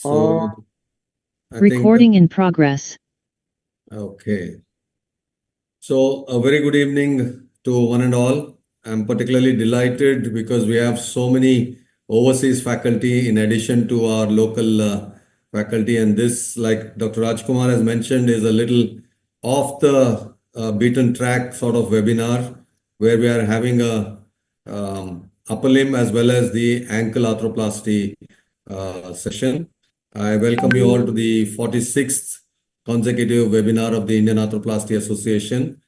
So I think, Recording in progress. okay. So a very good evening to one and all. I'm particularly delighted because we have so many overseas faculty in addition to our local faculty. And this, like Dr. Rajkumar has mentioned, is a little off the beaten track sort of webinar where we are having a upper limb as well as the ankle arthroplasty session. I welcome you all to the 46th consecutive webinar of the Indian Arthroplasty Association.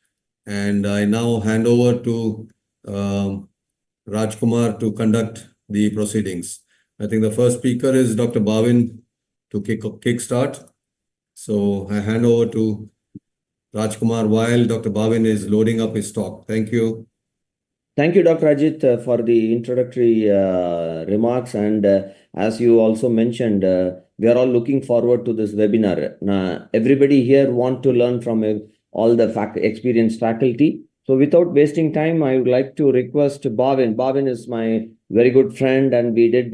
And I now hand over to Rajkumar to conduct the proceedings. I think the first speaker is Dr. Bhavin to kick start. So I hand over to Rajkumar while Dr. Bhavin is loading up his talk. Thank you. Thank you, Dr. Ajith, for the introductory remarks. And as you also mentioned, we are all looking forward to this webinar. Now, everybody here want to learn from all the experienced faculty. So without wasting time, I would like to request Bhavin. Bhavin is my very good friend, and we did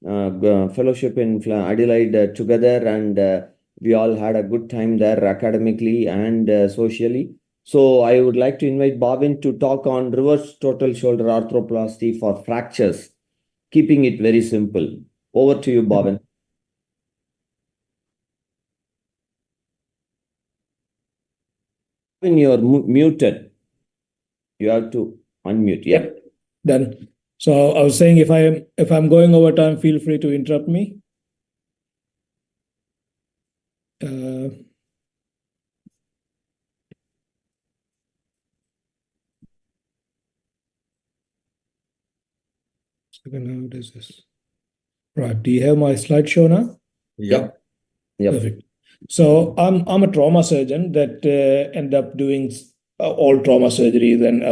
fellowship in Adelaide together, and we all had a good time there academically and socially. So I would like to invite Bhavin to talk on reverse total shoulder arthroplasty for fractures, keeping it very simple. Over to you, Bhavin. Bhavin, you're muted. You have to unmute. Yep. Done. So I was saying, if I'm going over time, feel free to interrupt me. How does this? Right. Do you have my slideshow now? Yep. Perfect. So I'm a trauma surgeon that end up doing all trauma surgeries, and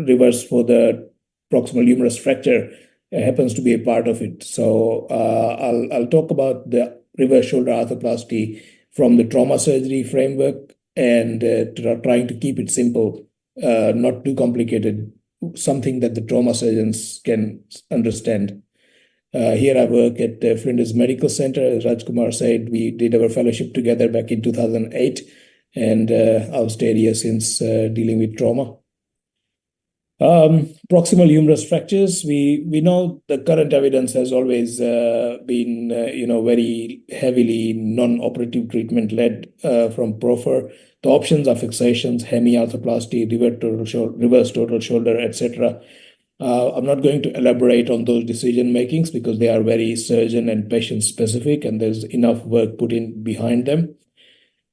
reverse for the proximal humerus fracture happens to be a part of it. So I'll talk about the reverse shoulder arthroplasty from the trauma surgery framework and trying to keep it simple, not too complicated, something that the trauma surgeons can understand. Here I work at Flinders Medical Center. As Rajkumar said, we did our fellowship together back in 2008, and I've stayed here since dealing with trauma. Proximal humerus fractures, we know the current evidence has always been very heavily non-operative treatment led from Prof. The options are fixations, hemi-arthroplasty, reverse total shoulder, etc. I'm not going to elaborate on those decision makings because they are very surgeon and patient specific, and there's enough work put in behind them.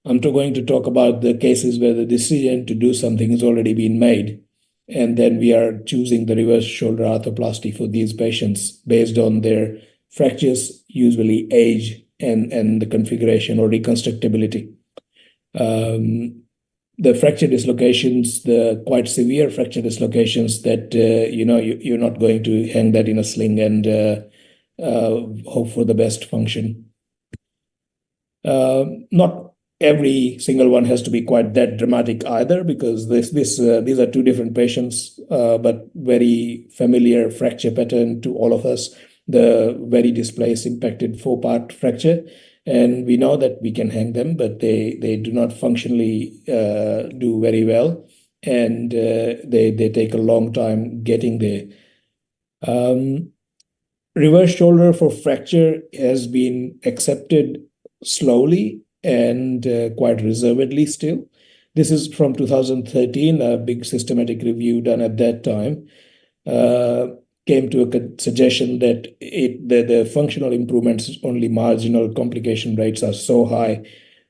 I'm going to talk about the cases where the decision to do something has already been made, and then we are choosing the reverse shoulder arthroplasty for these patients based on their fractures, usually age and the configuration or reconstructability. The fracture dislocations, the quite severe fracture dislocations that you're not going to hang that in a sling and hope for the best function. Not every single one has to be quite that dramatic either, because these are two different patients, but very familiar fracture pattern to all of us. The very displaced, impacted 4-part fracture. And we know that we can hang them, but they do not functionally do very well, and they take a long time getting there. Reverse shoulder for fracture has been accepted slowly and quite reservedly still. This is from 2013, a big systematic review done at that time. Came to a suggestion that the functional improvements, only marginal complication rates are so high,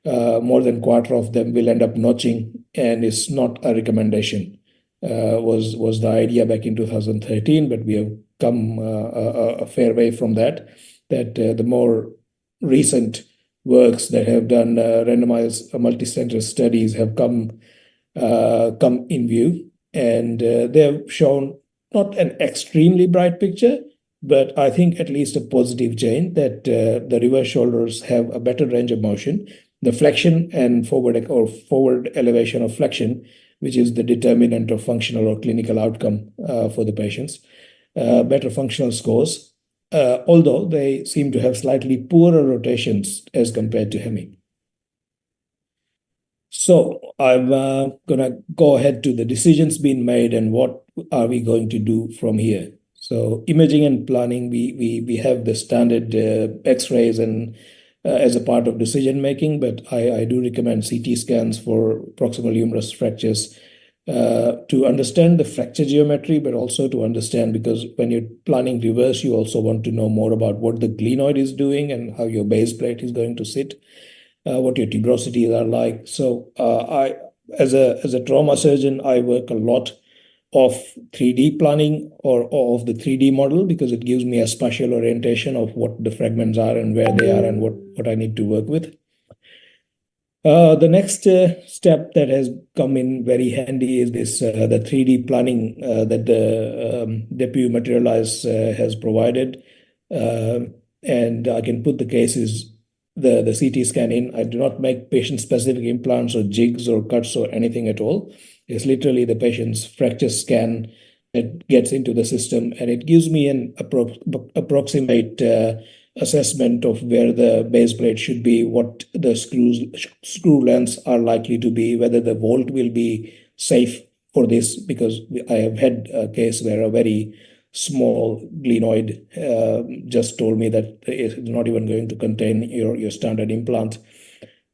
more than a quarter of them will end up notching, and is not a recommendation. Was the idea back in 2013, but we have come a fair way from that. The more recent works that have done randomized multi-center studies have come in view, and they have shown not an extremely bright picture, but I think at least a positive change that the reverse shoulders have a better range of motion. The flexion and forward elevation of flexion, which is the determinant of functional or clinical outcome for the patients, better functional scores. although they seem to have slightly poorer rotations as compared to hemi. So I'm going to go ahead to the decisions being made and what are we going to do from here. So imaging and planning, we have the standard X-rays and as a part of decision making, but I do recommend CT scans for proximal humerus fractures to understand the fracture geometry, but also to understand, because when you're planning reverse, you also want to know more about what the glenoid is doing and how your base plate is going to sit, what your tuberosities are like. So I, as a trauma surgeon, I work a lot of 3D planning or of the 3D model, because it gives me a spatial orientation of what the fragments are and where they are and what I need to work with. The next step that has come in very handy is this the 3D planning that the Deputy Materialize has provided. And I can put the cases, the CT scan in. I do not make patient-specific implants or jigs or cuts or anything at all. It's literally the patient's fracture scan that gets into the system, and it gives me an approximate assessment of where the base plate should be, what the screw lengths are likely to be, whether the bolt will be safe for this, because I have had a case where a very small glenoid just told me that it's not even going to contain your standard implant.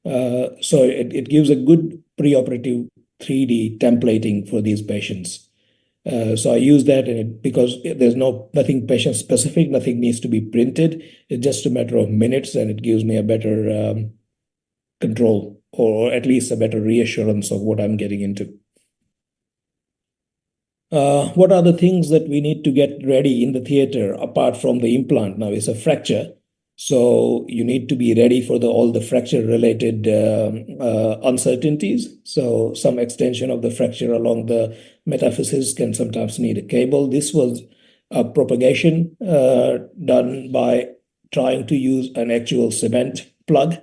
So it gives a good preoperative 3D templating for these patients. So I use that, and because there's nothing patient specific, nothing needs to be printed. It's just a matter of minutes, and it gives me a better control, or at least a better reassurance of what I'm getting into. What are the things that we need to get ready in the theater apart from the implant? Now, it's a fracture, so you need to be ready for all the fracture-related uncertainties. So some extension of the fracture along the metaphysis can sometimes need a cable. This was a propagation done by trying to use an actual cement plug,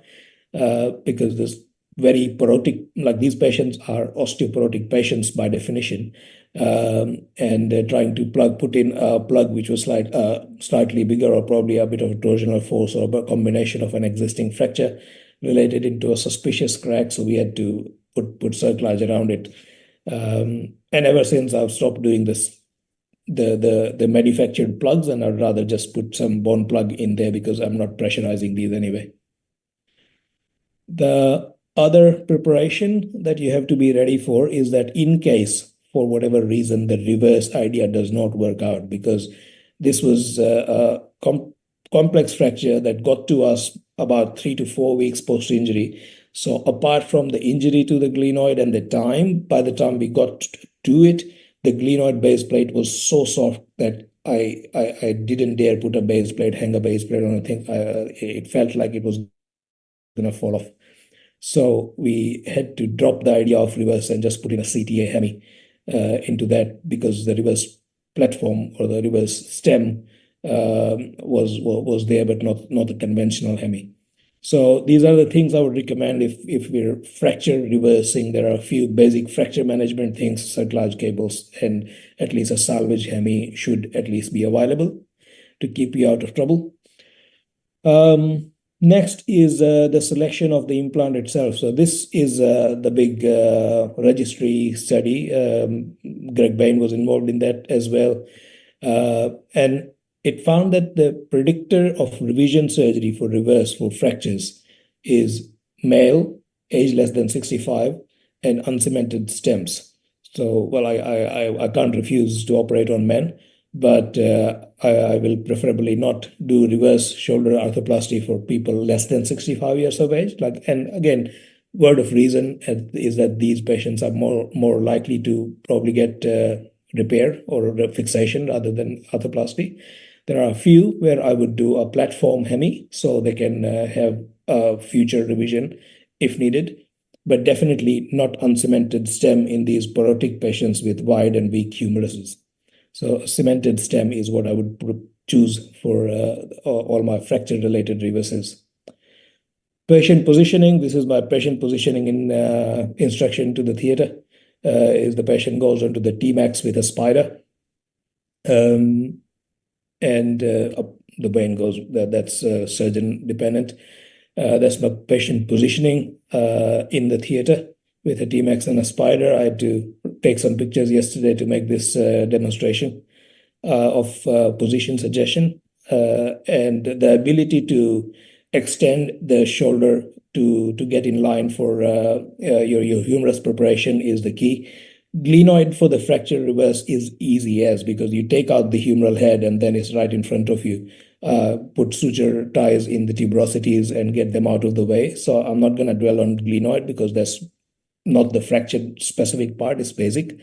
because this very porotic, like these patients are osteoporotic patients by definition, and trying to put in a plug which was slightly bigger, or probably a bit of a torsional force, or a combination of an existing fracture related into a suspicious crack. So we had to put cerclage around it. And ever since, I've stopped doing this, the manufactured plugs, and I'd rather just put some bone plug in there, because I'm not pressurizing these anyway. The other preparation that you have to be ready for is that in case, for whatever reason, the reverse idea does not work out, because this was a complex fracture that got to us about 3 to 4 weeks post-injury. So apart from the injury to the glenoid and the time, by the time we got to it, the glenoid base plate was so soft that I didn't dare put hang a base plate on. I think it felt like it was going to fall off. So we had to drop the idea of reverse and just put in a CTA hemi into that, because the reverse platform or the reverse stem was there, but not the conventional hemi. So these are the things I would recommend if we're fracture reversing. There are a few basic fracture management things, cerclage cables, and at least a salvage hemi should at least be available to keep you out of trouble. Next is the selection of the implant itself. So this is the big registry study. Greg Bain was involved in that as well. And it found that the predictor of revision surgery for reverse for fractures is male, age less than 65, and uncemented stems. So, well, I can't refuse to operate on men, but I will preferably not do reverse shoulder arthroplasty for people less than 65 years of age. And again, word of reason is that these patients are more likely to probably get repair or fixation rather than arthroplasty. There are a few where I would do a platform hemi, so they can have a future revision if needed, but definitely not uncemented stem in these porotic patients with wide and weak humeruses. So a cemented stem is what I would choose for all my fracture-related reverses. Patient positioning. This is my patient positioning in instruction to the theater. Is the patient goes onto the T-max with a spider. And the brain goes. That's surgeon dependent. That's my patient positioning in the theater with a T-Max and a spider. I had to take some pictures yesterday to make this demonstration of position suggestion, and the ability to extend the shoulder to get in line for your humerus preparation is the key. Glenoid for the fracture reverse is easy as, because you take out the humeral head and then it's right in front of you. Put suture ties in the tuberosities and get them out of the way. So I'm not going to dwell on glenoid because that's not the fracture specific part, it's basic.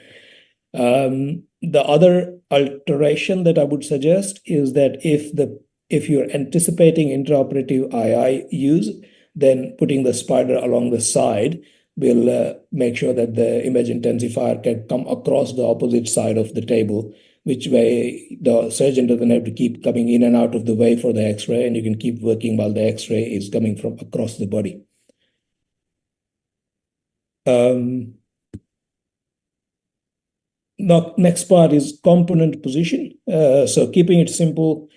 The other alteration that I would suggest is that if you're anticipating intraoperative II use, then putting the spider along the side will make sure that the image intensifier can come across the opposite side of the table, which way the surgeon doesn't have to keep coming in and out of the way for the X-ray, and you can keep working while the X-ray is coming from across the body. Next part is component position. So keeping it simple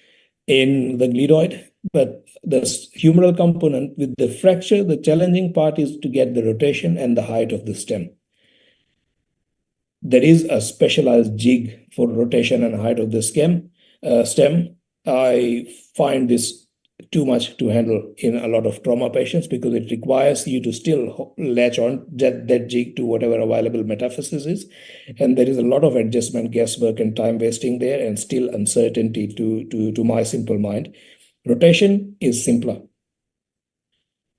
in the glenoid, but the humeral component with the fracture, the challenging part is to get the rotation and the height of the stem. There is a specialized jig for rotation and height of the stem. I find this too much to handle in a lot of trauma patients because it requires you to still latch on that jig to whatever available metaphysis is. And there is a lot of adjustment, guesswork, and time wasting there, and still uncertainty to my simple mind. Rotation is simpler.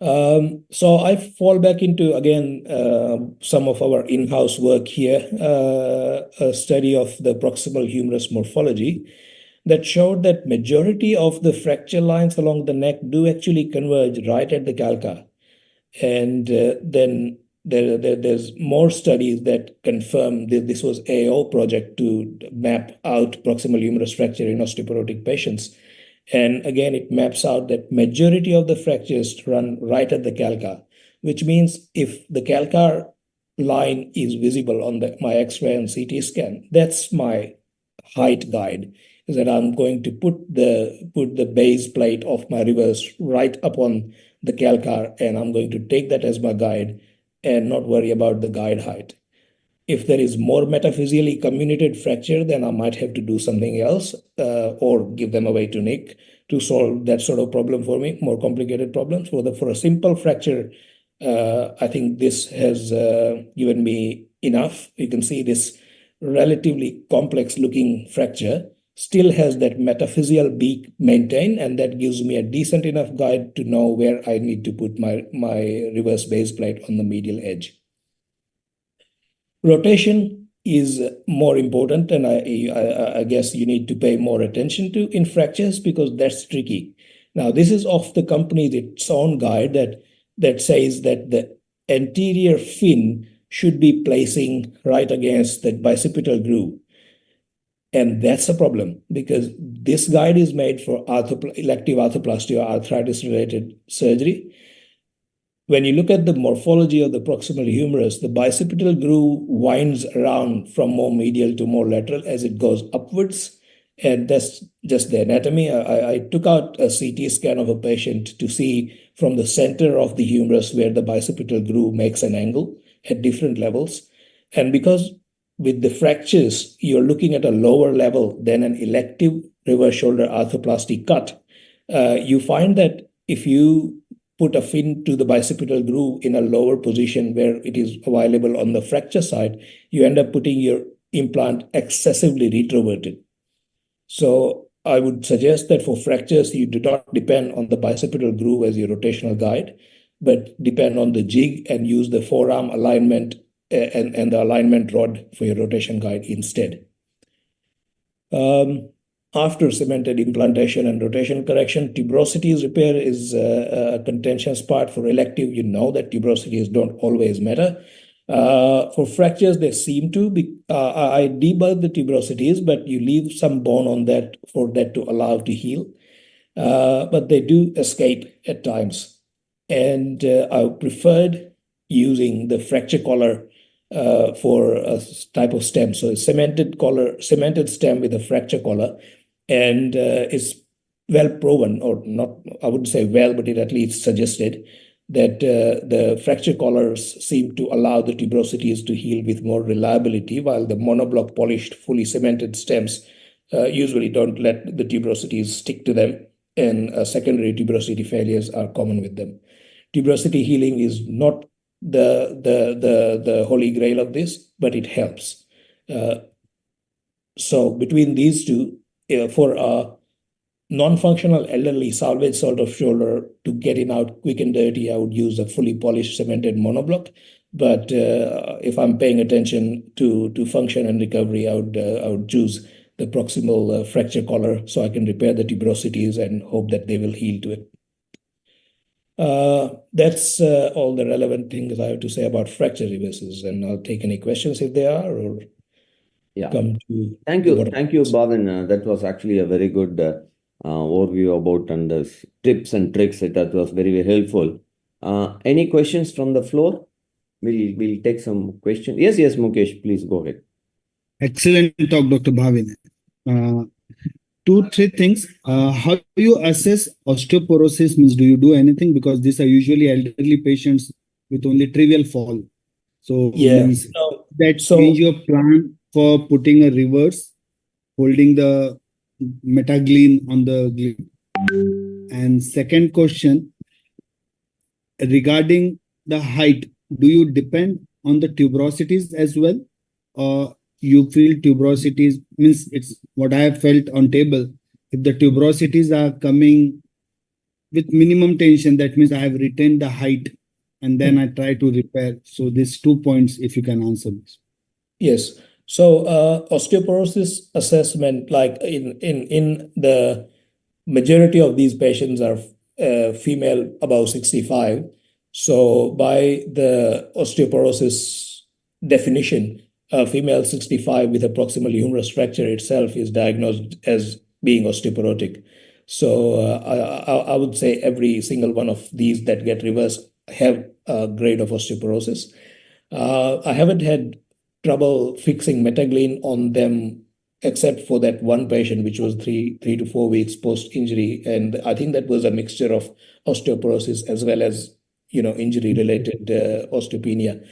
So I fall back into, again, some of our in-house work here, a study of the proximal humerus morphology that showed that majority of the fracture lines along the neck do actually converge right at the calca. And then there's more studies that confirm that this was AO project to map out proximal humerus fracture in osteoporotic patients. And again, it maps out that majority of the fractures run right at the calca, which means if the calcar line is visible on my X-ray and CT scan, that's my height guide, is that I'm going to put the base plate of my reverse right upon the calcar, and I'm going to take that as my guide and not worry about the guide height. If there is more metaphysically comminuted fracture, then I might have to do something else or give them away to Nick to solve that sort of problem for me, more complicated problems. For a simple fracture, I think this has given me enough. You can see this relatively complex looking fracture still has that metaphysical beak maintained, and that gives me a decent enough guide to know where I need to put my reverse base plate on the medial edge. Rotation is more important, and I guess you need to pay more attention to in fractures because that's tricky. Now, this is of the company's its own guide that says that the anterior fin should be placing right against the bicipital groove. And that's a problem because this guide is made for elective arthroplasty or arthritis-related surgery. When you look at the morphology of the proximal humerus, the bicipital groove winds around from more medial to more lateral as it goes upwards. And that's just the anatomy. I took out a CT scan of a patient to see from the center of the humerus where the bicipital groove makes an angle at different levels. And because with the fractures, you're looking at a lower level than an elective reverse shoulder arthroplasty cut, you find that if you put a fin to the bicipital groove in a lower position where it is available on the fracture side, you end up putting your implant excessively retroverted. So I would suggest that for fractures, you do not depend on the bicipital groove as your rotational guide, but depend on the jig and use the forearm alignment and the alignment rod for your rotation guide instead. After cemented implantation and rotation correction, tuberosities repair is a contentious part. For elective. You know that tuberosities don't always matter. For fractures, they seem to be. I debug the tuberosities, but you leave some bone on that for that to allow to heal. But they do escape at times. And I preferred using the fracture collar for a type of stem. So a cemented stem with a fracture collar. And it's well proven, or not, I wouldn't say well, but it at least suggested that the fracture collars seem to allow the tuberosities to heal with more reliability, while the monoblock polished, fully cemented stems usually don't let the tuberosities stick to them, and secondary tuberosity failures are common with them. Tuberosity healing is not the holy grail of this, but it helps. So between these two, for a non-functional elderly salvage sort of shoulder to get in out quick and dirty, I would use a fully polished cemented monoblock. But if I'm paying attention to function and recovery, I would choose the proximal fracture collar so I can repair the tuberosities and hope that they will heal to it. That's all the relevant things I have to say about fracture reverses, and I'll take any questions if there are, or come to. Thank you, Bhavin. That was actually a very good overview about and the tips and tricks. That was very, very helpful. Any questions from the floor? We'll take some questions. Yes, Mukesh, please go ahead. Excellent talk, Dr. Bhavin. 2-3 things. How do you assess osteoporosis? Means, do you do anything? Because these are usually elderly patients with only trivial fall. So, means change your plan for putting a reverse, holding the metaglean on the glue. And second question, regarding the height, do you depend on the tuberosities as well? Or you feel tuberosities, means it's what I have felt on table. If the tuberosities are coming with minimum tension, that means I have retained the height and then I try to repair. So these 2 points, if you can answer this. Yes. So osteoporosis assessment, like in the majority of these patients are female above 65. So by the osteoporosis definition, female 65 with a proximal humerus fracture itself is diagnosed as being osteoporotic. So I would say every single one of these that get reversed have a grade of osteoporosis. I haven't had trouble fixing metaglean on them except for that one patient, which was 3 to 4 weeks post-injury. And I think that was a mixture of osteoporosis as well as, injury-related osteopenia.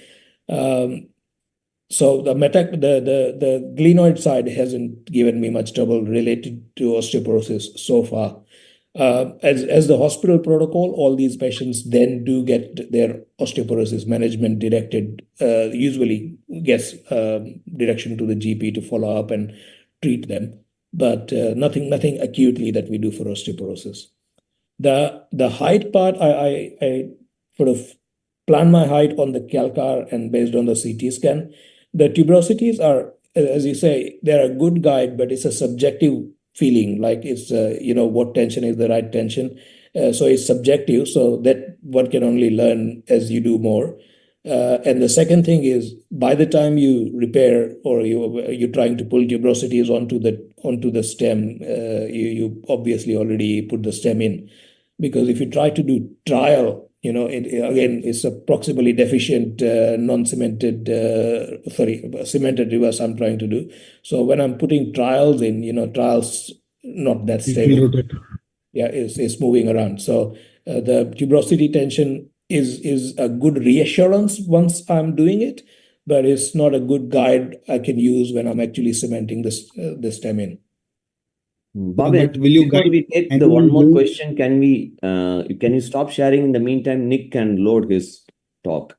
So the glenoid side hasn't given me much trouble related to osteoporosis so far. As the hospital protocol, all these patients then do get their osteoporosis management directed, usually gets direction to the GP to follow up and treat them, but nothing acutely that we do for osteoporosis. The height part, I sort of plan my height on the calcar and based on the CT scan. The tuberosities are, as you say, they're a good guide, but it's a subjective feeling, like it's, what tension is the right tension. So it's subjective, so that one can only learn as you do more. And the second thing is, by the time you repair or you're trying to pull tuberosities onto the stem, you obviously already put the stem in. Because if you try to do trial, again, it's a proximally deficient, non-cemented, cemented reverse I'm trying to do. So when I'm putting trials in, trials not that stable. Yeah, it's moving around. So the tuberosity tension is a good reassurance once I'm doing it, but it's not a good guide I can use when I'm actually cementing the stem in. Bhavin, before we take the one more question, can you stop sharing? In the meantime, Nick can load his talk.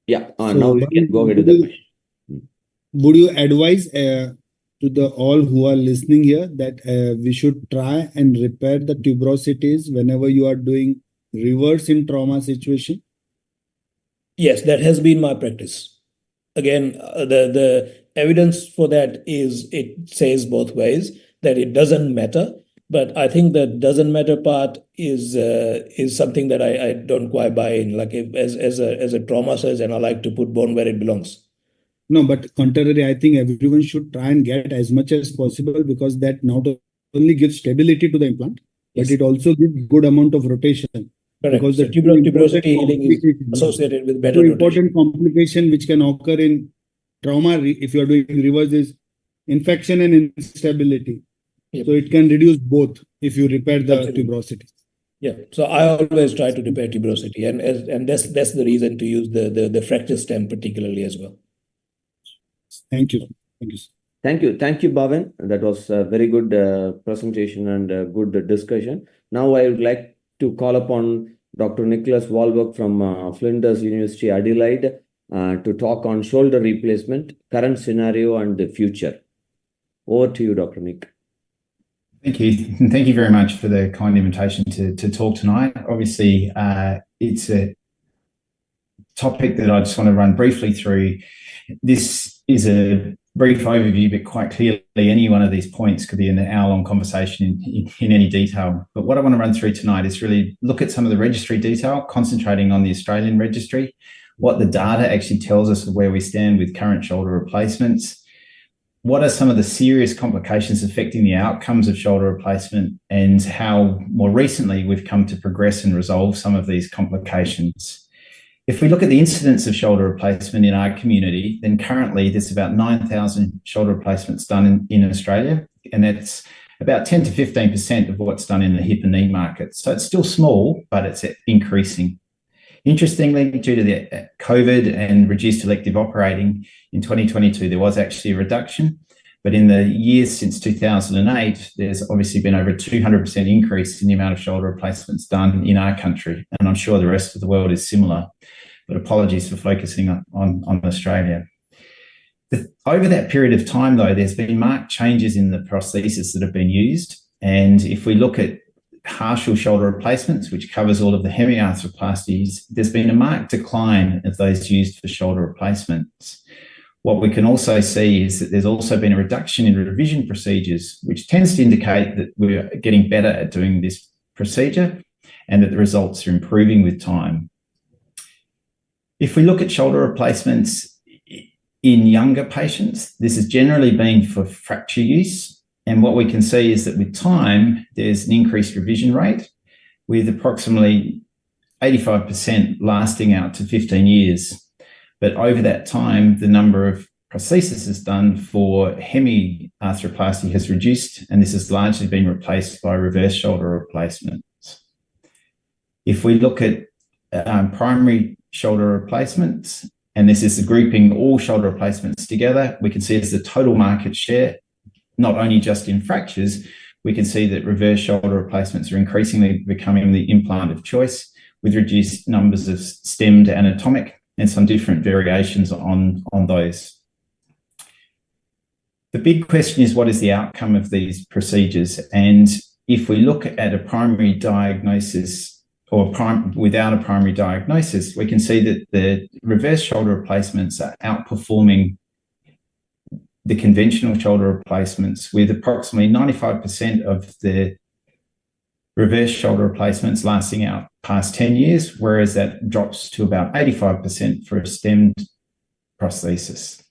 Yeah, so now we can go ahead with the question. Would you advise to the all who are listening here that we should try and repair the tuberosities whenever you are doing reverse in trauma situation? Yes, that has been my practice. Again, the evidence for that is it says both ways, that it doesn't matter. But I think the doesn't matter part is something that I don't quite buy in. Like as a trauma surgeon, I like to put bone where it belongs. No, but contrary, I think everyone should try and get as much as possible, because that not only gives stability to the implant, but it also gives good amount of rotation. Correct. Because so the tuberosity healing is associated with better rotation. Important complication which can occur in trauma if you are doing reverse is infection and instability. Yep. So it can reduce both. if you repair the Absolutely. tuberosity. Yeah, so I always try to repair tuberosity, and that's the reason to use the fracture stem particularly as well. Thank you. Thank you. Thank you, Bhavin. That was a very good presentation and a good discussion. Now I would like to call upon Dr. Nicholas Wallwork from Flinders University, Adelaide, to talk on shoulder replacement, current scenario, and the future. Over to you, Dr. Nick. Thank you. And thank you very much for the kind invitation to talk tonight. Obviously, it's a topic that I just want to run briefly through. This is a brief overview, but quite clearly any one of these points could be an hour-long conversation in any detail. But what I want to run through tonight is really look at some of the registry detail, concentrating on the Australian registry, what the data actually tells us of where we stand with current shoulder replacements, what are some of the serious complications affecting the outcomes of shoulder replacement, and how more recently we've come to progress and resolve some of these complications. If we look at the incidence of shoulder replacement in our community, then currently there's about 9,000 shoulder replacements done in Australia, and that's about 10 to 15% of what's done in the hip and knee market. So it's still small, but it's increasing. Interestingly, due to the COVID and reduced elective operating in 2022, there was actually a reduction. But in the years since 2008, there's obviously been over a 200% increase in the amount of shoulder replacements done in our country. And I'm sure the rest of the world is similar. But apologies for focusing on Australia. Over that period of time, though, there's been marked changes in the prosthesis that have been used. And if we look at partial shoulder replacements, which covers all of the hemiarthroplasties, there's been a marked decline of those used for shoulder replacements. What we can also see is that there's also been a reduction in revision procedures, which tends to indicate that we're getting better at doing this procedure and that the results are improving with time. If we look at shoulder replacements in younger patients, this has generally been for fracture use. And what we can see is that with time, there's an increased revision rate with approximately 85% lasting out to 15 years. But over that time, the number of prostheses done for hemiarthroplasty has reduced, and this has largely been replaced by reverse shoulder replacements. If we look at primary shoulder replacements, and this is the grouping all shoulder replacements together, we can see as the total market share, not only just in fractures, we can see that reverse shoulder replacements are increasingly becoming the implant of choice with reduced numbers of stemmed anatomic and some different variations on those. The big question is, what is the outcome of these procedures? And if we look at a primary diagnosis or without a primary diagnosis, we can see that the reverse shoulder replacements are outperforming the conventional shoulder replacements, with approximately 95% of the reverse shoulder replacements lasting out past 10 years, whereas that drops to about 85% for a stemmed prosthesis.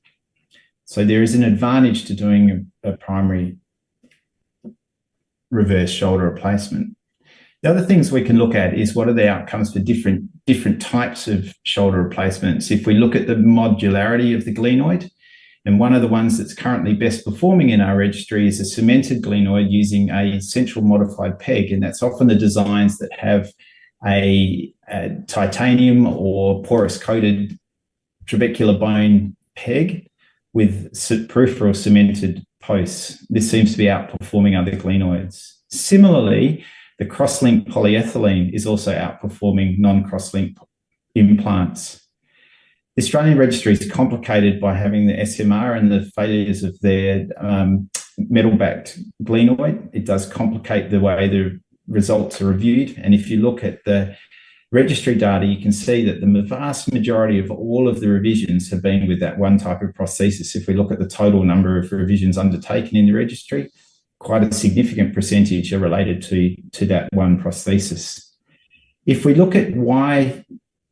So there is an advantage to doing a primary reverse shoulder replacement. The other things we can look at is what are the outcomes for different types of shoulder replacements. If we look at the modularity of the glenoid, and one of the ones that's currently best performing in our registry is a cemented glenoid using a central modified peg. And that's often the designs that have a titanium or porous coated trabecular bone peg with peripheral cemented posts. This seems to be outperforming other glenoids. Similarly, the cross-link polyethylene is also outperforming non-cross-link implants. The Australian registry is complicated by having the SMR and the failures of their metal-backed glenoid. It does complicate the way the results are reviewed. And if you look at the registry data, you can see that the vast majority of all of the revisions have been with that one type of prosthesis. If we look at the total number of revisions undertaken in the registry, quite a significant percentage are related to that one prosthesis. If we look at why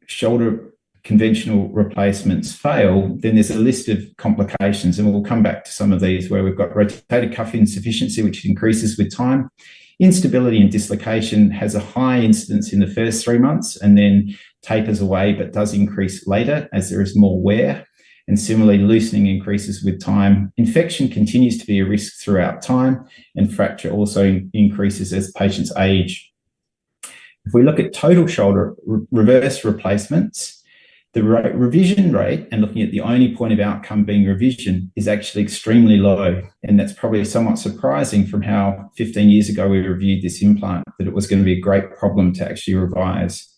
shoulder conventional replacements fail, then there's a list of complications, and we'll come back to some of these where we've got rotator cuff insufficiency, which increases with time. Instability and dislocation has a high incidence in the first 3 months and then tapers away, but does increase later as there is more wear. And similarly, loosening increases with time. Infection continues to be a risk throughout time, and fracture also increases as patients age. If we look at total shoulder reverse replacements, the revision rate, and looking at the only point of outcome being revision, is actually extremely low. And that's probably somewhat surprising from how 15 years ago we reviewed this implant, that it was going to be a great problem to actually revise,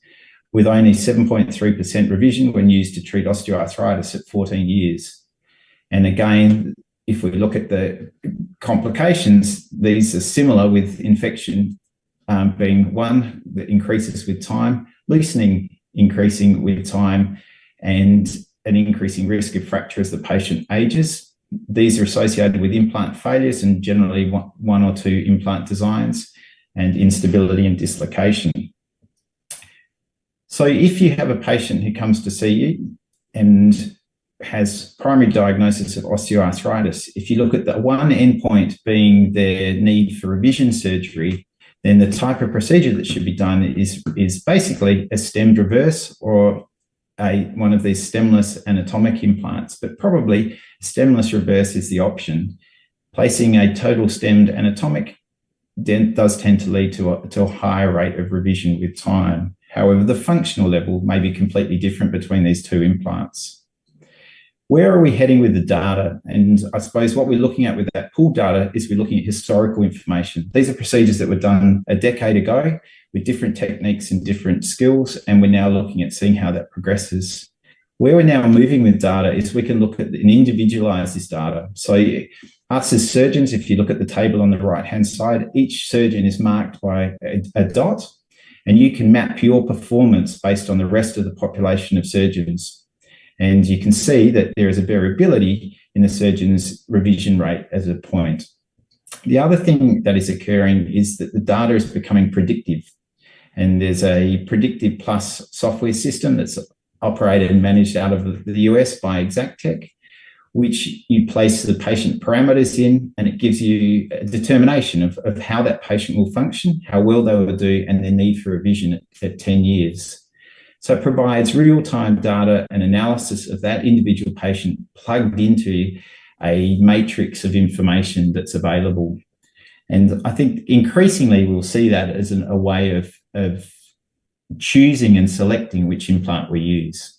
with only 7.3% revision when used to treat osteoarthritis at 14 years. And again, if we look at the complications, these are similar, with infection being one that increases with time, loosening increasing with time, and an increasing risk of fracture as the patient ages. These are associated with implant failures and generally one or two implant designs, and instability and dislocation. So if you have a patient who comes to see you and has primary diagnosis of osteoarthritis, if you look at the one endpoint being their need for revision surgery, then the type of procedure that should be done is basically a stemmed reverse, or one of these stemless anatomic implants, but probably stemless reverse is the option. Placing a total stemmed anatomic does tend to lead to a higher rate of revision with time. However, the functional level may be completely different between these two implants. Where are we heading with the data? And I suppose what we're looking at with that pooled data is we're looking at historical information. These are procedures that were done a decade ago with different techniques and different skills, and we're now looking at seeing how that progresses. Where we're now moving with data is we can look at and individualize this data. So us as surgeons, if you look at the table on the right-hand side, each surgeon is marked by a dot, and you can map your performance based on the rest of the population of surgeons. And you can see that there is a variability in the surgeon's revision rate as a point. The other thing that is occurring is that the data is becoming predictive. And there's a Predictive Plus software system that's operated and managed out of the US by Exactech, which you place the patient parameters in, and it gives you a determination of how that patient will function, how well they will do, and their need for revision at 10 years. So it provides real-time data and analysis of that individual patient plugged into a matrix of information that's available. And I think increasingly we'll see that as a way of choosing and selecting which implant we use.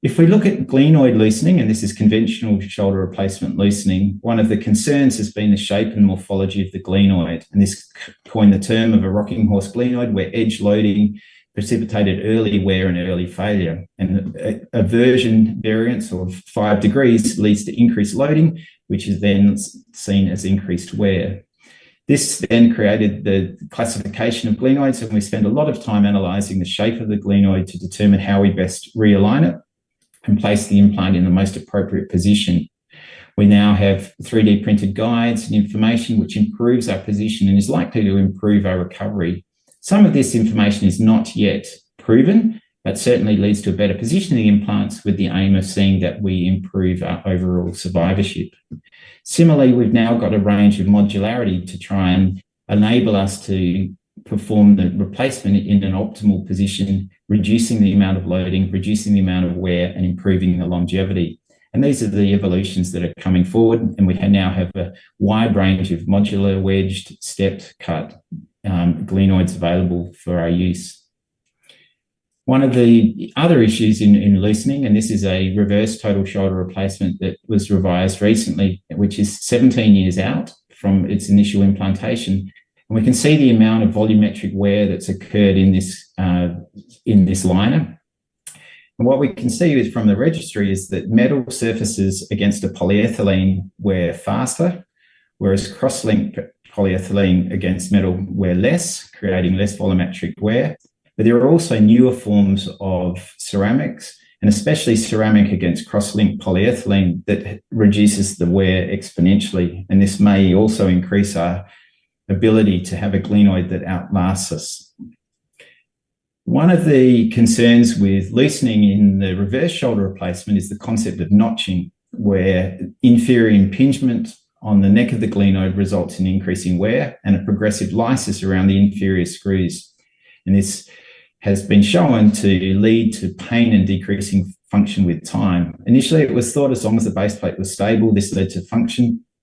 If we look at glenoid loosening, and this is conventional shoulder replacement loosening, one of the concerns has been the shape and morphology of the glenoid. And this coined the term of a rocking horse glenoid, where edge loading precipitated early wear and early failure. And a version variance of 5 degrees leads to increased loading, which is then seen as increased wear. This then created the classification of glenoids, and we spend a lot of time analysing the shape of the glenoid to determine how we best realign it and place the implant in the most appropriate position. We now have 3D printed guides and information which improves our position and is likely to improve our recovery. Some of this information is not yet proven, but certainly leads to a better positioning of the implants, with the aim of seeing that we improve our overall survivorship. Similarly, we've now got a range of modularity to try and enable us to perform the replacement in an optimal position, reducing the amount of loading, reducing the amount of wear, and improving the longevity. And these are the evolutions that are coming forward, and we now have a wide range of modular, wedged, stepped, cut glenoids available for our use. One of the other issues in loosening, and this is a reverse total shoulder replacement that was revised recently, which is 17 years out from its initial implantation, and we can see the amount of volumetric wear that's occurred in this liner. And what we can see is from the registry is that metal surfaces against a polyethylene wear faster, whereas cross-linked polyethylene against metal wear less, creating less volumetric wear. But there are also newer forms of ceramics, and especially ceramic against cross-linked polyethylene, that reduces the wear exponentially. And this may also increase our ability to have a glenoid that outlasts us. One of the concerns with loosening in the reverse shoulder replacement is the concept of notching, where inferior impingement on the neck of the glenoid results in increasing wear and a progressive lysis around the inferior screws. And this has been shown to lead to pain and decreasing function with time. Initially, it was thought as long as the base plate was stable, this led to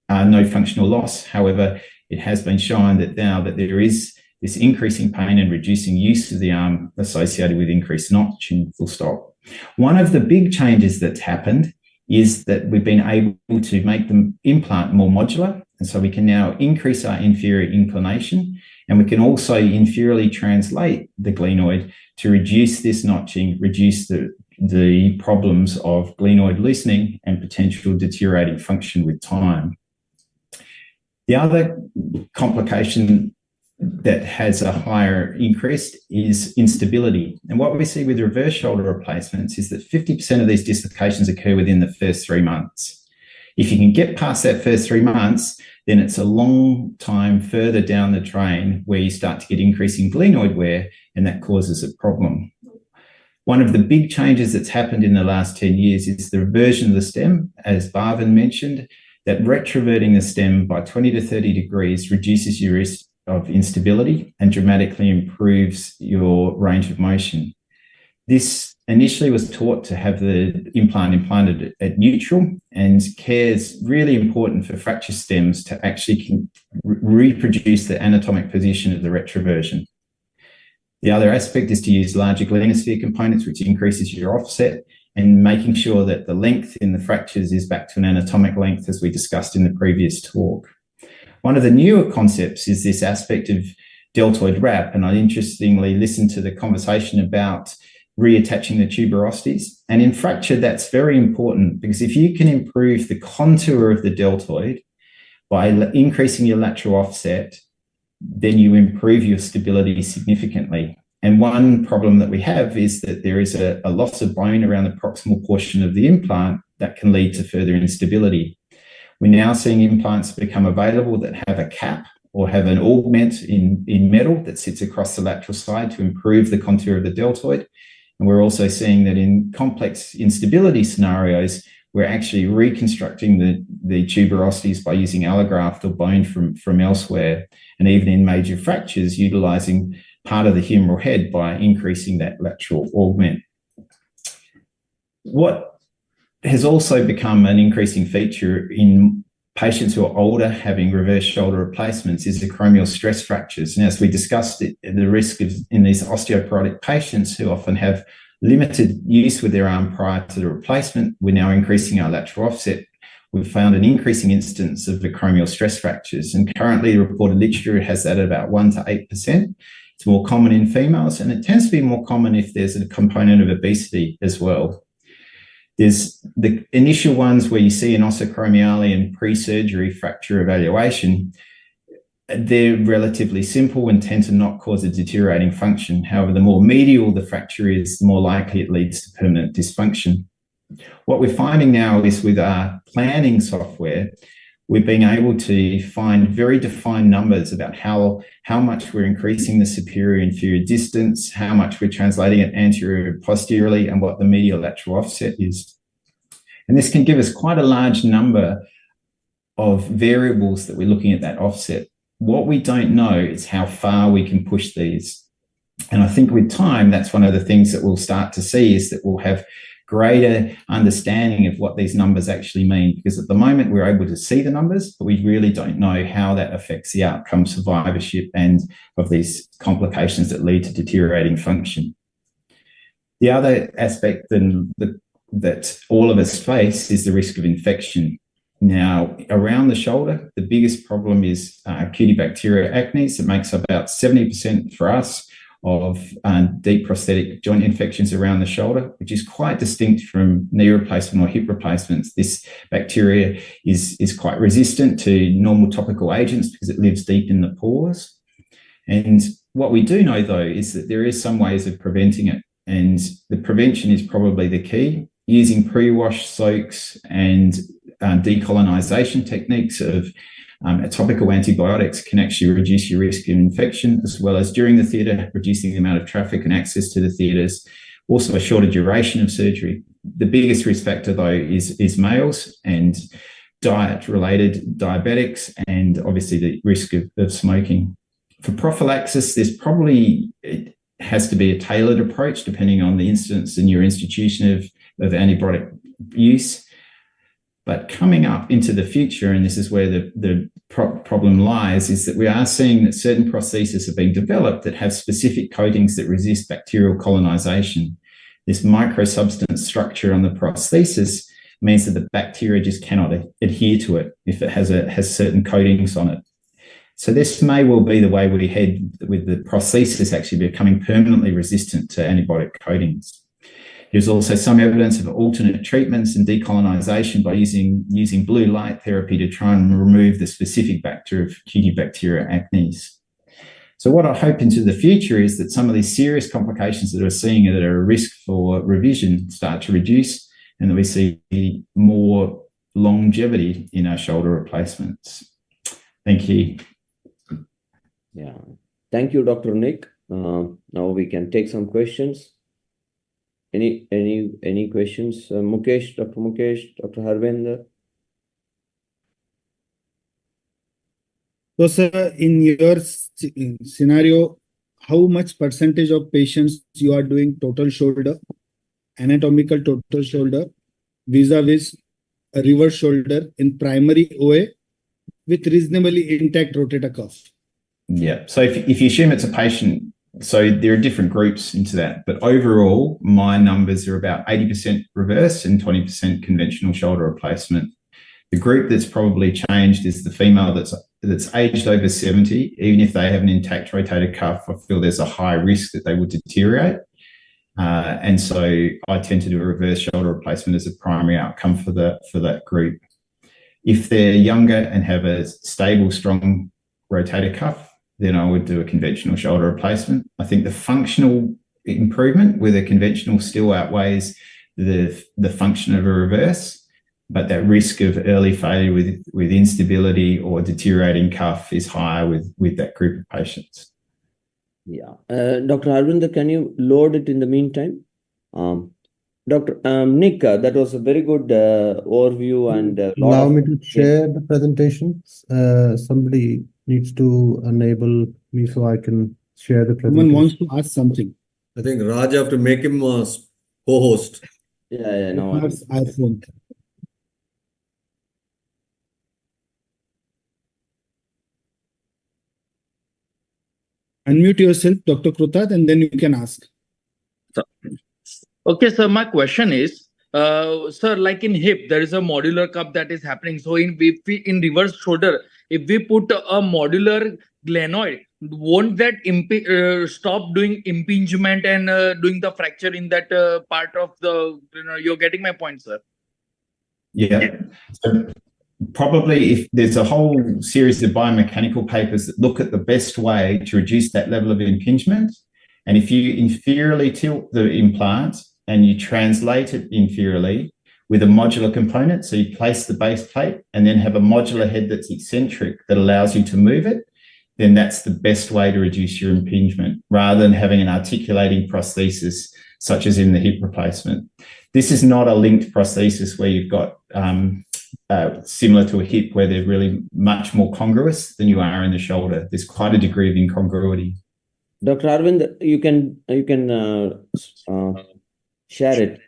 no functional loss. However, it has been shown that now that there is this increasing pain and reducing use of the arm associated with increased notching, full stop. One of the big changes that's happened is that we've been able to make the implant more modular. And so we can now increase our inferior inclination, and we can also inferiorly translate the glenoid to reduce this notching, reduce the problems of glenoid loosening and potential deteriorating function with time. The other complication that has a higher increase is instability. And what we see with reverse shoulder replacements is that 50% of these dislocations occur within the first 3 months. If you can get past that first 3 months, then it's a long time further down the train where you start to get increasing glenoid wear, and that causes a problem. One of the big changes that's happened in the last 10 years is the reversion of the stem, as Bhavin mentioned, that retroverting the stem by 20 to 30 degrees reduces your risk of instability and dramatically improves your range of motion. This initially was taught to have the implant implanted at neutral, and care is really important for fracture stems to actually reproduce the anatomic position of the retroversion. The other aspect is to use larger glenosphere components, which increases your offset, and making sure that the length in the fractures is back to an anatomic length, as we discussed in the previous talk. One of the newer concepts is this aspect of deltoid wrap, and I interestingly listened to the conversation about reattaching the tuberosities. And in fracture, that's very important, because if you can improve the contour of the deltoid by increasing your lateral offset, then you improve your stability significantly. And one problem that we have is that there is a loss of bone around the proximal portion of the implant that can lead to further instability. We're now seeing implants become available that have a cap or have an augment in metal that sits across the lateral side to improve the contour of the deltoid. And we're also seeing that in complex instability scenarios, we're actually reconstructing the tuberosities by using allograft or bone from elsewhere, and even in major fractures, utilizing part of the humeral head by increasing that lateral augment. What has also become an increasing feature in patients who are older having reverse shoulder replacements is acromial stress fractures. And as we discussed, the risk in these osteoporotic patients who often have limited use with their arm prior to the replacement, we're now increasing our lateral offset. We've found an increasing instance of acromial stress fractures, and currently the reported literature has that at about 1 to 8%. It's more common in females, and it tends to be more common if there's a component of obesity as well. There's the initial ones where you see an osteochromiale and pre-surgery fracture evaluation. They're relatively simple and tend to not cause a deteriorating function. However, the more medial the fracture is, the more likely it leads to permanent dysfunction. What we're finding now is with our planning software, we've been able to find very defined numbers about how much we're increasing the superior inferior distance, how much we're translating it anterior posteriorly, and what the medial lateral offset is. And this can give us quite a large number of variables that we're looking at that offset. What we don't know is how far we can push these. And I think with time, that's one of the things that we'll start to see, is that we'll have greater understanding of what these numbers actually mean, because at the moment we're able to see the numbers, but we really don't know how that affects the outcome, survivorship, and of these complications that lead to deteriorating function. The other aspect that all of us face is the risk of infection. Now, around the shoulder, the biggest problem is Cutibacteria acnes. It makes about 70% for us of deep prosthetic joint infections around the shoulder, which is quite distinct from knee replacement or hip replacements. This bacteria is quite resistant to normal topical agents because it lives deep in the pores. And what we do know, though, is that there is some ways of preventing it. And the prevention is probably the key. Using pre-wash soaks and decolonization techniques of topical antibiotics can actually reduce your risk of infection, as well as during the theatre, reducing the amount of traffic and access to the theatres. Also, a shorter duration of surgery. The biggest risk factor, though, is males and diet-related diabetics, and obviously the risk of smoking. For prophylaxis, it has to be a tailored approach depending on the instance and your institution antibiotic use. But coming up into the future, and this is where the problem lies, is that we are seeing that certain prostheses have been developed that have specific coatings that resist bacterial colonization. This microsubstance structure on the prosthesis means that the bacteria just cannot adhere to it if it has certain coatings on it. So this may well be the way we head with the prosthesis actually becoming permanently resistant to antibiotic coatings. There's also some evidence of alternate treatments and decolonization by using blue light therapy to try and remove the specific bacteria of Cutibacteria acnes. So what I hope into the future is that some of these serious complications that we're seeing that are a risk for revision start to reduce, and that we see more longevity in our shoulder replacements. Thank you. Yeah. Thank you, Dr. Nick. Now we can take some questions. Any questions? Mukesh, Dr. Mukesh, Dr. Harvinder? So, sir, in your scenario, how much percentage of patients you are doing total shoulder, anatomical total shoulder, vis-a-vis a reverse shoulder in primary OA with reasonably intact rotator cuff? Yeah. So if you assume it's a patient, so there are different groups into that, but overall, my numbers are about 80% reverse and 20% conventional shoulder replacement. The group that's probably changed is the female that's aged over 70. Even if they have an intact rotator cuff, I feel there's a high risk that they would deteriorate. And so I tend to do a reverse shoulder replacement as a primary outcome for that group. If they're younger and have a stable, strong rotator cuff, then I would do a conventional shoulder replacement. I think the functional improvement with a conventional still outweighs the function of a reverse, but that risk of early failure with instability or deteriorating cuff is higher with that group of patients. Yeah. Dr. Harvinder, can you load it in the meantime? Dr. Nick, that was a very good overview and allow me to share the presentation. Somebody needs to enable me so I can share the presentation. Someone wants to ask something. I think Raj have to make him a co-host. Yeah, no. iPhone. Unmute yourself, Dr. Krutat, and then you can ask. Okay, sir, my question is, sir, like in hip, there is a modular cup that is happening. So in reverse shoulder, if we put a modular glenoid, won't that stop doing impingement and doing the fracture in that part of the, you're getting my point, sir? Yeah. So probably if there's a whole series of biomechanical papers that look at the best way to reduce that level of impingement. And if you inferiorly tilt the implant and you translate it inferiorly with a modular component, so you place the base plate and then have a modular head that's eccentric that allows you to move it, then that's the best way to reduce your impingement rather than having an articulating prosthesis such as in the hip replacement. This is not a linked prosthesis where you've got similar to a hip where they're really much more congruous than you are in the shoulder. There's quite a degree of incongruity. Dr. Arvind, you can share it.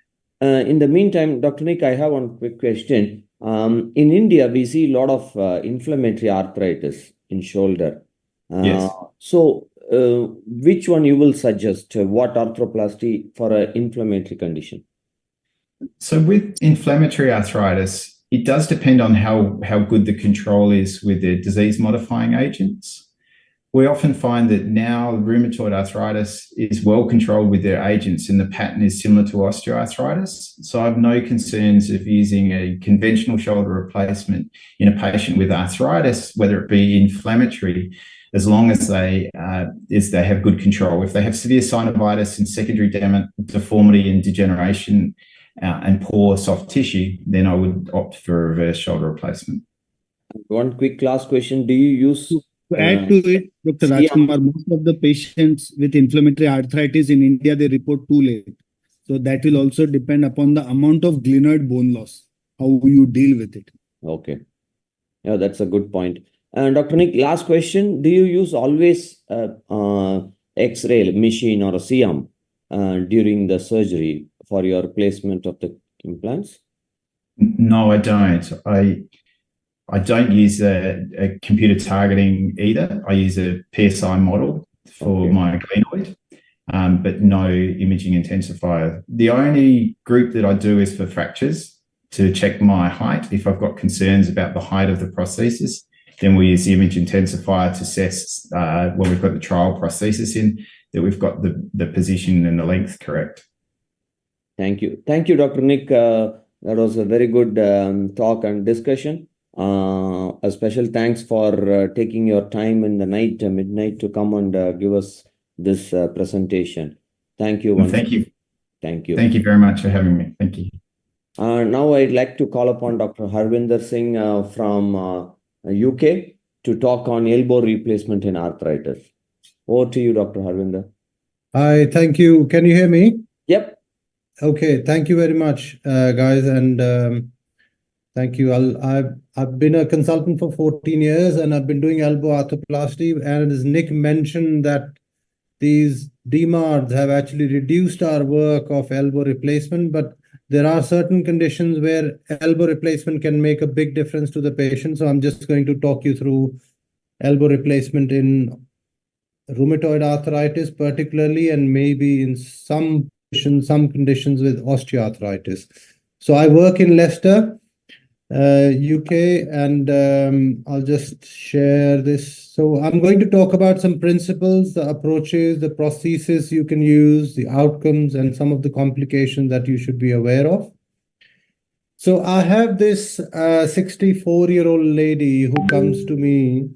In the meantime, Dr. Nick, I have one quick question. In India, we see a lot of inflammatory arthritis in shoulder. Yes. So, which one you will suggest? What arthroplasty for an inflammatory condition? So with inflammatory arthritis, it does depend on how good the control is with the disease-modifying agents. We often find that now rheumatoid arthritis is well controlled with their agents and the pattern is similar to osteoarthritis. So I have no concerns of using a conventional shoulder replacement in a patient with arthritis, whether it be inflammatory, as long as they have good control. If they have severe synovitis and secondary deformity and degeneration and poor soft tissue, then I would opt for a reverse shoulder replacement. One quick last question. Do you use... To add to it, Dr. Rajkumar, most of the patients with inflammatory arthritis in India, they report too late. So that will also depend upon the amount of glenoid bone loss, how you deal with it. Okay. Yeah, that's a good point. And Dr. Nick, last question. Do you use always X-ray machine or a C-arm during the surgery for your placement of the implants? No, I don't. I don't use a computer targeting either. I use a PSI model for my glenoid, but no imaging intensifier. The only group that I do is for fractures to check my height. If I've got concerns about the height of the prosthesis, then we use the image intensifier to assess when we've got the trial prosthesis in, that we've got the position and the length correct. Thank you. Thank you, Dr. Nick. That was a very good talk and discussion. A special thanks for taking your time in the night, midnight, to come and give us this presentation. Thank you. Well, thank you. Thank you. Thank you very much for having me. Thank you. Now I'd like to call upon Dr. Harvinder Singh from UK to talk on elbow replacement in arthritis. Over to you, Dr. Harvinder. Hi, thank you. Can you hear me? Yep. Okay, thank you very much, guys, and thank you. I've been a consultant for 14 years, and I've been doing elbow arthroplasty. And as Nick mentioned, that these DMARDs have actually reduced our work of elbow replacement, but there are certain conditions where elbow replacement can make a big difference to the patient. So I'm just going to talk you through elbow replacement in rheumatoid arthritis, particularly, and maybe in some conditions with osteoarthritis. So I work in Leicester, UK, and I'll just share this. So I'm going to talk about some principles, the approaches, the prosthesis you can use, the outcomes, and some of the complications that you should be aware of. So I have this 64-year-old lady who comes to me.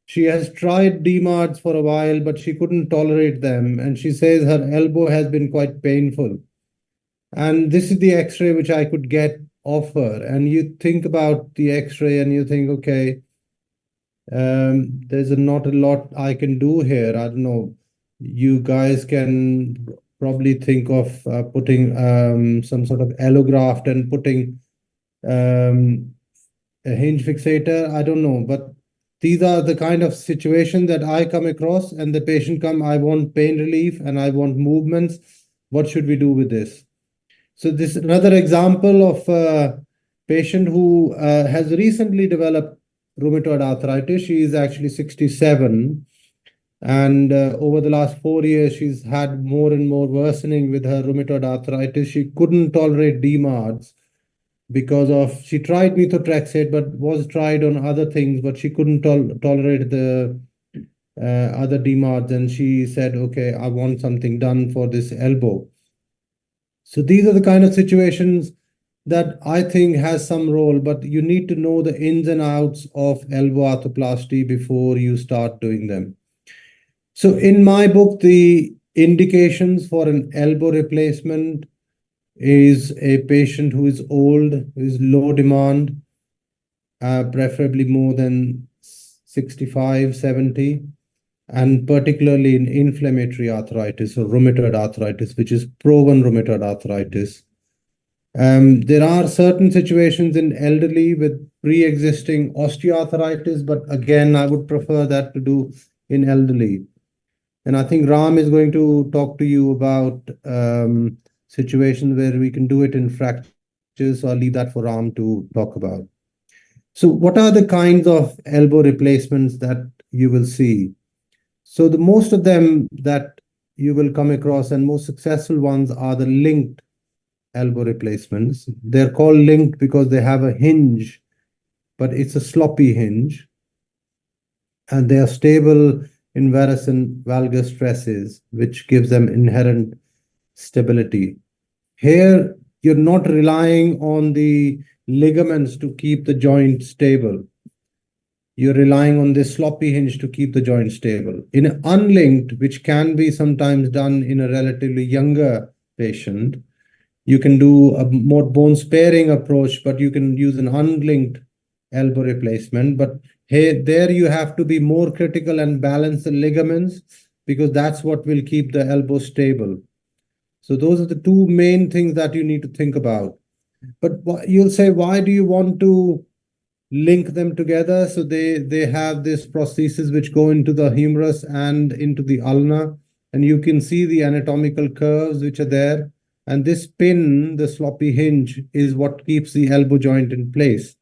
She has tried DMARDs for a while, but she couldn't tolerate them. And she says her elbow has been quite painful. And this is the X-ray which I could get of her. And you think about the X-ray and you think, okay, there's not a lot I can do here. I don't know. You guys can probably think of putting some sort of allograft and putting a hinge fixator. I don't know, but these are the kind of situations that I come across, and the patient come, I want pain relief and I want movements. What should we do with this? So this is another example of a patient who has recently developed rheumatoid arthritis. She is actually 67. And over the last 4 years, she's had more and more worsening with her rheumatoid arthritis. She couldn't tolerate DMARDs because of, she tried methotrexate, but was tried on other things, but she couldn't tolerate the other DMARDs. And she said, okay, I want something done for this elbow. So these are the kind of situations that I think has some role, but you need to know the ins and outs of elbow arthroplasty before you start doing them. So in my book, the indications for an elbow replacement is a patient who is old, who is low demand, preferably more than 65, 70, and particularly in inflammatory arthritis or rheumatoid arthritis, which is proven rheumatoid arthritis. There are certain situations in elderly with pre-existing osteoarthritis, but again, I would prefer that to do in elderly. And I think Ram is going to talk to you about situations where we can do it in fractures. So I'll leave that for Ram to talk about. So what are the kinds of elbow replacements that you will see? So the most of them that you will come across and most successful ones are the linked elbow replacements. They're called linked because they have a hinge, but it's a sloppy hinge. And they are stable in varus and valgus stresses, which gives them inherent stability. Here, you're not relying on the ligaments to keep the joint stable. You're relying on this sloppy hinge to keep the joint stable. In unlinked, which can be sometimes done in a relatively younger patient, you can do a more bone-sparing approach, but you can use an unlinked elbow replacement. But there you have to be more critical and balance the ligaments because that's what will keep the elbow stable. So those are the two main things that you need to think about. But you'll say, why do you want to link them together? So they have this prosthesis which go into the humerus and into the ulna, and you can see the anatomical curves which are there. And this pin, the sloppy hinge, is what keeps the elbow joint in place.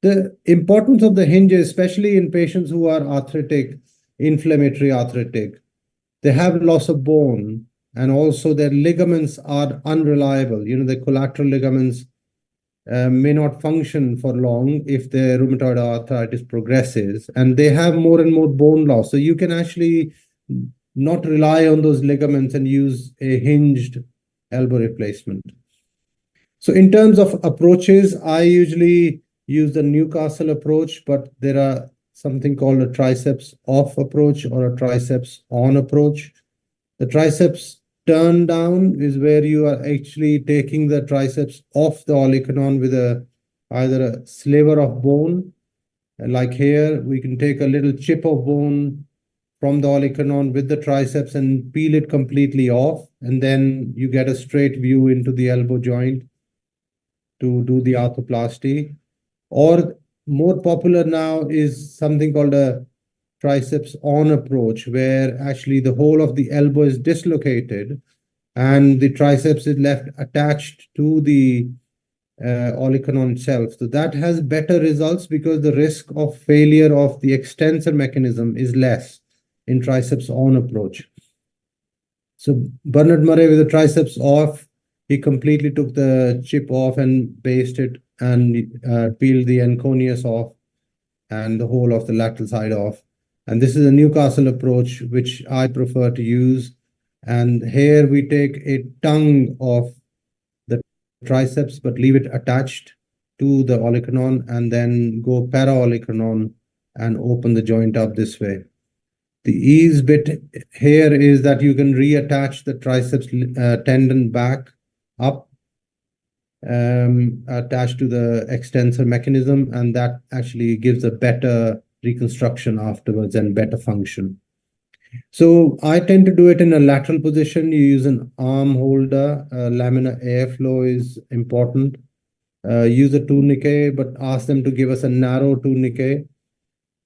The importance of the hinge, especially in patients who are arthritic, inflammatory arthritic, they have loss of bone, and also their ligaments are unreliable. The collateral ligaments may not function for long if the rheumatoid arthritis progresses, and they have more and more bone loss. So you can actually not rely on those ligaments and use a hinged elbow replacement. So in terms of approaches, I usually use the Newcastle approach, but there are something called a triceps off approach or a triceps on approach. The triceps turn down is where you are actually taking the triceps off the olecranon with either a sliver of bone. Like here, we can take a little chip of bone from the olecranon with the triceps and peel it completely off, and then you get a straight view into the elbow joint to do the arthroplasty. Or more popular now is something called a triceps on approach, where actually the whole of the elbow is dislocated and the triceps is left attached to the olecranon itself. So that has better results because the risk of failure of the extensor mechanism is less in triceps on approach. So Bernard Murray with the triceps off, he completely took the chip off and based it and peeled the enconeus off and the whole of the lateral side off. And this is a Newcastle approach, which I prefer to use. And here we take a tongue of the triceps, but leave it attached to the olecranon and then go para-olecranon and open the joint up this way. The ease bit here is that you can reattach the triceps tendon back up, attached to the extensor mechanism, and that actually gives a better reconstruction afterwards and better function. So I tend to do it in a lateral position. You use an arm holder. Laminar airflow is important. Use a tourniquet, but ask them to give us a narrow tourniquet.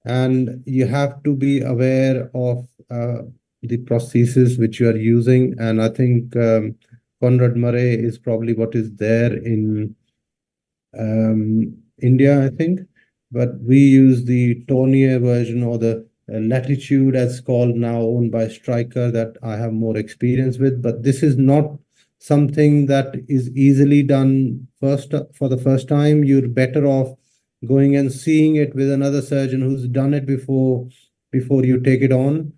And you have to be aware of the prosthesis which you are using. And I think Conrad Murray is probably what is there in India, I think. But we use the Tornier version or the Latitude, as called now, owned by Stryker, that I have more experience with. But this is not something that is easily done for the first time. You're better off going and seeing it with another surgeon who's done it before you take it on,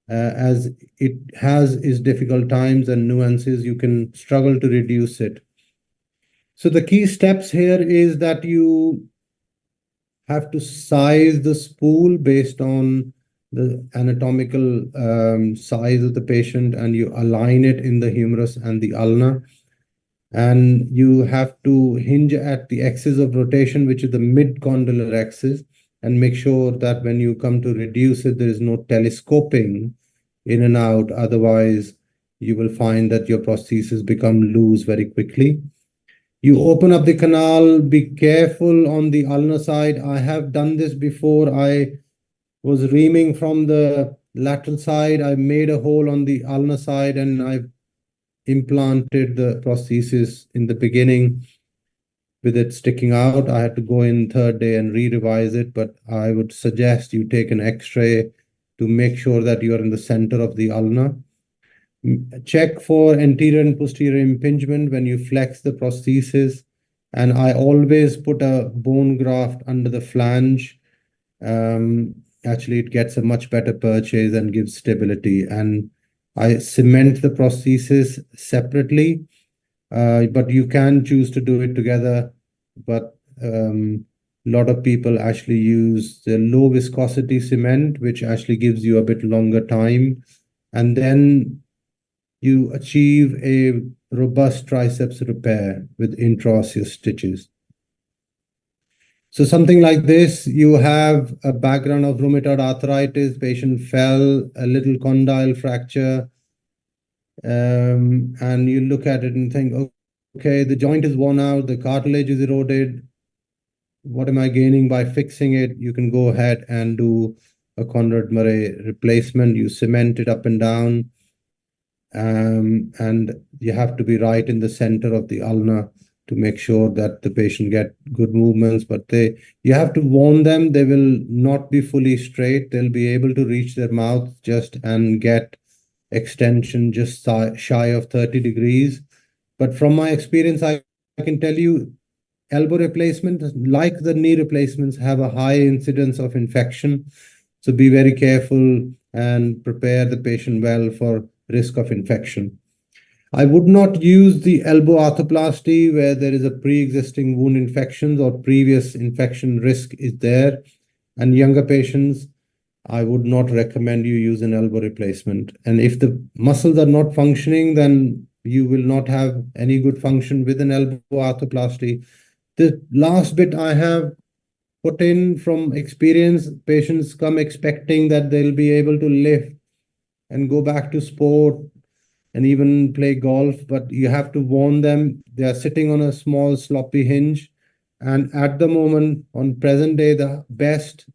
as it has its difficult times and nuances. You can struggle to reduce it. So the key steps here is that you have to size the spool based on the anatomical size of the patient, and you align it in the humerus and the ulna. And you have to hinge at the axis of rotation, which is the mid-condylar axis, and make sure that when you come to reduce it, there is no telescoping in and out. Otherwise, you will find that your prosthesis become loose very quickly. You open up the canal, be careful on the ulnar side. I have done this before. I was reaming from the lateral side. I made a hole on the ulnar side and I implanted the prosthesis in the beginning with it sticking out. I had to go in third day and re-revise it, but I would suggest you take an X-ray to make sure that you are in the center of the ulna. Check for anterior and posterior impingement when you flex the prosthesis. And I always put a bone graft under the flange. Actually, it gets a much better purchase and gives stability. And I cement the prosthesis separately, but you can choose to do it together. But a lot of people actually use the low viscosity cement, which actually gives you a bit longer time. And then you achieve a robust triceps repair with intraosseous stitches. So something like this, you have a background of rheumatoid arthritis, patient fell, a little condyle fracture, and you look at it and think, okay, the joint is worn out, the cartilage is eroded. What am I gaining by fixing it? You can go ahead and do a Conrad Murray replacement. You cement it up and down. and you have to be right in the center of the ulna to make sure that the patient get good movements. But you have to warn them, they will not be fully straight. They'll be able to reach their mouth just and get extension just shy of 30 degrees. But from my experience, I can tell you elbow replacement, like the knee replacements, have a high incidence of infection. So be very careful and prepare the patient well for risk of infection. I would not use the elbow arthroplasty where there is a pre-existing wound infections or previous infection risk is there. And younger patients, I would not recommend you use an elbow replacement. And if the muscles are not functioning, then you will not have any good function with an elbow arthroplasty. The last bit I have put in from experience, patients come expecting that they'll be able to lift and go back to sport and even play golf, but you have to warn them they are sitting on a small sloppy hinge. And at the moment, on present day, the best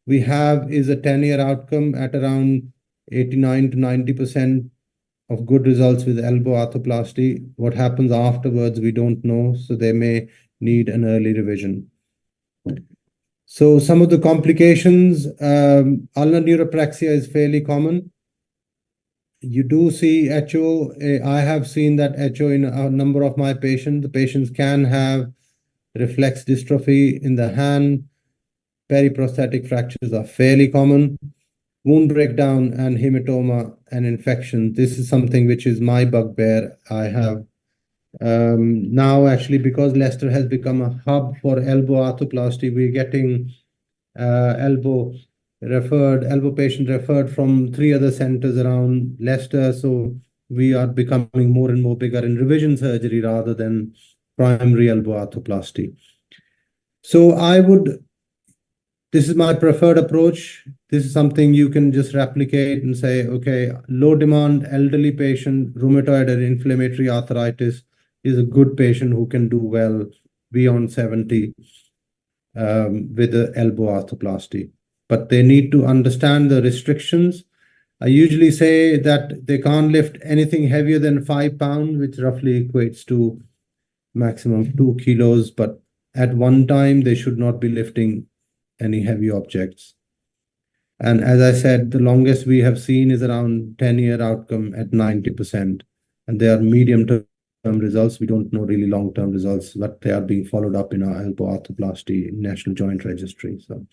we have is a 10-year outcome at around 89 to 90% of good results with elbow arthroplasty. What happens afterwards, we don't know, so they may need an early revision. So some of the complications, ulnar neuropraxia is fairly common. You do see HO. I have seen that HO in a number of my patients. The patients can have reflex dystrophy in the hand. Periprosthetic fractures are fairly common. Wound breakdown and hematoma and infection. This is something which is my bugbear. I have now actually, because Leicester has become a hub for elbow arthroplasty, we're getting elbow patient referred from 3 other centers around Leicester. So we are becoming more and more bigger in revision surgery rather than primary elbow arthroplasty. So this is my preferred approach. This is something you can just replicate and say, okay, low demand elderly patient, rheumatoid or inflammatory arthritis is a good patient who can do well beyond 70 with the elbow arthroplasty. But they need to understand the restrictions. I usually say that they can't lift anything heavier than 5 pounds, which roughly equates to maximum 2 kilos. But at one time, they should not be lifting any heavy objects. And as I said, the longest we have seen is around 10-year outcome at 90%. And they are medium-term results. We don't know really long-term results, but they are being followed up in our elbow arthroplasty National Joint Registry. So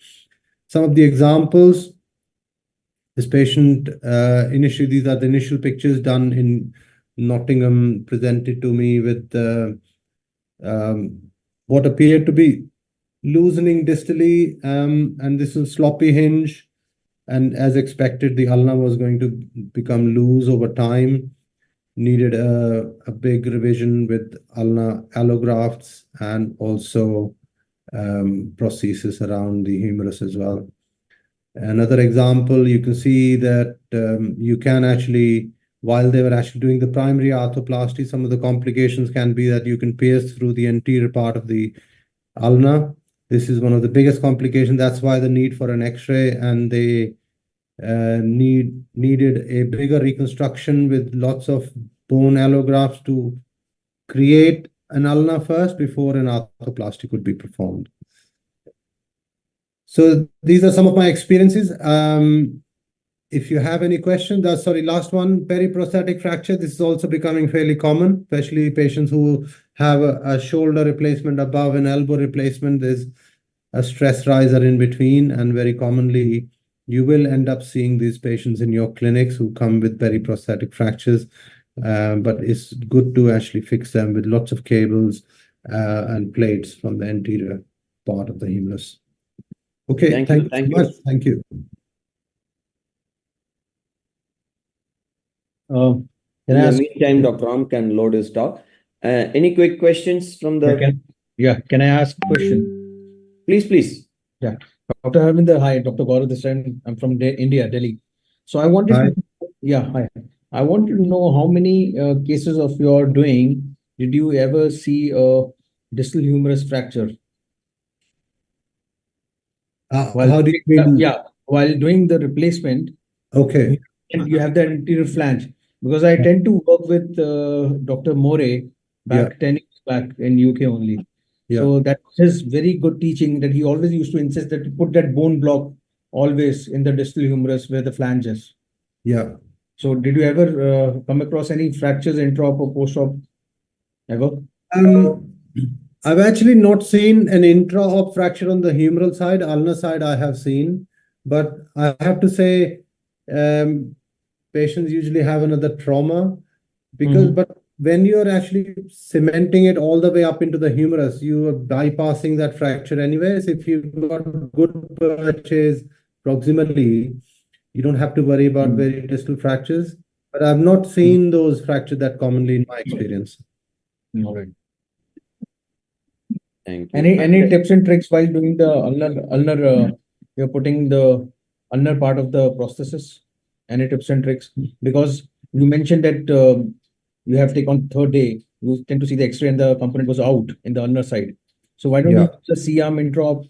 some of the examples, this patient, initially, these are the initial pictures done in Nottingham, presented to me with what appeared to be loosening distally, and this is sloppy hinge. And as expected, the ulna was going to become loose over time. Needed a big revision with ulna allografts and also prosthesis around the humerus as well. Another example, you can see that you can actually, while they were actually doing the primary arthroplasty, some of the complications can be that you can pierce through the anterior part of the ulna. This is one of the biggest complications. That's why the need for an X-ray, and they needed a bigger reconstruction with lots of bone allografts to create an ulna first before an arthroplasty could be performed. So these are some of my experiences. If you have any questions, last one, periprosthetic fracture. This is also becoming fairly common, especially patients who have a shoulder replacement above an elbow replacement. There's a stress riser in between, and very commonly you will end up seeing these patients in your clinics who come with periprosthetic fractures. But it's good to actually fix them with lots of cables and plates from the anterior part of the humerus. Okay, thank you so much. Thank you. In the meantime, Dr. Ram can load his talk. Any quick questions from the... Can I ask a question? Please. Yeah. Dr. Harvinder, hi. Dr. Gaurav this time. I'm from India, Delhi. So I wanted hi. I wanted to know how many cases of your doing did you ever see a distal humerus fracture? How do you mean? While doing the replacement, okay, you have the anterior flange. because I tend to work with Dr. More back 10 years back in UK only. So that was his very good teaching, that he always used to insist that you put that bone block always in the distal humerus where the flange is. Yeah. So did you ever come across any fractures intra-op or post-op ever? I've actually not seen an intra-op fracture on the humeral side. Ulnar side I have seen, but I have to say patients usually have another trauma because, but when you're actually cementing it all the way up into the humerus, you are bypassing that fracture anyways. If you've got good purchase proximally, you don't have to worry about very distal fractures. But I've not seen those fractures that commonly in my experience. All right. Thank you. Any tips and tricks while doing the ulnar you're putting the ulnar part of the prosthesis? Any tips and tricks? Because you mentioned that you have taken on third day, you tend to see the X-ray and the component was out in the ulnar side. So why don't you use the C-arm intra-op?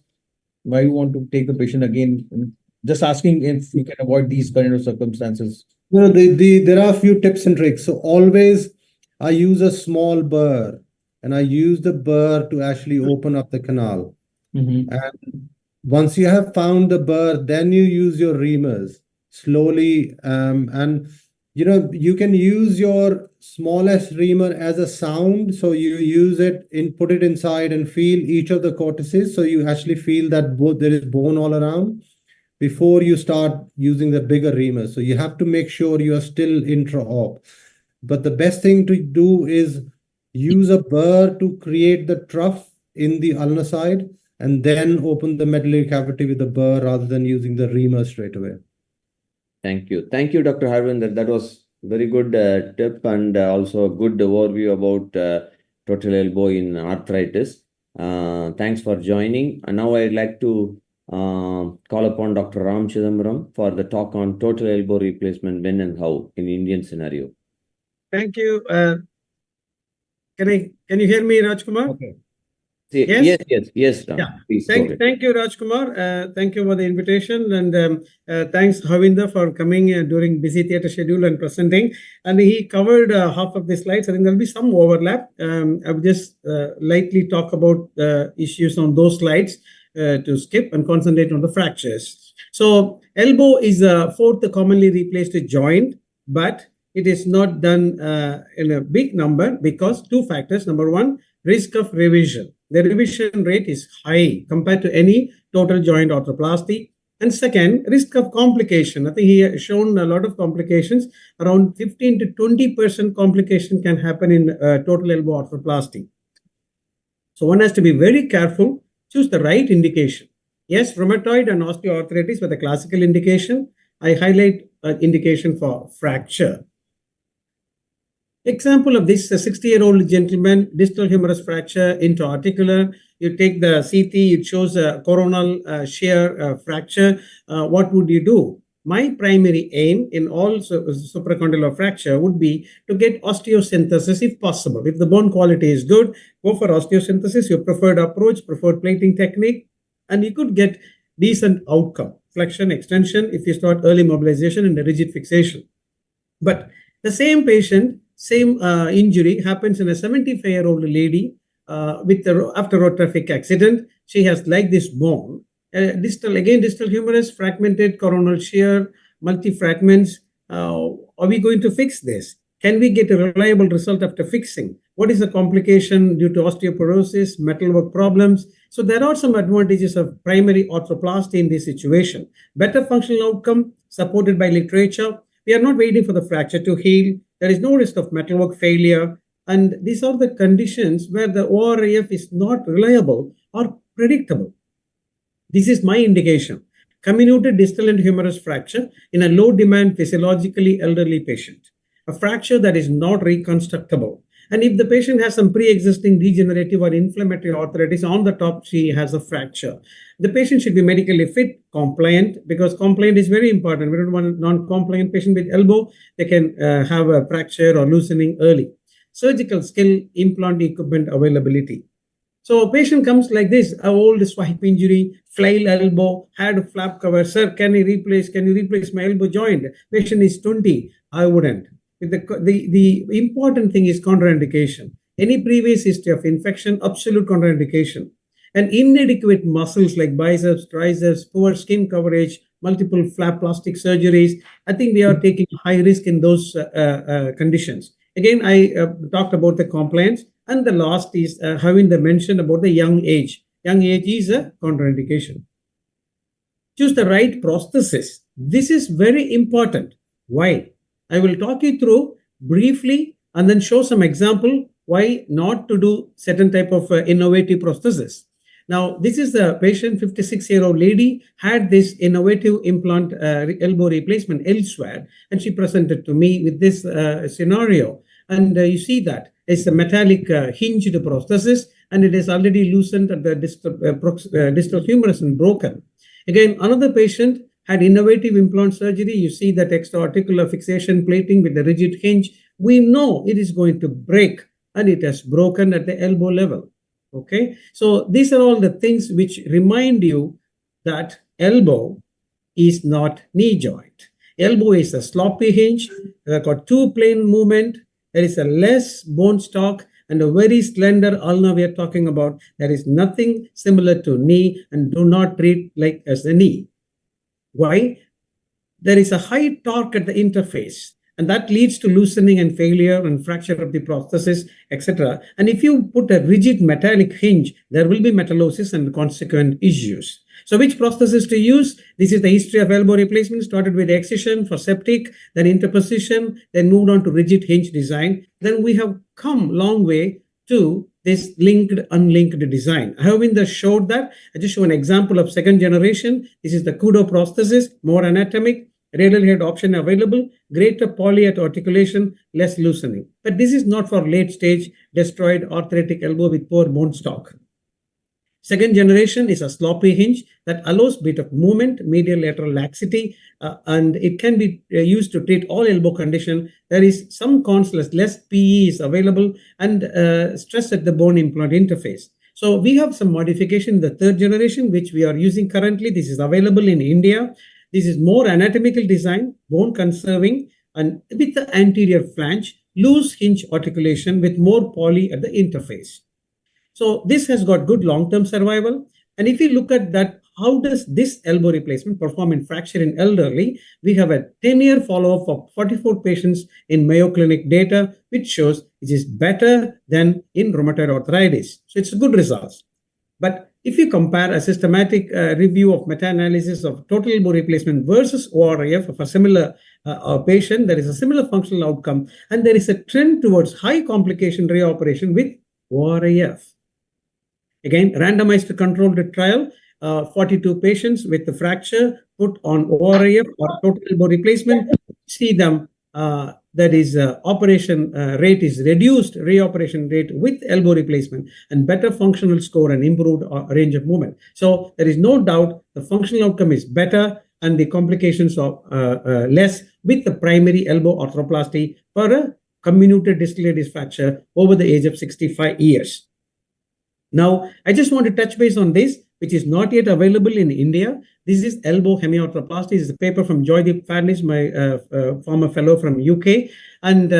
Why you want to take the patient again? Just asking if you can avoid these kind of circumstances. No, there are a few tips and tricks. So always I use a small burr and I use the burr to actually open up the canal. And once you have found the burr, then you use your reamers slowly. And you can use your smallest reamer as a sound. So you use it put it inside and feel each of the cortices. So you actually feel that there is bone all around before you start using the bigger reamer. So you have to make sure you are still intra-op. But the best thing to do is use a burr to create the trough in the ulnar side and then open the medullary cavity with the burr rather than using the reamer straight away. Thank you. Thank you, Dr. Harvinder. That was very good tip and also a good overview about total elbow in arthritis. Thanks for joining. And now I'd like to call upon Dr. Ram Chidambaram for the talk on total elbow replacement, when and how in Indian scenario. Thank you. Can you hear me, Rajkumar? Okay. Yes. Ram. Yeah. Please Thank you, Rajkumar. Thank you for the invitation, and thanks, Harvinder, for coming during busy theatre schedule and presenting. And he covered half of the slides. I think there'll be some overlap. I will just lightly talk about issues on those slides to skip and concentrate on the fractures. So elbow is the fourth commonly replaced joint, but it is not done in a big number because two factors. Number one, risk of revision. The revision rate is high compared to any total joint arthroplasty. And second, risk of complication. I think he has shown a lot of complications. Around 15 to 20% complication can happen in total elbow arthroplasty. So one has to be very careful, choose the right indication. Yes, rheumatoid and osteoarthritis were the classical indication. I highlight indication for fracture. Example of this, a 60-year-old gentleman, distal humerus fracture intra-articular. You take the CT, it shows a coronal shear fracture. What would you do? My primary aim in all supracondylar fracture would be to get osteosynthesis if possible. If the bone quality is good, go for osteosynthesis, your preferred approach, preferred plating technique, and you could get decent outcome. Flexion, extension, if you start early mobilization and a rigid fixation. But the same patient, same injury happens in a 75-year-old lady after road traffic accident. She has like this bone, distal humerus, fragmented coronal shear, multi-fragments. Are we going to fix this? Can we get a reliable result after fixing? What is the complication due to osteoporosis, metalwork problems? So there are some advantages of primary arthroplasty in this situation. Better functional outcome supported by literature. We are not waiting for the fracture to heal. There is no risk of metalwork failure. And these are the conditions where the ORIF is not reliable or predictable. This is my indication. Comminuted distal and humerus fracture in a low demand physiologically elderly patient. A fracture that is not reconstructible. And if the patient has some pre-existing degenerative or inflammatory arthritis on the top, she has a fracture. The patient should be medically fit, compliant, because compliant is very important. We don't want a non-compliant patient with elbow. They can have a fracture or loosening early. Surgical skill, implant equipment availability. So a patient comes like this, an old swipe injury, flail elbow, had a flap cover. Sir, can you replace my elbow joint? Patient is 20. I wouldn't. The important thing is contraindication. Any previous history of infection, absolute contraindication. And inadequate muscles like biceps, triceps, poor skin coverage, multiple flap plastic surgeries. I think we are taking high risk in those conditions. Again, I talked about the compliance. And the last is Harvinder mentioned about the young age. Young age is a contraindication. Choose the right prosthesis. This is very important. Why? I will talk you through briefly and then show some example why not to do certain type of innovative prosthesis. Now, this is the patient, 56-year-old lady, had this innovative implant elbow replacement elsewhere, and she presented to me with this scenario. And you see that it's a metallic hinged prosthesis, and it is already loosened at the distal humerus and broken. Again, another patient had innovative implant surgery. You see that extra-articular fixation plating with the rigid hinge. We know it is going to break, and it has broken at the elbow level. Okay, so these are all the things which remind you that elbow is not knee joint. Elbow is a sloppy hinge. They've got two plane movement. There is a less bone stock and a very slender ulna we are talking about. There is nothing similar to knee, and do not treat like as a knee. Why? There is a high torque at the interface, and that leads to loosening and failure and fracture of the prosthesis, etc. And if you put a rigid metallic hinge, there will be metallosis and consequent issues. So which prosthesis to use? This is the history of elbow replacement. Started with excision for septic, then interposition, then moved on to rigid hinge design. Then we have come a long way to this linked, unlinked design. Harvinder showed that. I just show an example of second generation. This is the Kudo prosthesis, more anatomic, radial head option available, greater poly at articulation, less loosening. But this is not for late stage destroyed arthritic elbow with poor bone stock. Second generation is a sloppy hinge that allows bit of movement, medial lateral laxity, and it can be used to treat all elbow condition. There is some cons, less PE is available, and stress at the bone implant interface. So we have some modification in the third generation, which we are using currently. This is available in India. This is more anatomical design, bone conserving, and with the anterior flange, loose hinge articulation with more poly at the interface. So this has got good long-term survival. And if you look at that, how does this elbow replacement perform in fracture in elderly? We have a 10-year follow-up of 44 patients in Mayo Clinic data, which shows it is better than in rheumatoid arthritis. So it's good results. But if you compare a systematic review of meta-analysis of total elbow replacement versus ORIF of a similar patient, there is a similar functional outcome, and there is a trend towards high complication reoperation with ORIF. Again, randomized controlled trial, 42 patients with the fracture put on ORIF or total elbow replacement. See them, that is operation rate is reduced, reoperation rate with elbow replacement, and better functional score and improved range of movement. So there is no doubt the functional outcome is better and the complications are less with the primary elbow arthroplasty for a comminuted distal disc fracture over the age of 65 years. Now, I just want to touch base on this, which is not yet available in India. This is elbow hemiarthroplasty. This is a paper from Joydeep Farnish, my former fellow from UK, and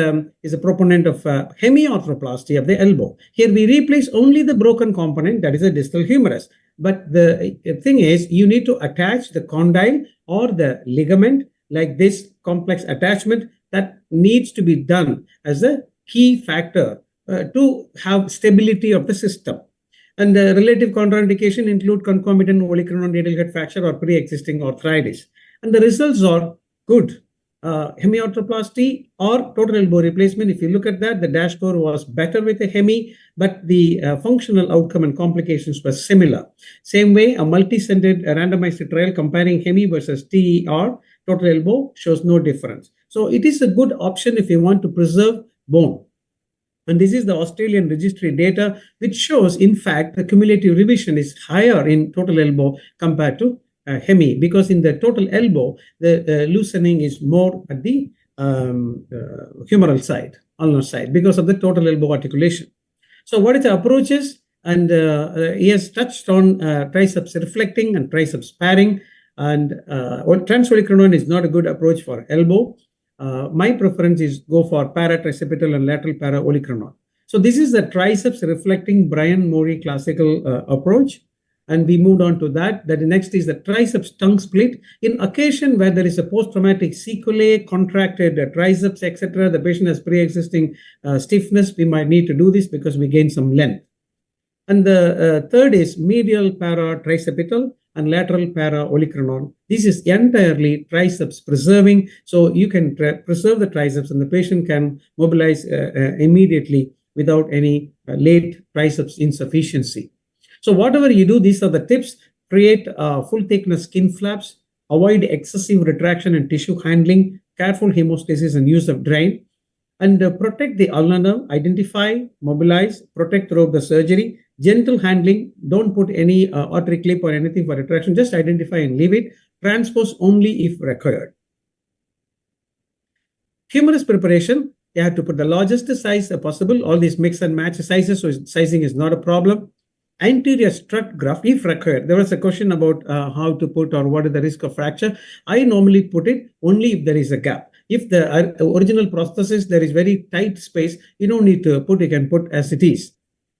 is a proponent of hemiarthroplasty of the elbow. Here we replace only the broken component, that is the distal humerus. But the thing is, you need to attach the condyle or the ligament, like this complex attachment that needs to be done as a key factor to have stability of the system. And the relative contraindication include concomitant olecranon radial head fracture or pre-existing arthritis. And the results are good. Hemiarthroplasty or total elbow replacement, if you look at that, the dash score was better with a hemi, but the functional outcome and complications were similar. Same way, a multi-centered randomized trial comparing hemi versus TER, total elbow, shows no difference. So it is a good option if you want to preserve bone. And this is the Australian registry data, which shows, in fact, the cumulative revision is higher in total elbow compared to hemi, because in the total elbow, the loosening is more at the humeral side, ulnar side, because of the total elbow articulation. So what is the approaches? And he has touched on triceps reflecting and triceps sparing. And transolecranon is not a good approach for elbow. my preference is go for paratricipital and lateral paraolecranon. So this is the triceps reflecting Brian Morey classical approach. And we moved on to that. The next is the triceps tongue split. In occasion where there is a post-traumatic sequelae, contracted triceps, etc., the patient has pre-existing stiffness, we might need to do this because we gain some length. And the third is medial paratricipital and lateral paraolecranon. This is entirely triceps preserving. So you can preserve the triceps and the patient can mobilize immediately without any late triceps insufficiency. So whatever you do, these are the tips. Create full thickness skin flaps, avoid excessive retraction and tissue handling, careful hemostasis and use of drain, and protect the ulnar nerve, identify, mobilize, protect throughout the surgery, gentle handling, don't put any artery clip or anything for retraction, just identify and leave it, transpose only if required. Humerus preparation, you have to put the largest size possible, all these mix and match sizes, so sizing is not a problem. Anterior strut graft, if required. There was a question about how to put or what is the risk of fracture. I normally put it only if there is a gap. If the original prosthesis, there is very tight space, you don't need to put, you can put as it is.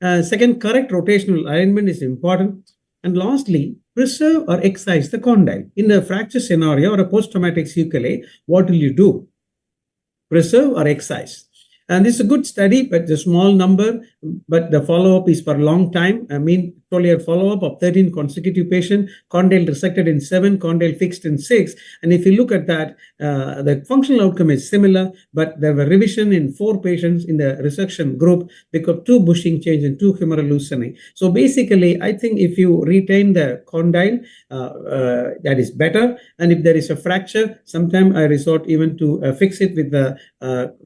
Second, correct rotational alignment is important. And lastly, preserve or excise the condyle. In a fracture scenario or a post-traumatic sequelae, what will you do? Preserve or excise. And this is a good study, but it's a small number, but the follow-up is for a long time. I mean, totally a follow-up of 13 consecutive patients, condyle resected in 7, condyle fixed in 6. And if you look at that, the functional outcome is similar, but there were revision in 4 patients in the resection group because 2 bushing change and 2 humeral loosening. So basically, I think if you retain the condyle, that is better. And if there is a fracture, sometimes I resort even to fix it with the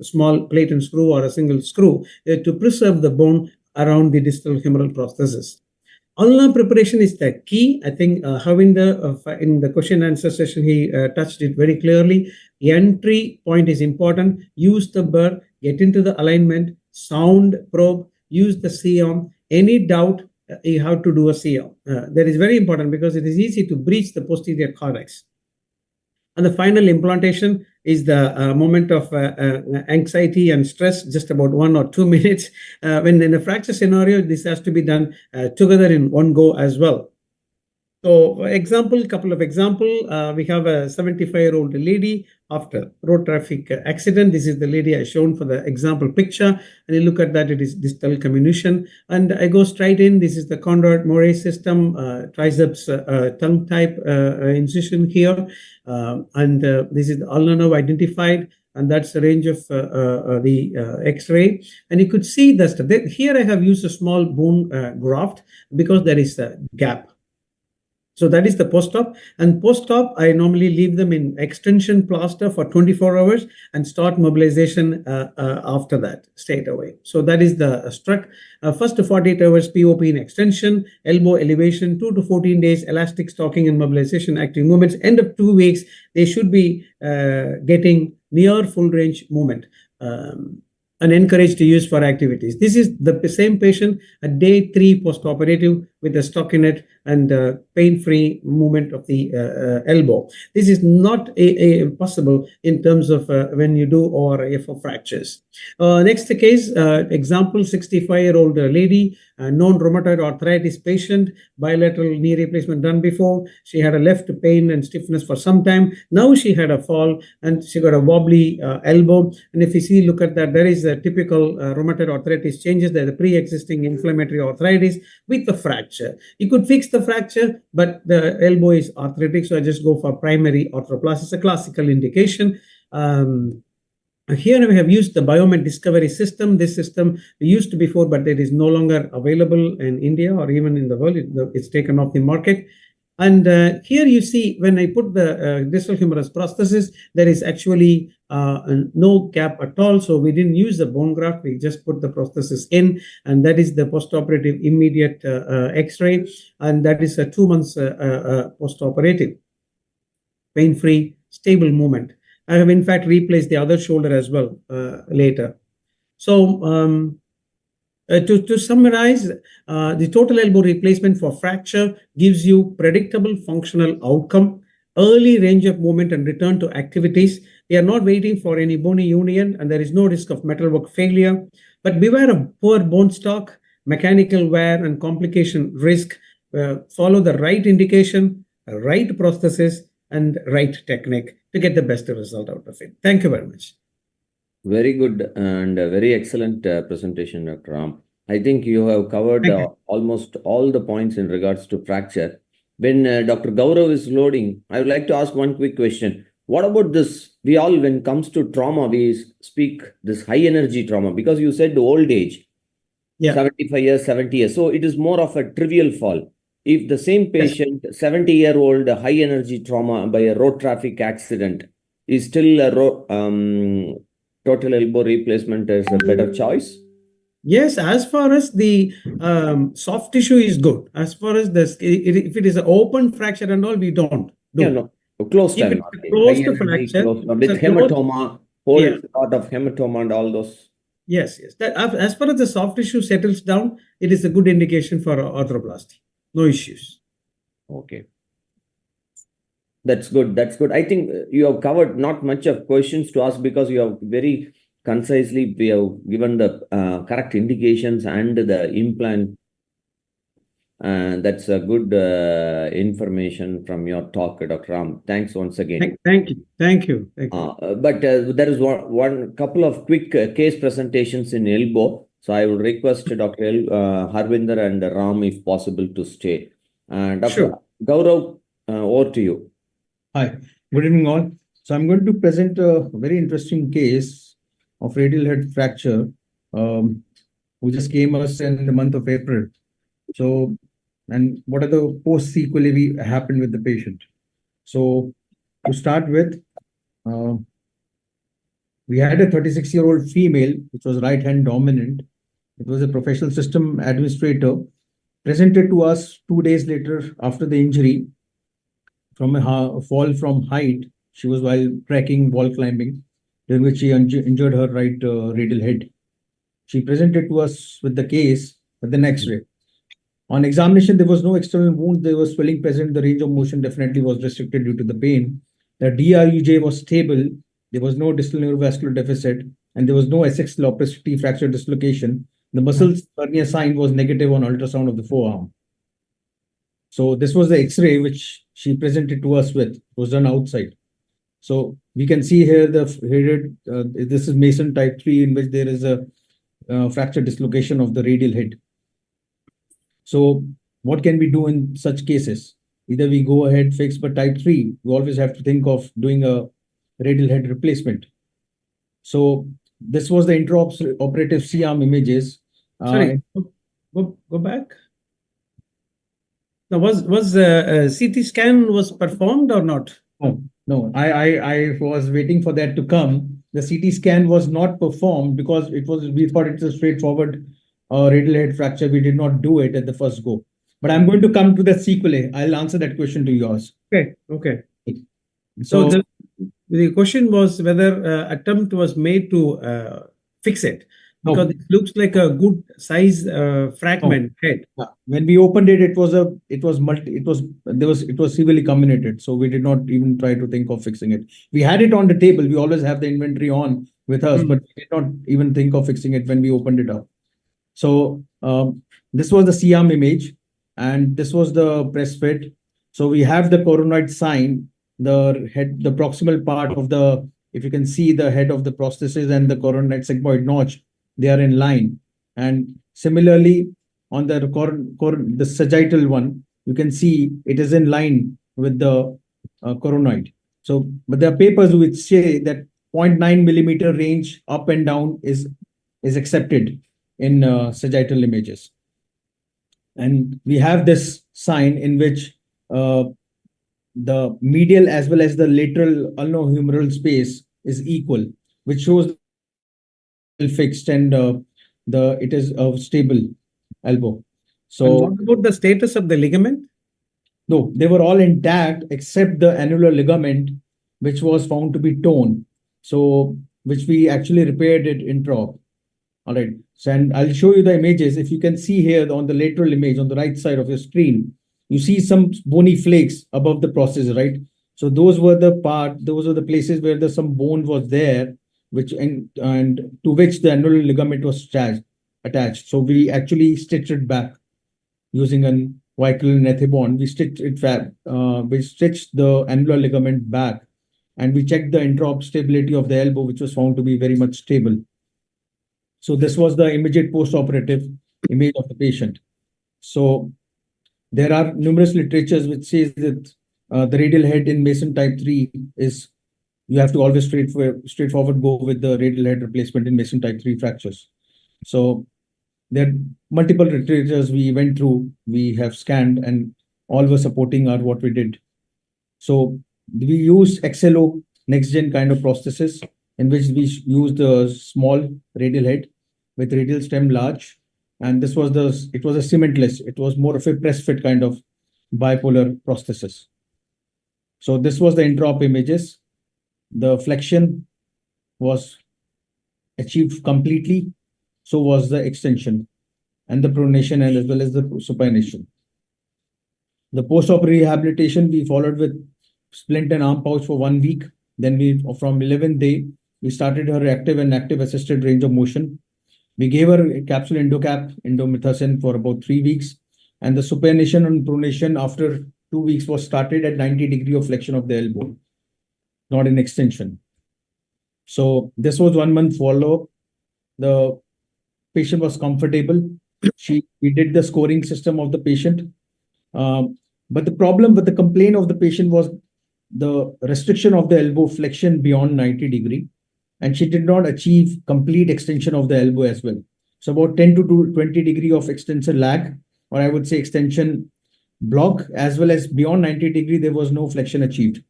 small plate and screw or a single screw to preserve the bone around the distal humeral prosthesis. Ulnar preparation is the key. I think Harvinder, in the question answer session, he touched it very clearly. The entry point is important. Use the burr, get into the alignment, sound probe, use the C-arm. Any doubt, you have to do a C-arm. That is very important because it is easy to breach the posterior cortex. And the final implantation is the moment of anxiety and stress, just about 1 or 2 minutes. When in a fracture scenario, this has to be done together in one go as well. So, couple of examples. We have a 75-year-old lady after road traffic accident. This is the lady I shown for the example picture. And you look at that, it is distal comminution. And I go straight in. This is the Conrad-Murray system, triceps tongue type incision here. This is the ulnar nerve identified. And that's the range of the X-ray. And you could see that here I have used a small bone graft because there is a gap. So that is the post-op. And post-op, I normally leave them in extension plaster for 24 hours and start mobilization after that, straight away. So that is the strut. First to 48 hours POP in extension, elbow elevation, 2 to 14 days elastic stocking and mobilization, active movements. End of 2 weeks, they should be getting near full range movement. And encouraged to use for activities. This is the same patient at day 3 post-operative with a stockinette and pain-free movement of the elbow. This is not possible in terms of when you do ORI for fractures. Next case, example, 65-year-old lady, known rheumatoid arthritis patient, bilateral knee replacement done before. She had a left pain and stiffness for some time. Now she had a fall and she got a wobbly elbow. And if you see, look at that, there is a typical rheumatoid arthritis changes. There's a pre-existing inflammatory arthritis with the fracture. You could fix the fracture, but the elbow is arthritic, so I just go for primary arthroplasty. It's a classical indication. Here we have used the Biomed Discovery system. This system we used before, but it is no longer available in India or even in the world. It's taken off the market. And here you see when I put the distal humerus prosthesis, there is actually no gap at all. So we didn't use the bone graft. We just put the prosthesis in, and that is the postoperative immediate X-ray, and that is a 2 months postoperative, pain-free, stable movement. I have in fact replaced the other shoulder as well later. So to summarize, the total elbow replacement for fracture gives you predictable functional outcome, early range of movement and return to activities. We are not waiting for any bony union, and there is no risk of metalwork failure. But beware of poor bone stock, mechanical wear, and complication risk. Follow the right indication, right prosthesis, and right technique to get the best result out of it. Thank you very much. Very good and very excellent presentation, Dr. Ram. I think you have covered almost all the points in regards to fracture. When Dr. Gaurav is loading, I would like to ask one quick question. What about this? We all, when it comes to trauma, we speak this high energy trauma, because you said old age, 75 years, 70 years. So it is more of a trivial fall. If the same patient, 70-year-old, high energy trauma by a road traffic accident, is still a total elbow replacement is a better choice? Yes, as far as the soft tissue is good. As far as this, if it is an open fracture and all, we don't do. Yeah, no. Closed If time. it's closed fracture, with hematoma, whole lot of hematoma and all those. Yes. That, as far as the soft tissue settles down, it is a good indication for arthroplasty. No issues. Okay. That's good. That's good. I think you have covered not much of questions to ask, because you have very concisely we have given the correct indications and the implant. That's a good information from your talk, Dr. Ram. Thanks once again. Thank you. But there is one couple of quick case presentations in elbow. So I would request Dr. Harvinder and Ram, if possible, to stay. Dr. Gaurav, over to you. Hi, good evening all. So I'm going to present a very interesting case of radial head fracture, who just came us in the month of April. So, and what are the post sequelae happened with the patient? So to start with, we had a 36-year-old female, which was right hand dominant. It was a professional system administrator, presented to us 2 days later after the injury from a fall from height. She was while trekking, wall climbing, during which she injured her right radial head. She presented to us with the case with the X-ray. On examination, there was no external wound. There was swelling present. The range of motion definitely was restricted due to the pain. The DRUJ was stable. There was no distal neurovascular deficit, and there was no axial opacity fracture dislocation. The muscle hernia sign was negative on ultrasound of the forearm. So this was the X-ray which she presented to us with. It was done outside. So we can see here this is Mason type 3, in which there is a fracture dislocation of the radial head. So what can we do in such cases? Either we go ahead, fix, but type 3, we always have to think of doing a radial head replacement. So this was the intraoperative C-arm images. Sorry, go back. Now, was CT scan was performed or not? No. I was waiting for that to come. The CT scan was not performed because we thought it's a straightforward radial head fracture. We did not do it at the first go. But I'm going to come to the sequelae. I'll answer that question to yours. Okay. So the question was whether attempt was made to fix it, because it looks like a good size fragment head. When we opened it, it was severely comminuted, so we did not even try to think of fixing it. We had it on the table. We always have the inventory on with us, but we did not even think of fixing it when we opened it up. So this was the C-arm image, and this was the press fit. So we have the coronoid sign, the head, the proximal part of the, if you can see the head of the prosthesis and the coronoid sigmoid notch, they are in line. And similarly, on the sagittal one, you can see it is in line with the coronoid. So, but there are papers which say that 0.9 millimeter range up and down is accepted in sagittal images. And we have this sign in which the medial as well as the lateral ulnohumeral space is equal, which shows fixed and it is a stable elbow. So and what about the status of the ligament? No, they were all intact except the annular ligament, which was found to be torn. So which we actually repaired it intra-op. All right. So, and I'll show you the images. If you can see here on the lateral image on the right side of your screen, you see some bony flakes above the prosthesis, right? So those were the places where some bone was there, which and to which the annular ligament was attached. So we actually stitched it back using an Vicryl Nethibond. We stitched the annular ligament back, and we checked the intra-op stability of the elbow, which was found to be very much stable. So this was the immediate post-operative image of the patient. So there are numerous literatures which says that the radial head in Mason type 3 is, you have to always straightforward go with the radial head replacement in Mason type 3 fractures. So there are multiple literatures we went through, we have scanned, and all were supporting what we did. So we used XLO, next gen kind of prosthesis, in which we used a small radial head with radial stem large. And it was a cementless, it was more of a press fit kind of bipolar prosthesis. So this was the intra-op images. The flexion was achieved completely. So was the extension and the pronation, and as well as the supination. The post-op rehabilitation we followed with splint and arm pouch for 1 week. Then from 11th day, we started her active and active assisted range of motion. We gave her a capsule indomethacin for about 3 weeks, and the supination and pronation after 2 weeks was started at 90 degree of flexion of the elbow, not in extension. So this was 1 month follow-up. The patient was comfortable. We did the scoring system of the patient. But the complaint of the patient was the restriction of the elbow flexion beyond 90 degree. And she did not achieve complete extension of the elbow as well. So about 10 to 20 degree of extensor lag, or I would say extension block, as well as beyond 90 degree, there was no flexion achieved.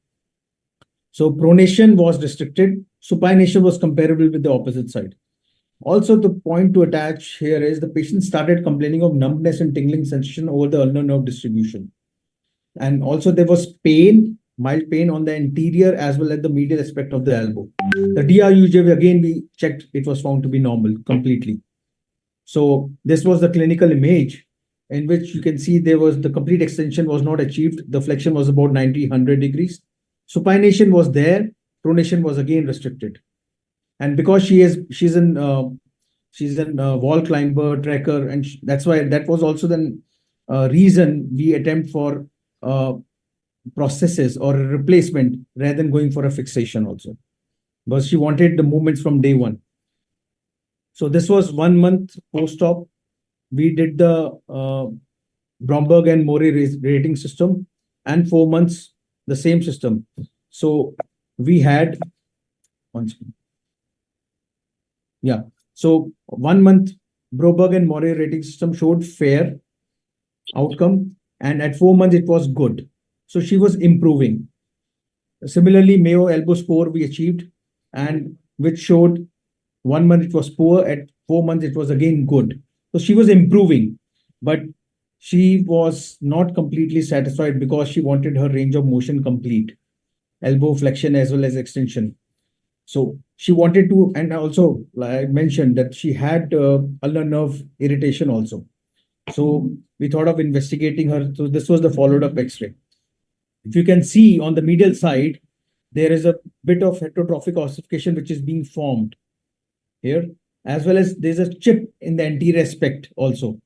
So pronation was restricted. Supination was comparable with the opposite side. Also, the point to attach here is the patient started complaining of numbness and tingling sensation over the ulnar nerve distribution. And also there was pain, mild pain on the anterior as well as the medial aspect of the elbow. The DRUJ, again, we checked, it was found to be normal completely. So this was the clinical image in which you can see there was the complete extension was not achieved. The flexion was about 90-100 degrees. Supination was there. Pronation was again restricted. And because she's an wall climber, trekker, and that's why that was also the reason we attempt for prosthesis or a replacement rather than going for a fixation also, because she wanted the movements from day one. So this was 1 month post-op. We did the Bromberg and Morey rating system, and 4 months the same system. So we had so 1 month Broberg and Morey rating system showed fair outcome, and at 4 months it was good. So she was improving. Similarly, Mayo elbow score we achieved, and which showed 1 month it was poor, at 4 months it was again good. So she was improving, but she was not completely satisfied because she wanted her range of motion complete, elbow flexion as well as extension. So she wanted to, and also like I mentioned that she had ulnar nerve irritation also. So we thought of investigating her. So this was the followed up X-ray. If you can see on the medial side, there is a bit of heterotrophic ossification which is being formed here, as well as there's a chip in the anterior aspect also.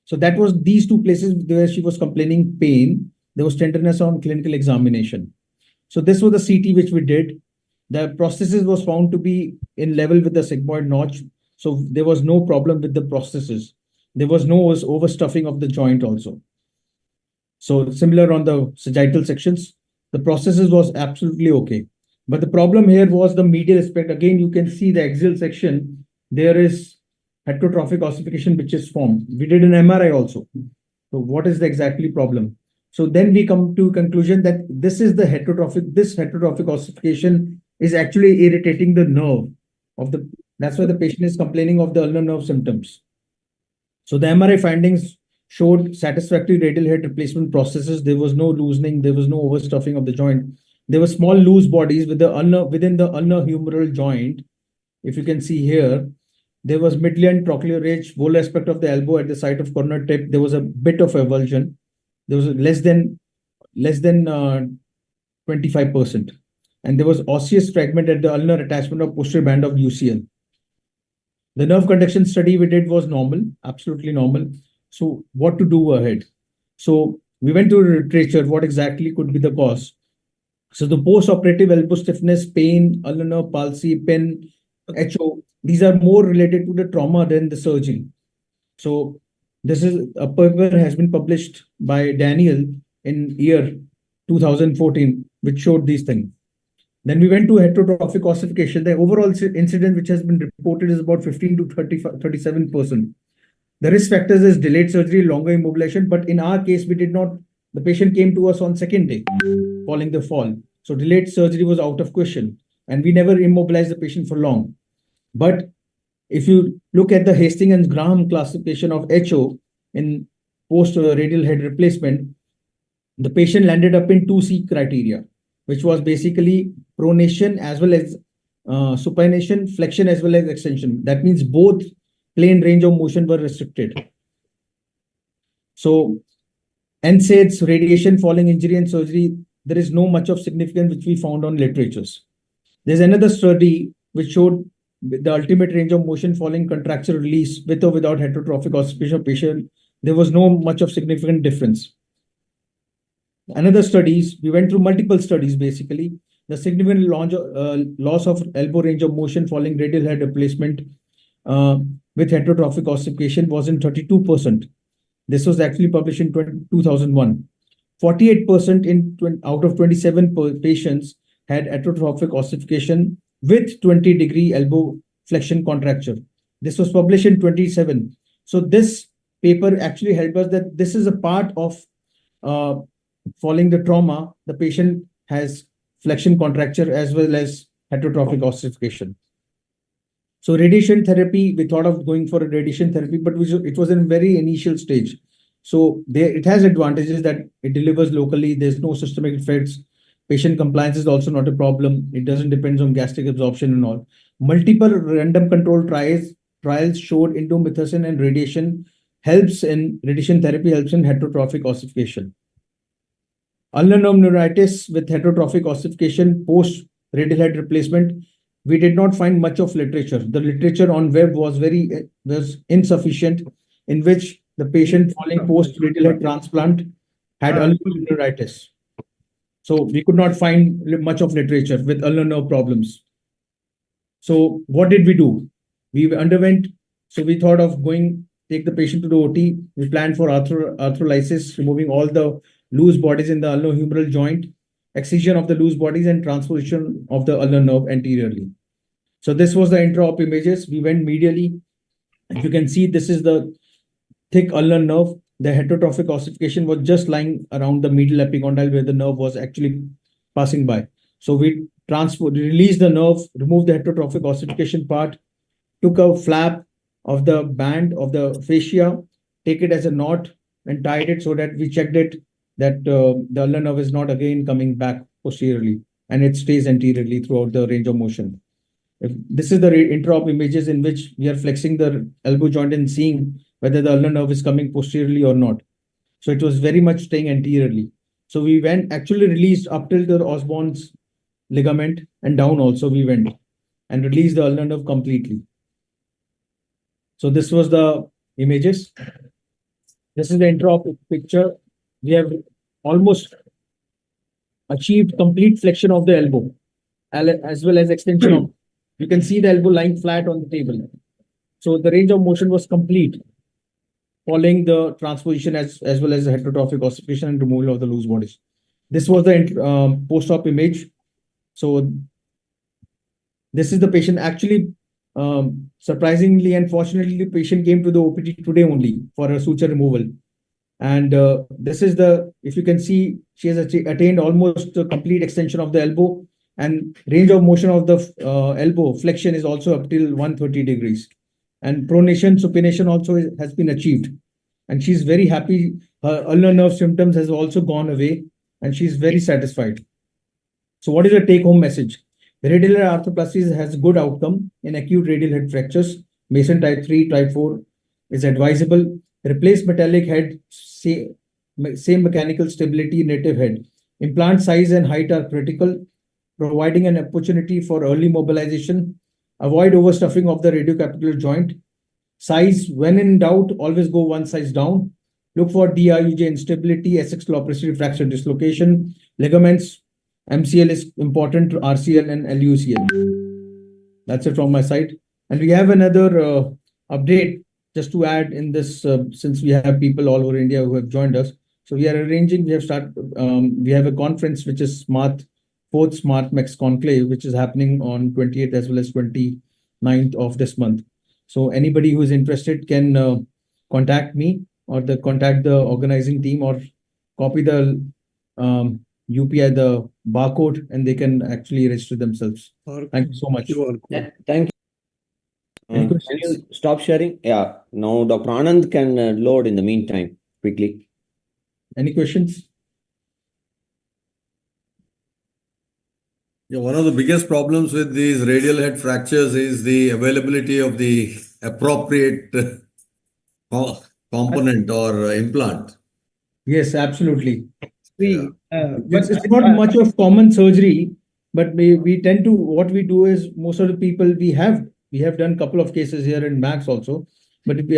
So that was these two places where she was complaining pain. There was tenderness on clinical examination. So this was the CT which we did. The prosthesis was found to be in level with the sigmoid notch. So there was no problem with the prosthesis. There was no overstuffing of the joint also. So similar on the sagittal sections, the prosthesis was absolutely okay. But the problem here was the medial aspect. Again, you can see the axial section. There is heterotrophic ossification which is formed. We did an MRI also. So what is the exactly problem? So then we come to a conclusion that this heterotrophic ossification is actually irritating the nerve of the, that's why the patient is complaining of the ulnar nerve symptoms. So the MRI findings showed satisfactory radial head replacement processes. There was no loosening, there was no overstuffing of the joint. There were small loose bodies with the within the ulnar humeral joint. If you can see here, there was midline trochlear ridge, whole aspect of the elbow at the site of corner tip. There was a bit of avulsion. There was less than 25%. And there was osseous fragment at the ulnar attachment of posterior band of UCL. The nerve conduction study we did was normal, absolutely normal. So what to do ahead? So we went to literature, what exactly could be the cause. So the post-operative elbow stiffness, pain, ulnar nerve palsy, pin, HO, these are more related to the trauma than the surgery. So this is a paper has been published by Daniel in year 2014, which showed these things. Then we went to heterotrophic ossification. The overall incidence which has been reported is about 15 to 37%. The risk factors is delayed surgery, longer immobilization, but in our case, we did not, the patient came to us on second day following the fall. So delayed surgery was out of question, and we never immobilized the patient for long. But if you look at the Hastings and Graham classification of HO in post-radial head replacement, the patient landed up in 2C criteria, which was basically pronation as well as supination, flexion as well as extension. That means both plane range of motion were restricted. So NSAIDs, radiation, falling injury and surgery, there is no much of significance which we found on literatures. There's another study which showed the ultimate range of motion following contracture release with or without heterotrophic ossification patient. There was no much of significant difference. Another studies, we went through multiple studies basically. The significant loss of elbow range of motion following radial head replacement with heterotrophic ossification was in 32%. This was actually published in 2001. 48% out of 27 patients had heterotrophic ossification with 20-degree elbow flexion contracture. This was published in 27. So this paper actually helped us that this is a part of following the trauma, the patient has flexion contracture as well as heterotrophic ossification. So radiation therapy, we thought of going for a radiation therapy, but it was in very initial stage. So it has advantages that it delivers locally. There's no systemic effects. Patient compliance is also not a problem. It doesn't depend on gastric absorption and all. Multiple random control trials showed indomethacin and radiation therapy helps in heterotrophic ossification. Ulnar nerve neuritis with heterotrophic ossification post radial head replacement, we did not find much of literature. The literature on web was insufficient, in which the patient following post radial head transplant had ulnar neuritis. So we could not find much of literature with ulnar nerve problems. So what did we do? We underwent, so we thought of take the patient to the OT. We planned for arthrolysis, removing all the loose bodies in the ulnar-humeral joint, excision of the loose bodies and transposition of the ulnar nerve anteriorly. So this was the intra-op images. We went medially. If you can see, this is the thick ulnar nerve. The heterotrophic ossification was just lying around the medial epicondyle where the nerve was actually passing by. So we released the nerve, removed the heterotrophic ossification part, took a flap of the band of the fascia, take it as a knot and tied it so that we checked it that the ulnar nerve is not again coming back posteriorly and it stays anteriorly throughout the range of motion. This is the intra-op images in which we are flexing the elbow joint and seeing whether the ulnar nerve is coming posteriorly or not. So it was very much staying anteriorly. So we actually released up till the Osborne's ligament and down also we went and released the ulnar nerve completely. So this was the images. This is the intra-op picture. We have almost achieved complete flexion of the elbow as well as extension of. You can see the elbow lying flat on the table. So the range of motion was complete following the transposition as well as the heterotrophic ossification and removal of the loose bodies. This was the post-op image. So this is the patient. Actually, surprisingly and fortunately, the patient came to the OPD today only for a suture removal. And this is if you can see, she has attained almost a complete extension of the elbow, and range of motion of the elbow flexion is also up till 130 degrees. And pronation, supination also has been achieved. And she's very happy. Her ulnar nerve symptoms has also gone away, and she's very satisfied. So what is the take-home message? Radial head arthroplasty has good outcome in acute radial head fractures. Mason type 3, type 4 is advisable. Replace metallic head, same mechanical stability, native head. Implant size and height are critical, providing an opportunity for early mobilization. Avoid overstuffing of the radiocapitular joint. Size, when in doubt, always go one size down. Look for DRUJ instability, S6 fracture dislocation, ligaments. MCL is important, RCL and LUCL. That's it from my side. And we have another update just to add in this, since we have people all over India who have joined us. So we are arranging, we have a conference which is fourth Smart Mex Conclave, which is happening on 28th as well as 29th of this month. So anybody who is interested can contact me or contact the organizing team or copy the UPI, the barcode, and they can actually register themselves. Thank you so much. Thank you. Any Can questions? you stop sharing? Yeah. Now Dr. Anand can load in the meantime quickly. Any questions? Yeah, one of the biggest problems with these radial head fractures is the availability of the appropriate component or implant. Yes, absolutely. See, but It's not much of common surgery, but we tend to, what we do is most of the people we have done a couple of cases here in Max also, but if we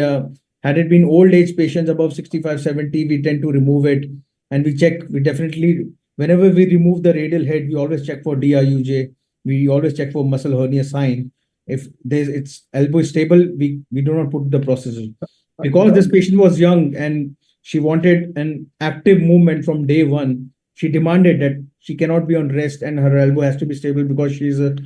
had it been old age patients above 65, 70, we tend to remove it and we check, we definitely, whenever we remove the radial head, we always check for DRUJ, we always check for muscle hernia sign. If its elbow is stable, we do not put the prosthesis. Because this patient was young and she wanted an active movement from day one, she demanded that she cannot be on rest and her elbow has to be stable because she's a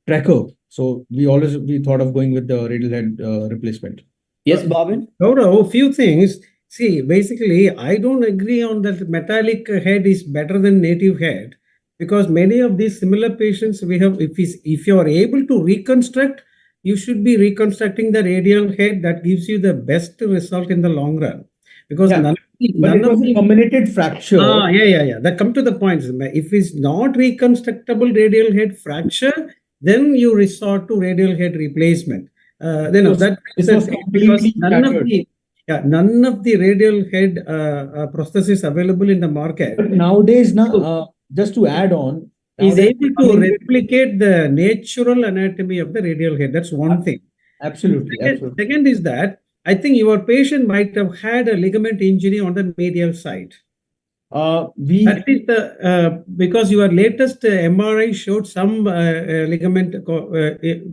tracker. So we thought of going with the radial head replacement. Yes, Bhavin? a few things. See, basically, I don't agree on that metallic head is better than native head, because many of these similar patients we have, if you are able to reconstruct, you should be reconstructing the radial head. That gives you the best result in the long run. Because Yeah, none but it of was a the comminuted fracture. yeah. That come to the point. If it's not reconstructable radial head fracture, then you resort to radial head replacement. Then This that was because completely shattered. none of the radial head prosthesis available in the market But nowadays, just to add on, is nowadays able to replicate the natural anatomy of the radial head. That's one thing. Absolutely. Second is that I think your patient might have had a ligament injury on the medial side. That is the because your latest MRI showed some ligament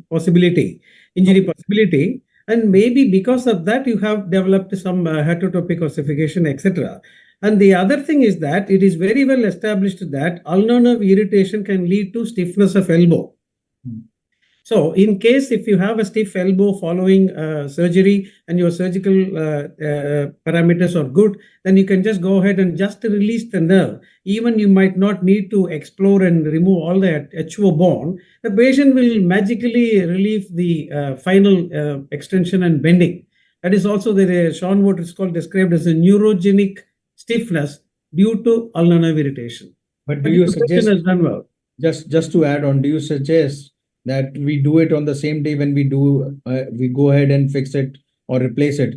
possibility, injury possibility, and maybe because of that you have developed some heterotopic ossification, etc. And the other thing is that it is very well established that ulnar nerve irritation can lead to stiffness of elbow. So in case if you have a stiff elbow following surgery and your surgical parameters are good, then you can just go ahead and just release the nerve. Even you might not need to explore and remove all the HO bone. The patient will magically relieve the final extension and bending. That is also the Sean what is called described as a neurogenic stiffness due to ulnar nerve irritation. But do you suggest, has done well. just to add on, do you suggest that we do it on the same day when we go ahead and fix it or replace it?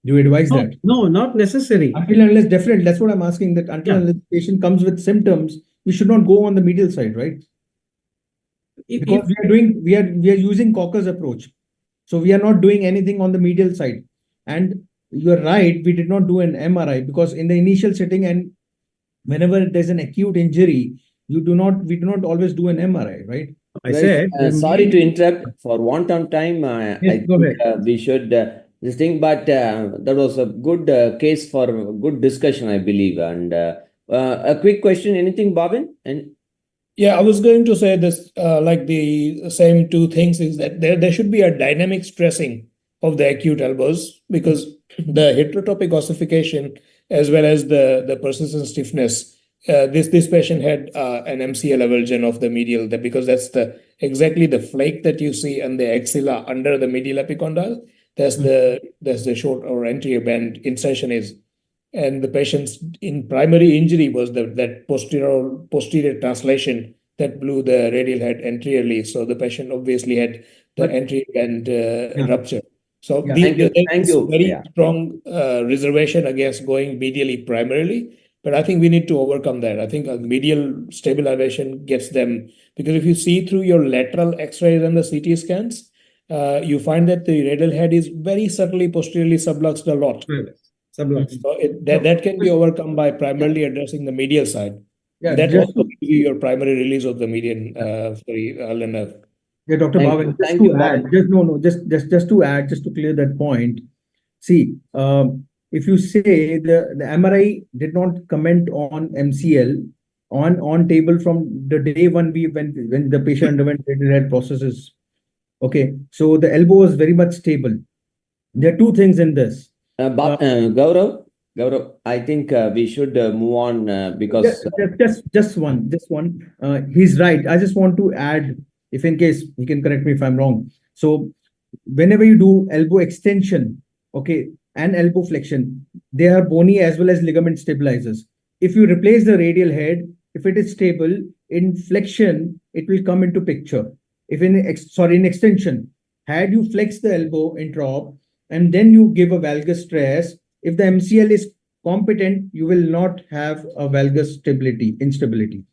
Do you advise that? No, not necessary. Until unless, definitely, that's what I'm asking, that until unless the patient comes with symptoms, we should not go on the medial side, right? Because we are using Cocker's approach. So we are not doing anything on the medial side. And you're right, we did not do an MRI because in the initial setting and whenever there's an acute injury, we do not always do an MRI, right? I said, sorry to interrupt for want of time. I think we should this thing, but that was a good case for good discussion, I believe. And a quick question, anything, Bhavin? And yeah, I was going to say this, like the same two things is that there should be a dynamic stressing of the acute elbows, because the heterotopic ossification as well as the persistent stiffness, this patient had an MCL avulsion of the medial, because that's exactly the flake that you see on the axilla under the medial epicondyle. That's the short or anterior band insertion is. And the patient's in primary injury was that posterior translation that blew the radial head anteriorly. So the patient obviously had the anterior band rupture. So thank you. Very strong reservation against going medially primarily. But I think we need to overcome that. I think a medial stabilization gets them, because if you see through your lateral X-rays and the CT scans, you find that the radial head is very subtly posteriorly subluxed a lot. Subluxed. So that can be overcome by primarily addressing the medial side. Yeah, That just also gives you your primary release of the median, LNF. yeah, Dr. Bhavin, just to add, just to add, just to clear that point. See, if you say the MRI did not comment on MCL on table from the day when the patient underwent radial head processes. Okay, so the elbow was very much stable. There are two things in this. Gaurav, I think we should move on because just one. He's right. I just want to add, if in case he can correct me if I'm wrong. So whenever you do elbow extension, okay, and elbow flexion, they are bony as well as ligament stabilizers. If you replace the radial head, if it is stable in flexion, it will come into picture. If in extension, had you flex the elbow intra-op and then you give a valgus stress, if the MCL is competent, you will not have a valgus instability.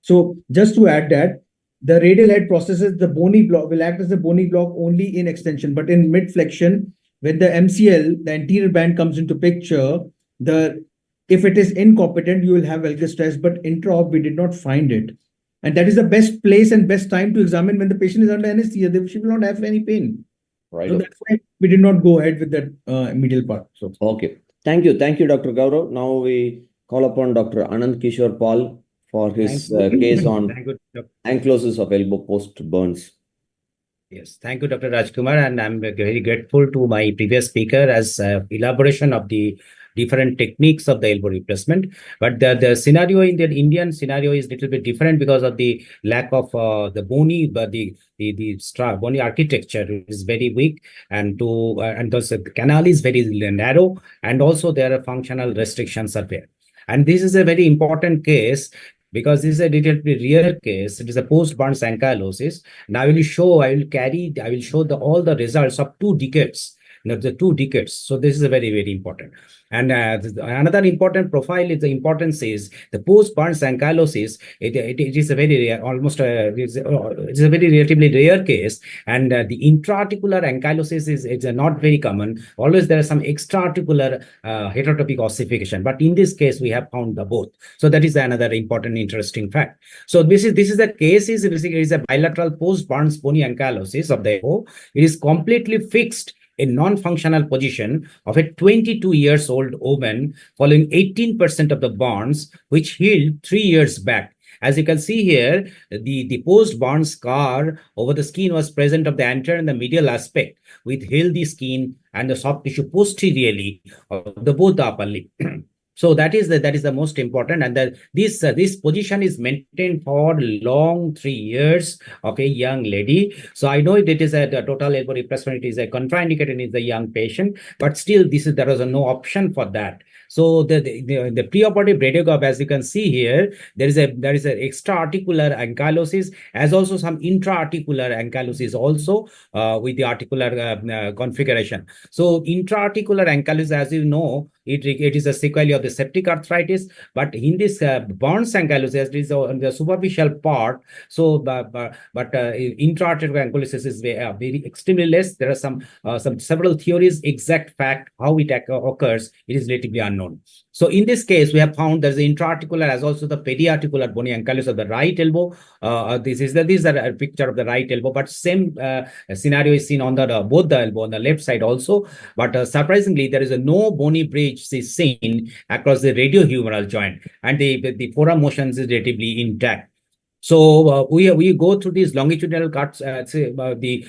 So just to add that, the radial head processes, the bony block will act as a bony block only in extension, but in mid flexion, when the MCL, the anterior band comes into picture, if it is incompetent, you will have valgus stress, but intra-op we did not find it. And that is the best place and best time to examine when the patient is under anesthesia. She will not have any pain. Right. So that's why we did not go ahead with that medial part. So okay. Thank you, Dr. Gaurav. Now we call upon Dr. Anand Kishore Paul for his case on ankylosing of elbow post burns. Yes, thank you, Dr. Rajkumar, and I'm very grateful to my previous speaker as elaboration of the different techniques of the elbow replacement. But the scenario in the Indian scenario is a little bit different because of the lack of the bony, but the bony architecture is very weak, and thus the canal is very narrow, and also there are functional restrictions are there. And this is a very important case, because this is a little bit rare case. It is a post-Burns ankylosis. Now I will show all the results of 2 decades. The 2 decades. So this is a very, very important. And another important profile is the importance is the post-Burns ankylosis. It is a very rare, it's a very relatively rare case. And the intra-articular ankylosis is not very common. Always there is some extra-articular heterotopic ossification. But in this case, we have found the both. So that is another important, interesting fact. So this is the case is a bilateral post-Burns bony ankylosis of the elbow. It is completely fixed in non-functional position of a 22-year-old woman following 18% of the burns, which healed 3 years back. As you can see here, the post-burn scar over the skin was present of the anterior and the medial aspect, with healthy skin and the soft tissue posteriorly of both the upper lip. So that is the most important, and this position is maintained for long 3 years of a young lady. So I know it is a total elbow replacement. It is a contraindicated in the young patient, but still there was no option for that. So the preoperative radiograph, as you can see here, there is an extra-articular ankylosis, as also some intra-articular ankylosis also with the articular configuration. So intra-articular ankylosis, as you know, it is a sequelae of the septic arthritis, but in this Burns ankylosis, it is on the superficial part. So, but intra-articular ankylosis is very extremely less. There are some several theories. Exact fact how it occurs, it is relatively unknown. So in this case, we have found there's the intra-articular as also the periarticular bony ankylosis of the right elbow. This is a picture of the right elbow, but same scenario is seen on both the elbow on the left side also. But surprisingly, there is no bony bridge is seen across the radiohumeral joint, and the forearm motions is relatively intact. So we go through these longitudinal cuts, the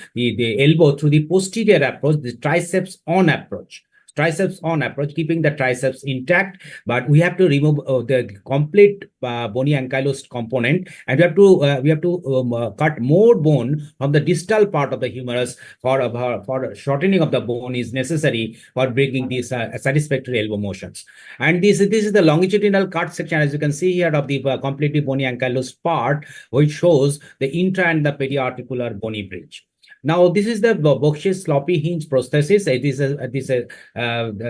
elbow through the posterior approach, the triceps on approach. Keeping the triceps intact, but we have to remove the complete bony ankylosed component, and we have to cut more bone from the distal part of the humerus for shortening of the bone is necessary for bringing these satisfactory elbow motions. And this is the longitudinal cut section, as you can see here, of the completely bony ankylosed part, which shows the intra and the periarticular bony bridge. Now, this is the Box's sloppy hinge prosthesis. It is a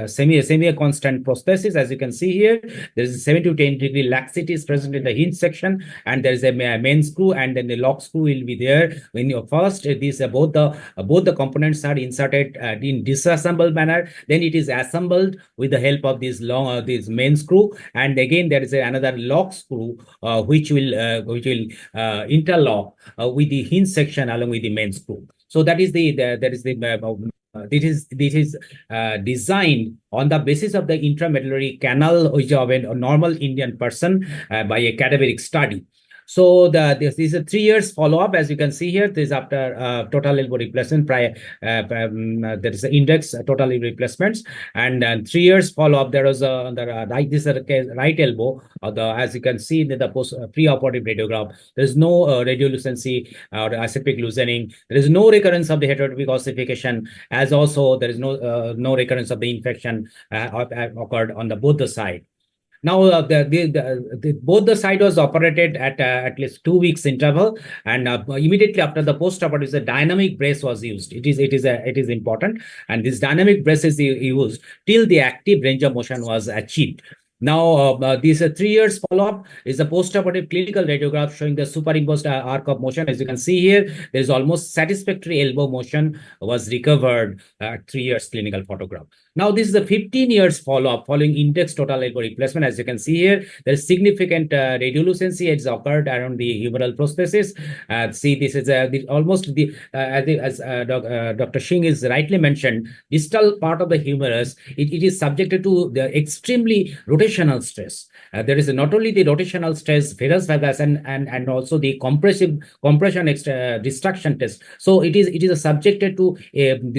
semi-constant prosthesis. As you can see here, there is a 7 to 10 degree laxity is present in the hinge section, and there is a main screw, and then the lock screw will be there. When you first, both the components are inserted in disassembled manner. Then it is assembled with the help of this main screw, and again there is another lock screw which will interlock with the hinge section along with the main screw. So that is this is designed on the basis of the intramedullary canal which of a normal Indian person by a cadaveric study. So this is a 3 years follow-up. As you can see here, this is after total elbow replacement. There is an index total elbow replacements, and 3 years follow-up. There was on the right, this is the right elbow. As you can see in the pre-operative radiograph, there is no radiolucency or aseptic loosening. There is no recurrence of the heterotopic ossification, as also there is no recurrence of the infection occurred on both the side. Now, both the side was operated at least 2 weeks interval, and immediately after the post-operative, the dynamic brace was used. It is important, and this dynamic brace is used till the active range of motion was achieved. Now, this 3 years follow-up is a post-operative clinical radiograph showing the superimposed arc of motion. As you can see here, there is almost satisfactory elbow motion was recovered at 3 years clinical photograph. Now, this is the 15 years follow-up following index total elbow replacement. As you can see here, there is significant radiolucency has occurred around the humeral prosthesis. See, this is almost as Dr. Singh is rightly mentioned, distal part of the humerus, it is subjected to the extremely rotational stress. There is not only the rotational stress, varus fibrous, and also the compression destruction test. So it is subjected to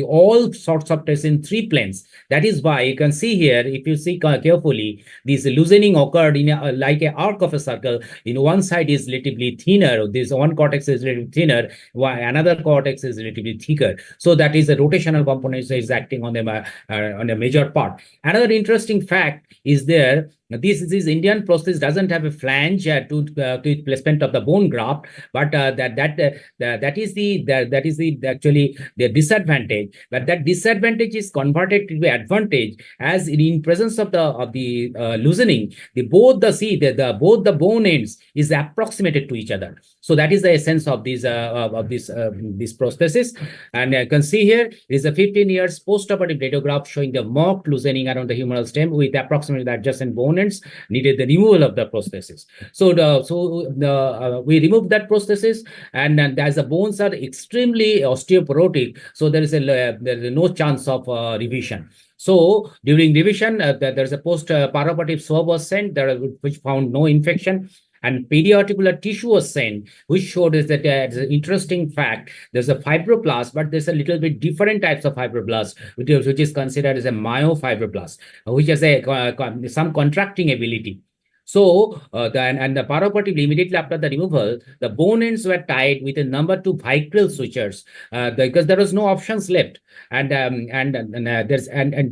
all sorts of tests in 3 planes. That is why you can see here, if you see carefully, this loosening occurred in like an arc of a circle. In one side is relatively thinner. This one cortex is relatively thinner, while another cortex is relatively thicker. So that is the rotational component is acting on a major part. Another interesting fact is there. This Indian prosthesis doesn't have a flange to placement of the bone graft, but that is actually the disadvantage. But that disadvantage is converted to the advantage, as in presence of the loosening, both the bone ends is approximated to each other. So that is the essence of this prosthesis. And you can see here is a 15 years post-operative radiograph showing the marked loosening around the humeral stem with approximately the adjacent bone ends needed the removal of the prosthesis. So we removed that prosthesis, and as the bones are extremely osteoporotic, so there is no chance of revision. So during revision, there is a post-paraoperative swab was sent, which found no infection. And periarticular tissue was sent, which showed us that there's an interesting fact. There's a fibroblast, but there's a little bit different types of fibroblast, which is considered as a myofibroblast, which has some contracting ability. So, the paraoperative, immediately after the removal, the bone ends were tied with a number 2 vicryl sutures because there was no options left. And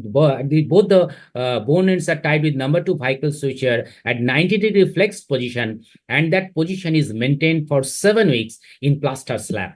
both the bone ends are tied with number 2 vicryl suture at 90-degree flexed position, and that position is maintained for 7 weeks in plaster slab.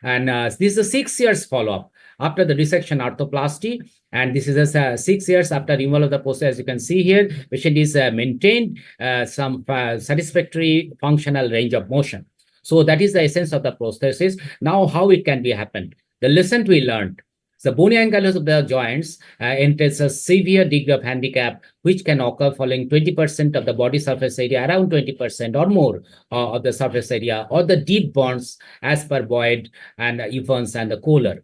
And this is a 6 years follow-up after the resection arthroplasty. And this is 6 years after removal of the prosthesis. As you can see here, patient is maintained some satisfactory functional range of motion. So that is the essence of the prosthesis. Now, how it can be happened? The lesson we learned. The bony ankylosing of the joints entails a severe degree of handicap, which can occur following 20% of the body surface area, around 20% or more of the surface area, or the deep burns as per Boyd and Evans and the Kohler.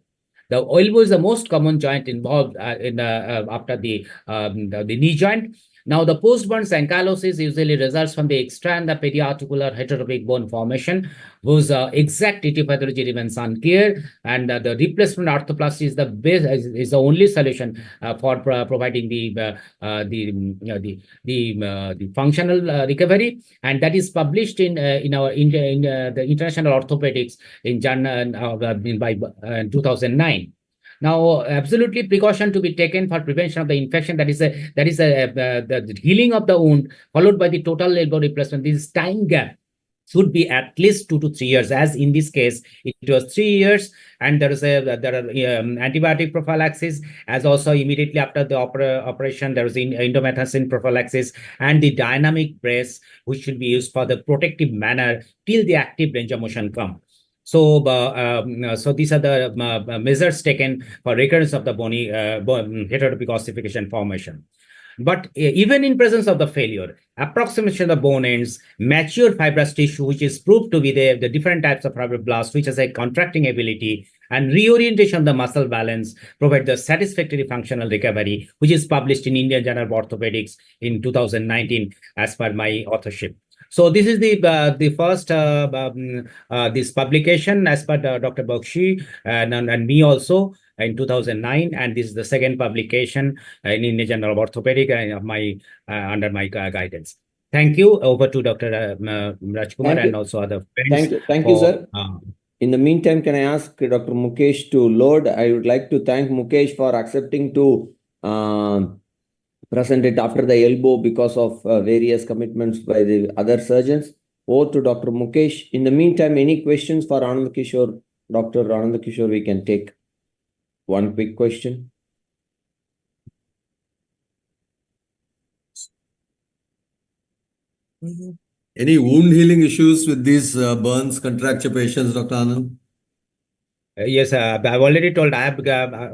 The elbow is the most common joint involved after the knee joint. Now, the post-burns ankylosis usually results from the extra and the periarticular heterotopic bone formation, whose exact etiology remains unclear, and the replacement arthroplasty is the only solution for providing the functional recovery, and that is published in the International Orthopaedics in 2009. Now, absolutely precaution to be taken for prevention of the infection. That is the healing of the wound followed by the total elbow replacement. This is time gap should be at least 2 to 3 years. As in this case, it was 3 years, and there are antibiotic prophylaxis, as also immediately after the operation there was indomethacin prophylaxis, and the dynamic brace, which should be used for the protective manner till the active range of motion come. So these are the measures taken for recurrence of the bony heterotopic ossification formation. But even in presence of the failure, approximation of the bone ends, mature fibrous tissue, which is proved to be the different types of fibroblast, which has a contracting ability, and reorientation of the muscle balance provide the satisfactory functional recovery, which is published in Indian Journal of Orthopaedics in 2019 as per my authorship. So this is the first this publication as per Dr. Bakshi and me also in 2009, and this is the second publication in Indian Journal of Orthopaedic under my guidance. Thank you. Over to Dr. Rajkumar and also other friends. Thank you, sir. In the meantime, can I ask Dr. Mukesh to load? I would like to thank Mukesh for accepting to present it after the elbow because of various commitments by the other surgeons. Over to Dr. Mukesh. In the meantime, any questions for Anand Kishore? Dr. Anand Kishore, we can take one quick question. Any wound healing issues with these burns contracture patients, Dr. Anand? Yes, I've already told.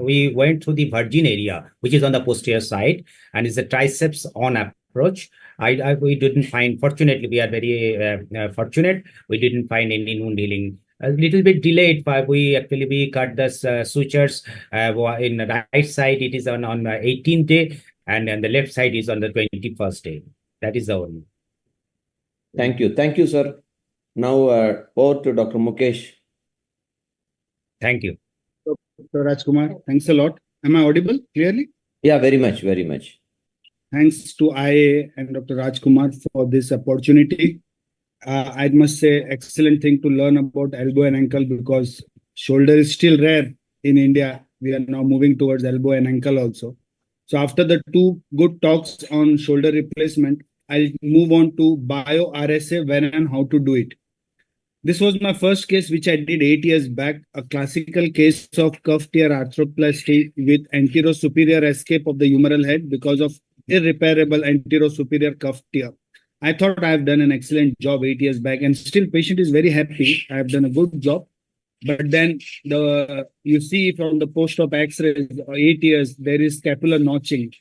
We went through the virgin area, which is on the posterior side, and it's a triceps on approach. We didn't find. Fortunately, we are very fortunate. We didn't find any wound healing. A little bit delayed, but we cut the sutures. In the right side, it is on 18th day, and then the left side is on the 21st day. That is the only. Thank you, sir. Now over to Dr. Mukesh. Thank you. Dr. Rajkumar, thanks a lot. Am I audible clearly? Yeah, very much, very much. Thanks to IA and Dr. Rajkumar for this opportunity. I must say, excellent thing to learn about elbow and ankle, because shoulder is still rare in India. We are now moving towards elbow and ankle also. So after the two good talks on shoulder replacement, I'll move on to bio RSA, when and how to do it. This was my first case, which I did 8 years back, a classical case of cuff tear arthroplasty with anterior-superior escape of the humeral head because of irreparable anterior-superior cuff tear. I thought I have done an excellent job 8 years back, and still patient is very happy. I have done a good job. But then you see from the post-op X-rays, 8 years, there is scapular notching.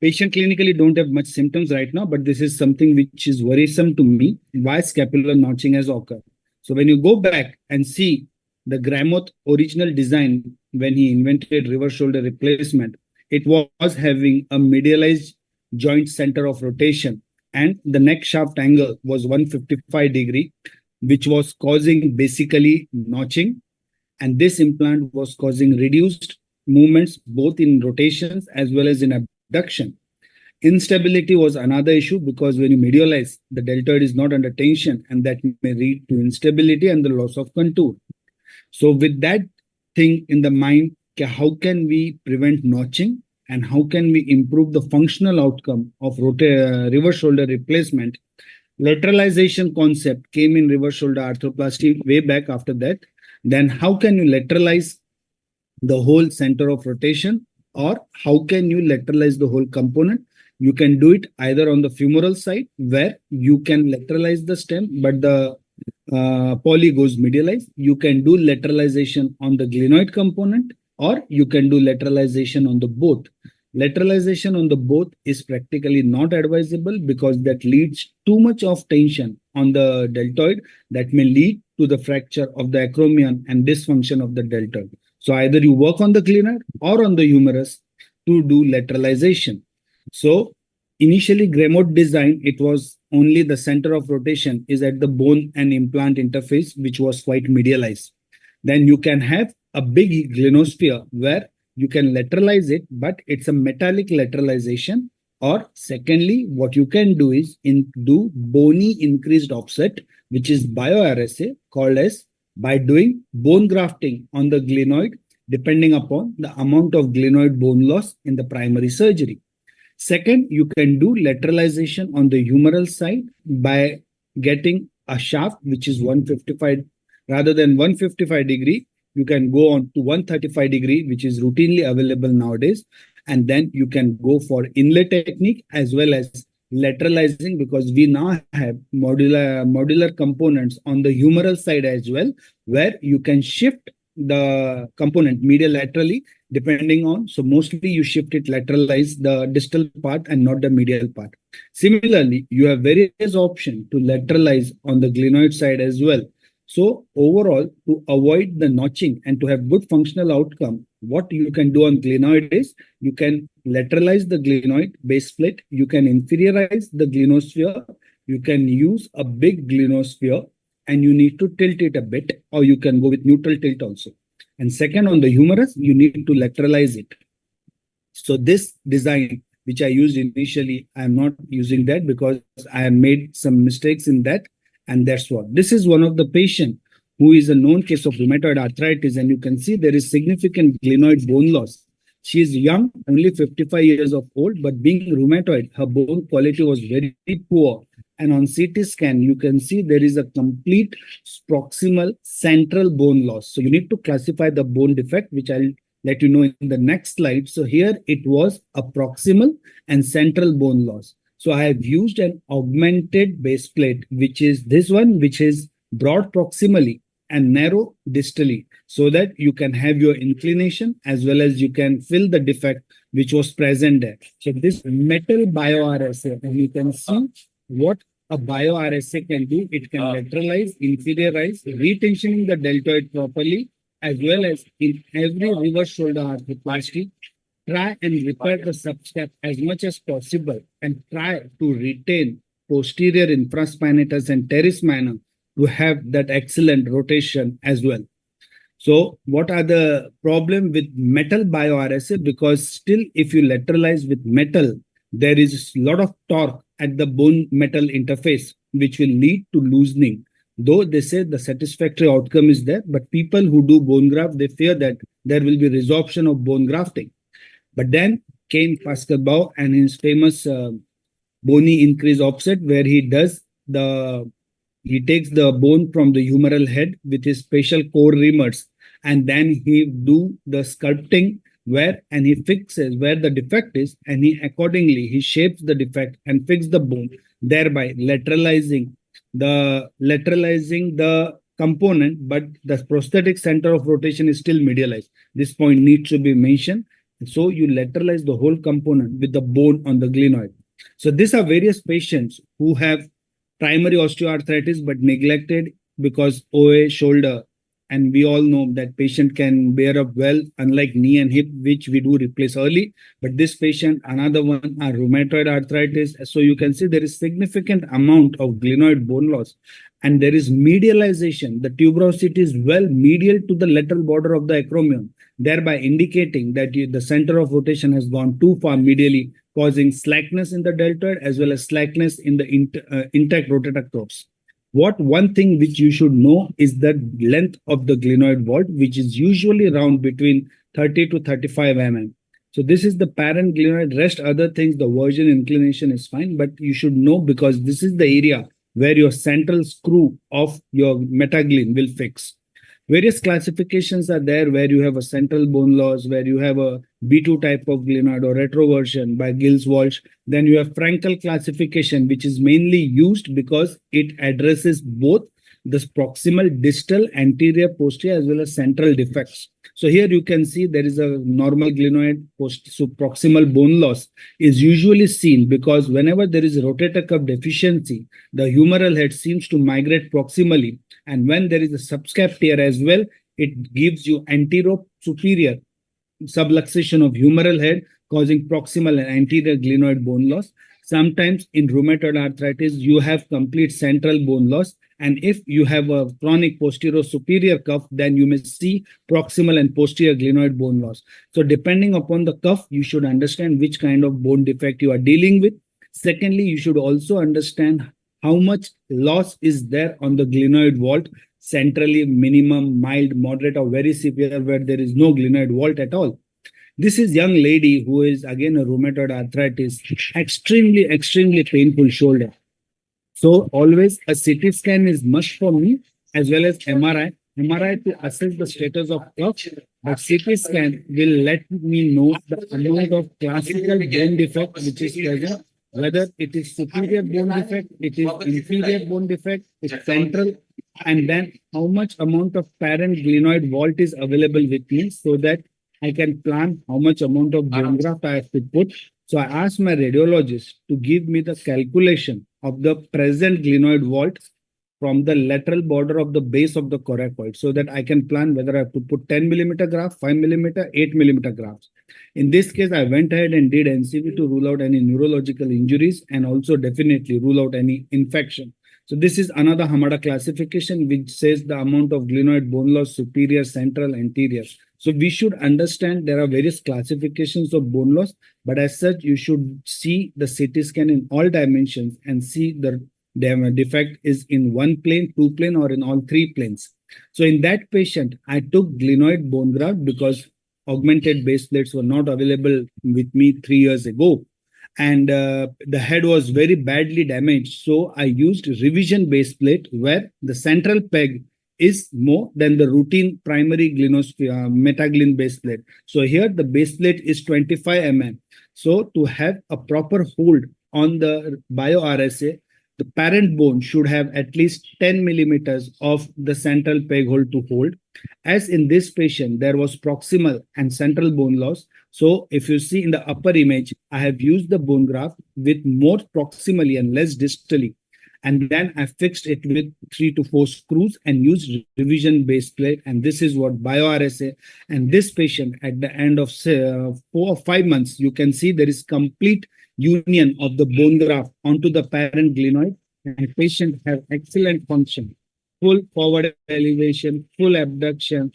Patient clinically don't have much symptoms right now, but this is something which is worrisome to me. Why scapular notching has occurred? So when you go back and see the Gramoth original design, when he invented reverse shoulder replacement, it was having a medialized joint center of rotation, and the neck shaft angle was 155 degree, which was causing basically notching. And this implant was causing reduced movements, both in rotations as well as in abduction. Instability was another issue, because when you medialize, the deltoid is not under tension, and that may lead to instability and the loss of contour. So with that thing in the mind, how can we prevent notching, and how can we improve the functional outcome of reverse shoulder replacement? Lateralization concept came in reverse shoulder arthroplasty way back after that. Then how can you lateralize the whole center of rotation, or how can you lateralize the whole component? You can do it either on the femoral side, where you can lateralize the stem, but the poly goes medialized. You can do lateralization on the glenoid component, or you can do lateralization on the both. Lateralization on the both is practically not advisable, because that leads too much of tension on the deltoid that may lead to the fracture of the acromion and dysfunction of the deltoid. So either you work on the glenoid or on the humerus to do lateralization. So initially Gramoth design, it was only the center of rotation is at the bone and implant interface, which was quite medialized. Then you can have a big glenosphere where you can lateralize it, but it's a metallic lateralization. Or secondly, what you can do is do bony increased offset, which is bio RSA, called as by doing bone grafting on the glenoid, depending upon the amount of glenoid bone loss in the primary surgery. Second, you can do lateralization on the humeral side by getting a shaft which is 155 rather than 155 degree. You can go on to 135 degree, which is routinely available nowadays. And then you can go for inlay technique as well as lateralizing, because we now have modular components on the humeral side as well, where you can shift the component medial laterally depending on, so mostly you shift it lateralize the distal part and not the medial part. Similarly, you have various options to lateralize on the glenoid side as well. So overall, to avoid the notching and to have good functional outcome, what you can do on glenoid is you can lateralize the glenoid base plate, you can inferiorize the glenosphere, you can use a big glenosphere and you need to tilt it a bit, or you can go with neutral tilt also. And second, on the humerus, you need to lateralize it. So this design, which I used initially, I am not using that because I have made some mistakes in that. And that's what. This is one of the patient who is a known case of rheumatoid arthritis. And you can see there is significant glenoid bone loss. She is young, only 55 years of old, but being rheumatoid, her bone quality was very poor. And on CT scan, you can see there is a complete proximal central bone loss. So you need to classify the bone defect, which I'll let you know in the next slide. So here it was a proximal and central bone loss. So I have used an augmented base plate, which is this one, which is broad proximally and narrow distally, so that you can have your inclination as well as you can fill the defect which was present there. So this metal bio-RSA, and you can see what a bio-RSA can do. It can lateralize, inferiorize, retensioning the deltoid properly, as well as in every reverse shoulder arthroplasty, try and repair the subscap as much as possible and try to retain posterior infraspinatus and teres minor to have that excellent rotation as well. So what are the problem with metal bio-RSA? Because still, if you lateralize with metal, there is a lot of torque at the bone metal interface, which will lead to loosening. Though they say the satisfactory outcome is there, but people who do bone graft, they fear that there will be resorption of bone grafting. But then came Pascal Bau and his famous bony increase offset, where he takes the bone from the humeral head with his special core reamers, and then he do the sculpting and he fixes where the defect is, and he shapes the defect and fix the bone, thereby lateralizing the component, but the prosthetic center of rotation is still medialized. This point needs to be mentioned. So you lateralize the whole component with the bone on the glenoid. So these are various patients who have primary osteoarthritis but neglected because OA, shoulder, and we all know that patient can bear up well, unlike knee and hip, which we do replace early. But this patient, another one, are rheumatoid arthritis. So you can see there is significant amount of glenoid bone loss, and there is medialization. The tuberosity is well medial to the lateral border of the acromion, thereby indicating that the center of rotation has gone too far medially, causing slackness in the deltoid as well as slackness in the intact rotator cuffs. One thing which you should know is the length of the glenoid vault, which is usually around between 30 to 35 mm. So this is the parent glenoid. Rest other things, the version inclination is fine, but you should know because this is the area where your central screw of your metaglen will fix. Various classifications are there where you have a central bone loss, where you have a B2 type of glenoid or retroversion by Gills-Walsh. Then you have Frankel classification, which is mainly used because it addresses both the proximal, distal, anterior, posterior, as well as central defects. So here you can see there is a normal glenoid, so proximal bone loss is usually seen because whenever there is rotator cuff deficiency, the humeral head seems to migrate proximally. And when there is a subscap tear as well, it gives you anterior-superior subluxation of humeral head, causing proximal and anterior glenoid bone loss. Sometimes in rheumatoid arthritis, you have complete central bone loss. And if you have a chronic posterior superior cuff, then you may see proximal and posterior glenoid bone loss. So depending upon the cuff, you should understand which kind of bone defect you are dealing with. Secondly, you should also understand how much loss is there on the glenoid vault, centrally, minimum, mild, moderate, or very severe, where there is no glenoid vault at all. This is young lady who is again a rheumatoid arthritis, extremely painful shoulder. So always a CT scan is must for me as well as MRI. MRI to assess the status of cuff, but CT scan will let me know the amount of classical bone defect which is present, whether it is superior bone defect, it is inferior bone defect, it's central, and then how much amount of parent glenoid vault is available with me so that I can plan how much amount of bone graft I have to put. So I asked my radiologist to give me the calculation of the present glenoid vault from the lateral border of the base of the coracoid so that I can plan whether I have to put 10 millimeter graft, 5 millimeter, 8 millimeter grafts. In this case, I went ahead and did NCV to rule out any neurological injuries and also definitely rule out any infection. So this is another Hamada classification which says the amount of glenoid bone loss superior, central, anterior. So we should understand there are various classifications of bone loss, but as such, you should see the CT scan in all dimensions and see the defect is in one plane, two plane, or in all three planes. So in that patient, I took glenoid bone graft because augmented base plates were not available with me 3 years ago. And the head was very badly damaged. So I used revision base plate where the central peg is more than the routine primary metaglin base plate. So here the base plate is 25 mm. So to have a proper hold on the bio RSA, the parent bone should have at least 10 millimeters of the central peg hole to hold. As in this patient, there was proximal and central bone loss. So if you see in the upper image, I have used the bone graft with more proximally and less distally. And then I fixed it with 3 to 4 screws and used revision base plate. And this is what bio-RSA. And this patient at the end of 4 or 5 months, you can see there is complete union of the bone graft onto the parent glenoid. And patient have excellent function, full forward elevation, full abduction.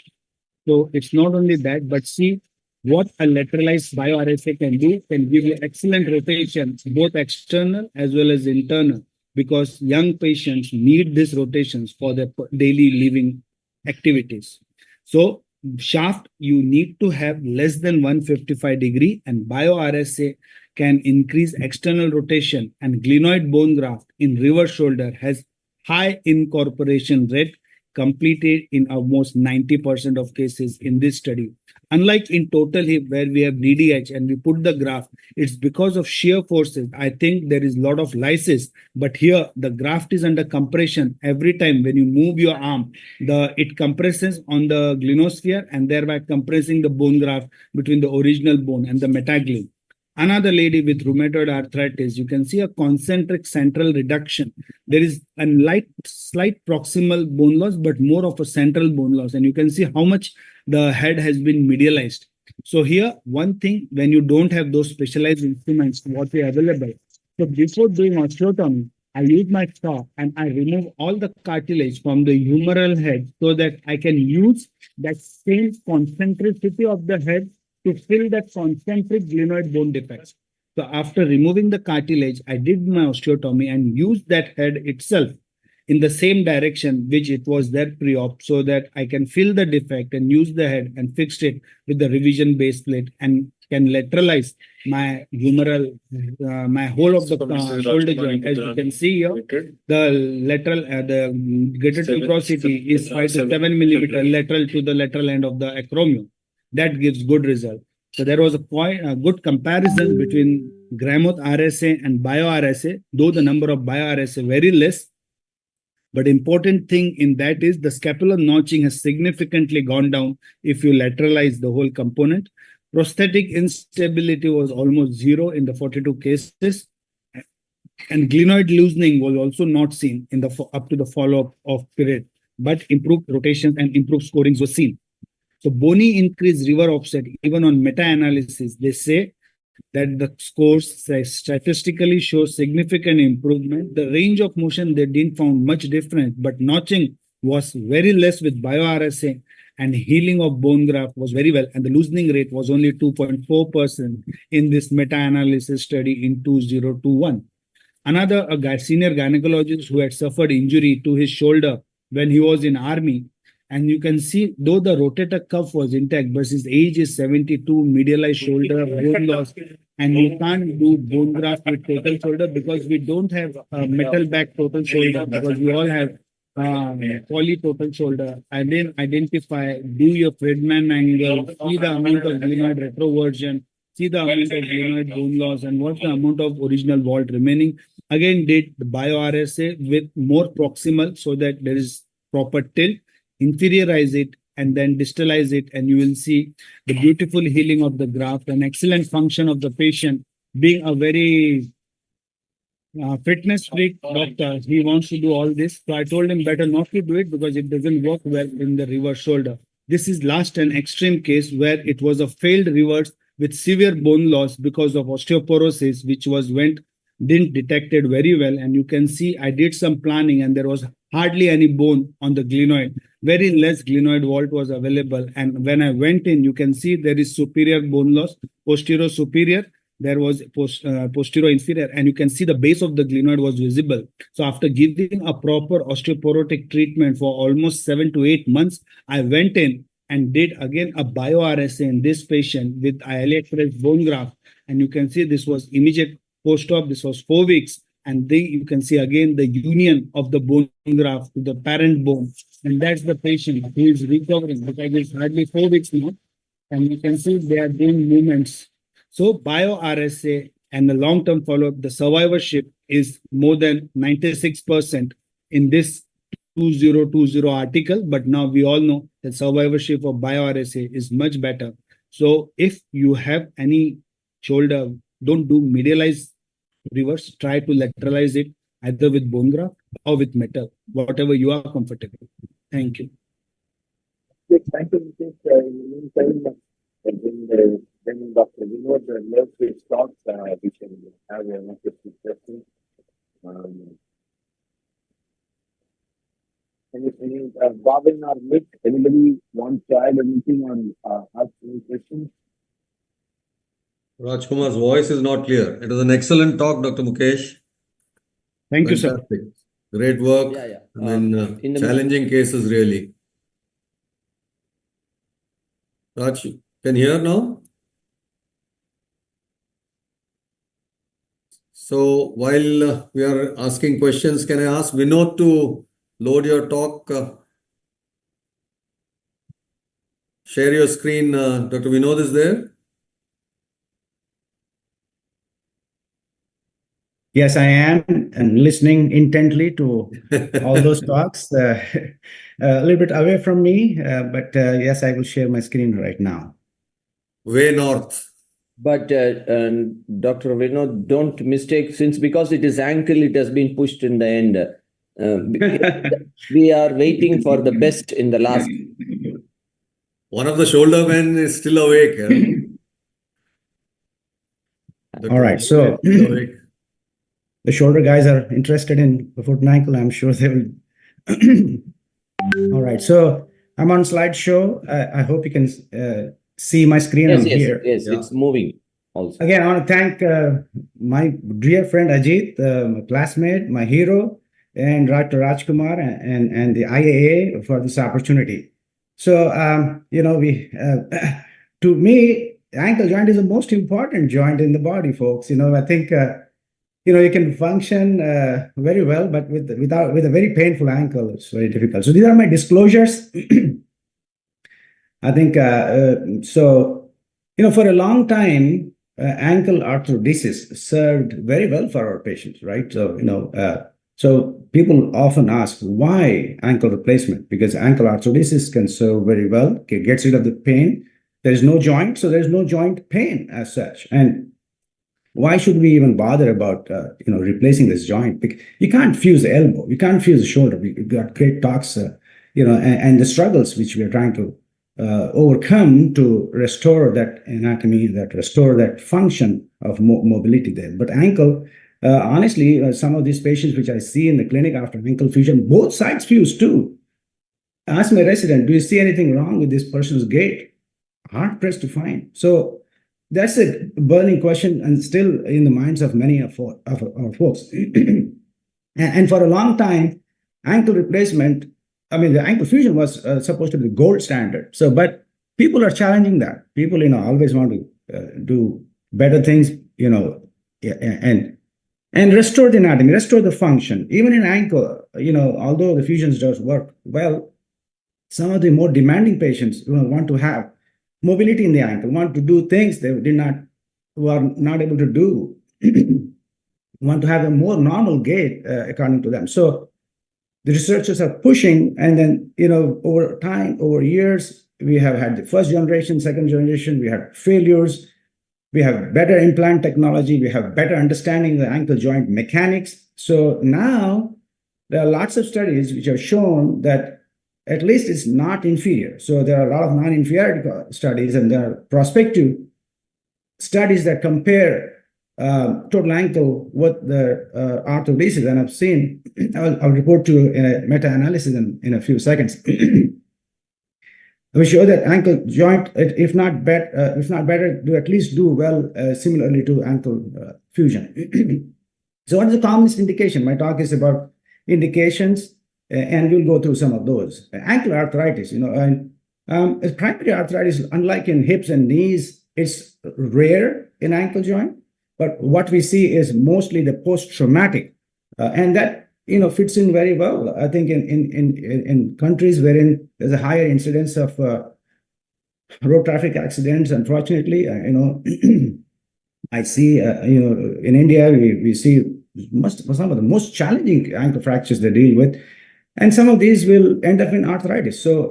So it's not only that, but see what a lateralized bio-RSA can do, can give you excellent rotation, both external as well as internal, because young patients need these rotations for their daily living activities. So shaft, you need to have less than 155 degree, and bio-RSA can increase external rotation, and glenoid bone graft in reverse shoulder has high incorporation rate, completed in almost 90% of cases in this study. Unlike in total hip where we have DDH and we put the graft, it's because of shear forces. I think there is a lot of lysis, but here the graft is under compression. Every time when you move your arm, it compresses on the glenosphere and thereby compressing the bone graft between the original bone and the metaglin. Another lady with rheumatoid arthritis, you can see a concentric central reduction. There is a slight proximal bone loss, but more of a central bone loss. And you can see how much the head has been medialized. So here, one thing, when you don't have those specialized instruments, what are available. So before doing osteotomy, I use my saw and I remove all the cartilage from the humeral head so that I can use that same concentricity of the head to fill that concentric glenoid bone defect. So after removing the cartilage, I did my osteotomy and used that head itself in the same direction which it was there pre-op, so that I can fill the defect and use the head and fixed it with the revision base plate and can lateralize my humeral, my whole of the shoulder joint. As you can see here, the lateral, the greater tuberosity is 5 to 7 millimeter lateral to the lateral end of the acromion. That gives good result. So there was a good comparison between Gramoth RSA and Bio RSA, though the number of Bio RSA very less. But important thing in that is the scapular notching has significantly gone down if you lateralize the whole component. Prosthetic instability was almost zero in the 42 cases. And glenoid loosening was also not seen in the up to the follow-up of period, but improved rotations and improved scorings were seen. So bony increased river offset, even on meta-analysis, they say that the scores statistically show significant improvement. The range of motion, they didn't found much different, but notching was very less with bio-RSA and healing of bone graft was very well. And the loosening rate was only 2.4% in this meta-analysis study in 2021. Another senior gynecologist who had suffered injury to his shoulder when he was in army, and you can see, though the rotator cuff was intact, but his age is 72, medialized shoulder, bone loss. and you can't do bone graft with total shoulder because we don't have a metal back total shoulder, because we all have poly total shoulder. I didn't identify, do your Friedman angle, see the amount of glenoid retroversion, see the amount of glenoid bone loss, and what's the amount of original vault remaining. Again, did the bio RSA with more proximal so that there is proper tilt, inferiorize it, and then distalize it, and you will see the beautiful healing of the graft and excellent function of the patient. Being a very fitness freak doctor, he wants to do all this. So I told him better not to do it because it doesn't work well in the reverse shoulder. This is last an extreme case where it was a failed reverse with severe bone loss because of osteoporosis, which didn't detected very well. And you can see I did some planning and there was hardly any bone on the glenoid. Very less glenoid vault was available. And when I went in, you can see there is superior bone loss, posterior superior, there was posterior inferior, and you can see the base of the glenoid was visible. So after giving a proper osteoporotic treatment for almost 7 to 8 months, I went in and did again a bio RSA in this patient with ILA bone graft. And you can see this was immediate post-op, this was 4 weeks. And then you can see again the union of the bone graft to the parent bone. And that's the patient who is recovering because it's hardly 4 weeks now. And you can see they are doing movements. So bio RSA and the long-term follow-up, the survivorship is more than 96% in this 2020 article. But now we all know that survivorship of bio RSA is much better. So if you have any shoulder, don't do medialized reverse, try to lateralize it either with bone graft or with metal, whatever you are comfortable. Thank you. Yes, thank you, Mukesh. When Dr. Vinod left his talk, we can have a question. Any Bhavin or Nick, anybody want to add anything or ask any questions? Rajkumar's voice is not clear. It was an excellent talk, Dr. Mukesh. Thank you, sir. Fantastic. Great work. Yeah. Challenging cases, really. Raj, can you hear now? So while we are asking questions, can I ask Vinod to load your talk? Share your screen. Dr. Vinod is there? Yes, I am, and listening intently to all those talks. A little bit away from me, but yes, I will share my screen right now. Way north. But Dr. Vinod, don't mistake, because it is ankle, it has been pushed in the end. We are waiting for the best in the last. One of the shoulder men is still awake. All right, so the shoulder guys are interested in the foot and ankle. I'm sure they will. All right, so I'm on slideshow. I hope you can see my screen. Yes, here. Yes, it's moving also. Again, I want to thank my dear friend Ajith, my classmate, my hero, and Dr. Rajkumar and the IAA for this opportunity. So, to me, the ankle joint is the most important joint in the body, folks. I think, you can function very well, but with a very painful ankle, it's very difficult. So these are my disclosures. I think, for a long time, ankle arthrodesis served very well for our patients, right? So, so people often ask, why ankle replacement? Because ankle arthrodesis can serve very well, it gets rid of the pain. There is no joint, so there's no joint pain as such. And why should we even bother about, replacing this joint? Because you can't fuse the elbow, you can't fuse the shoulder. We've got great talks, and the struggles which we are trying to overcome to restore that anatomy, that restore that function of mobility there. But ankle, honestly, some of these patients which I see in the clinic after ankle fusion, both sides fuse too. I asked my resident, do you see anything wrong with this person's gait? Hard pressed to find. So that's a burning question and still in the minds of many of our folks. And for a long time, ankle replacement, the ankle fusion was supposed to be the gold standard. So, but people are challenging that. People, always want to do better things, and restore the anatomy, restore the function. Even in ankle, although the fusions does work well, some of the more demanding patients want to have mobility in the ankle, want to do things they were not able to do, want to have a more normal gait according to them. So the researchers are pushing, and then over time, over years, we have had the first generation, second generation, we had failures. We have better implant technology. We have better understanding of the ankle joint mechanics. So now there are lots of studies which have shown that at least it's not inferior. So there are a lot of non-inferiority studies, and there are prospective studies that compare total ankle with the arthrodesis. And I've seen, I'll report to you in a meta-analysis in a few seconds. We show that ankle joint, if not better, do at least do well similarly to ankle fusion. So what is the commonest indication? My talk is about indications, and we'll go through some of those. Ankle arthritis, and primary arthritis, unlike in hips and knees, it's rare in ankle joint, but what we see is mostly the post-traumatic, and that fits in very well. I think in countries wherein there's a higher incidence of road traffic accidents, unfortunately, I see, in India, we see some of the most challenging ankle fractures they deal with, and some of these will end up in arthritis. So,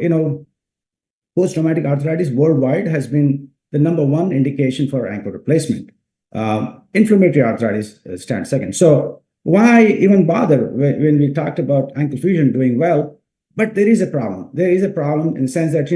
post-traumatic arthritis worldwide has been the #1 indication for ankle replacement. Inflammatory arthritis stands second. So why even bother when we talked about ankle fusion doing well? But there is a problem. There is a problem in the sense that,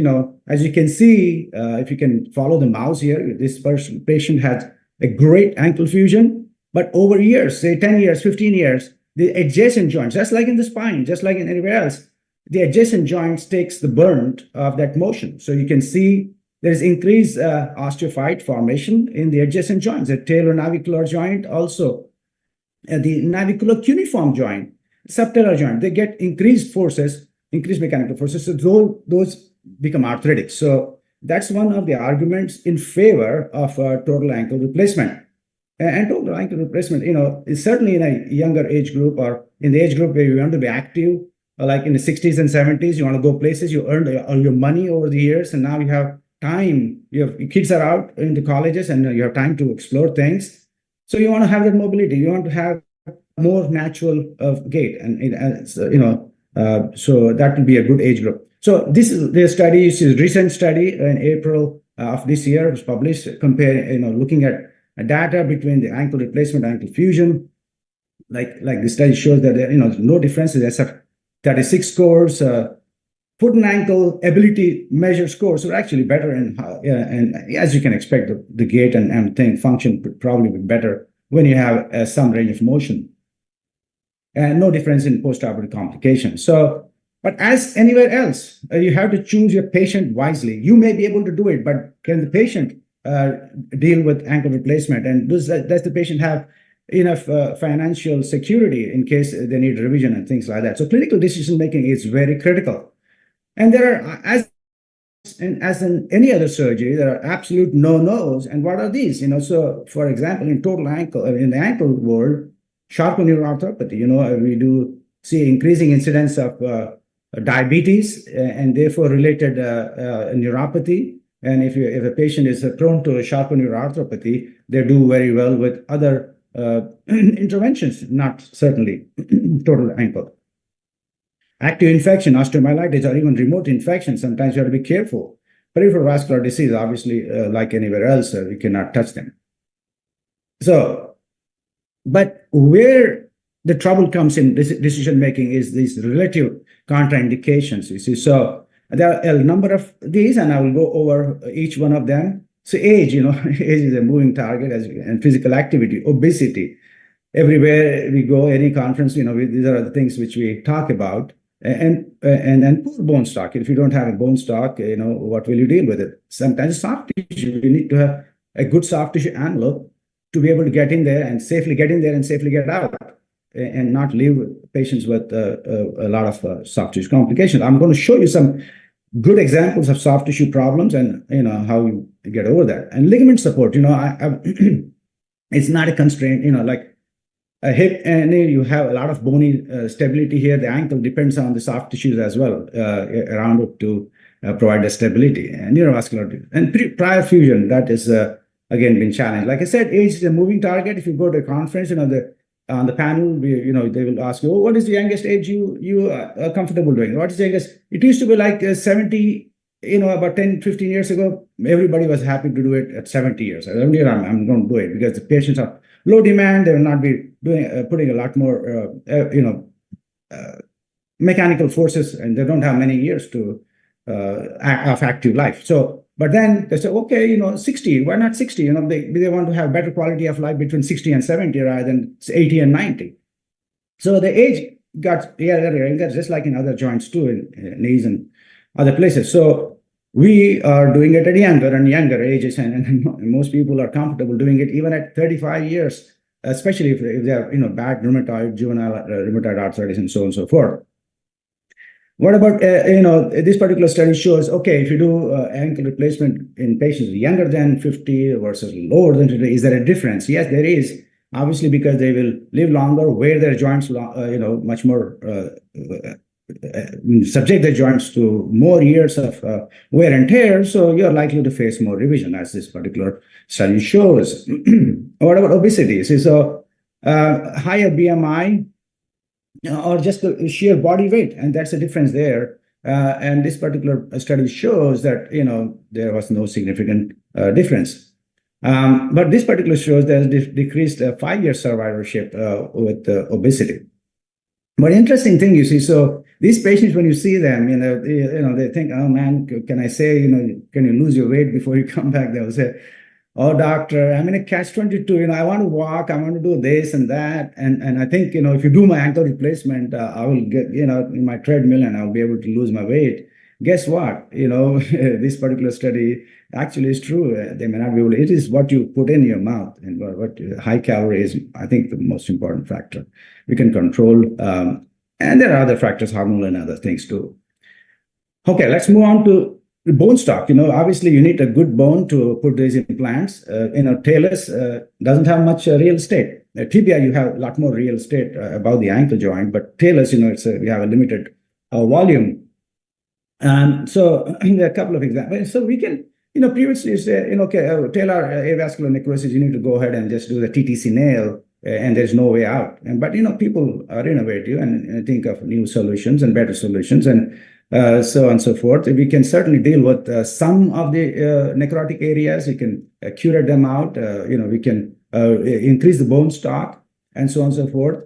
as you can see, if you can follow the mouse here, this patient had a great ankle fusion, but over years, say 10 years, 15 years, the adjacent joints, just like in the spine, just like in anywhere else, the adjacent joints takes the burn of that motion. So you can see there is increased osteophyte formation in the adjacent joints, the talonavicular joint also. The navicular cuneiform joint, subtalar joint, they get increased forces, increased mechanical forces, so those become arthritic. So that's one of the arguments in favor of total ankle replacement. And total ankle replacement, is certainly in a younger age group, or in the age group where you want to be active, like in the 60s and 70s, you want to go places, you earned all your money over the years, and now you have time, your kids are out into colleges, and you have time to explore things. So you want to have that mobility. You want to have more natural gait, and so that will be a good age group. So this is the study. This is a recent study in April of this year. It was published, comparing, looking at data between the ankle replacement, ankle fusion. Like the study shows that there, no differences except 36 scores. Foot and ankle ability measure scores are actually better, and as you can expect, the gait and thing function would probably be better when you have some range of motion, and no difference in postoperative complications. So, but as anywhere else, you have to choose your patient wisely. You may be able to do it, but can the patient deal with ankle replacement, and does the patient have enough financial security in case they need revision and things like that? So clinical decision making is very critical. And there are, as in any other surgery, there are absolute no-nos. And what are these? So for example, in the ankle world, sharp neuroarthropathy, we do see increasing incidence of diabetes and therefore related neuropathy. And if a patient is prone to sharp neuroarthropathy, they do very well with other interventions, not certainly total ankle. Active infection, osteomyelitis, or even remote infection, sometimes you have to be careful. Peripheral vascular disease, obviously, like anywhere else, we cannot touch them. So, but where the trouble comes in decision making is these relative contraindications, you see. So there are a number of these, and I will go over each one of them. So age, age is a moving target, and physical activity, obesity. Everywhere we go, any conference, these are the things which we talk about. And poor bone stock. If you don't have a bone stock, what will you deal with it? Sometimes soft tissue. We need to have a good soft tissue envelope to be able to get in there and safely get in there and safely get out, and not leave patients with a lot of soft tissue complications. I'm going to show you some good examples of soft tissue problems and how you get over that. And ligament support. It's not a constraint, like a hip, and you have a lot of bony stability here. The ankle depends on the soft tissues as well around it to provide the stability and neurovascular. And prior fusion, that is again been challenged. Like I said, age is a moving target. If you go to a conference, on the panel, they will ask you, oh, what is the youngest age you are comfortable doing? What is the youngest? It used to be like 70, about 10, 15 years ago, everybody was happy to do it at 70 years. I'm going to do it because the patients are low demand. They will not be putting a lot more, mechanical forces, and they don't have many years to of active life. So, but then they say, okay, 60, why not 60? They want to have better quality of life between 60 and 70 rather than 80 and 90. So the age got younger, just like in other joints too, in knees and other places. So we are doing it at younger and younger ages, and most people are comfortable doing it even at 35 years, especially if they have bad rheumatoid, juvenile rheumatoid arthritis, and so on and so forth. What about, this particular study shows, okay, if you do ankle replacement in patients younger than 50 versus lower than 50, is there a difference? Yes, there is. Obviously, because they will live longer, wear their joints, much more, subject their joints to more years of wear and tear. So you're likely to face more revision, as this particular study shows. What about obesity? So higher BMI, or just the sheer body weight, and that's the difference there. And this particular study shows that there was no significant difference. But this particular shows there's decreased 5-year survivorship with obesity. But interesting thing you see, so these patients, when you see them, they think, oh man, can I say, can you lose your weight before you come back? They'll say, oh, doctor, I'm in a catch-22. I want to walk, I want to do this and that. And I think, if you do my ankle replacement, I will get, in my treadmill and I'll be able to lose my weight. Guess what? This particular study actually is true. They may not be able to, it is what you put in your mouth, and what high calorie is, I think, the most important factor. We can control, and there are other factors, hormonal and other things too. Okay, let's move on to the bone stock. Obviously you need a good bone to put these implants. Talus doesn't have much real estate. Tibia, you have a lot more real estate above the ankle joint, but talus, we have a limited volume. So there are a couple of examples. So we can, previously you say, talar avascular necrosis, you need to go ahead and just do the TTC nail, and there's no way out. But people are innovative and think of new solutions and better solutions, and so on and so forth. We can certainly deal with some of the necrotic areas. We can curate them out. We can increase the bone stock, and so on and so forth.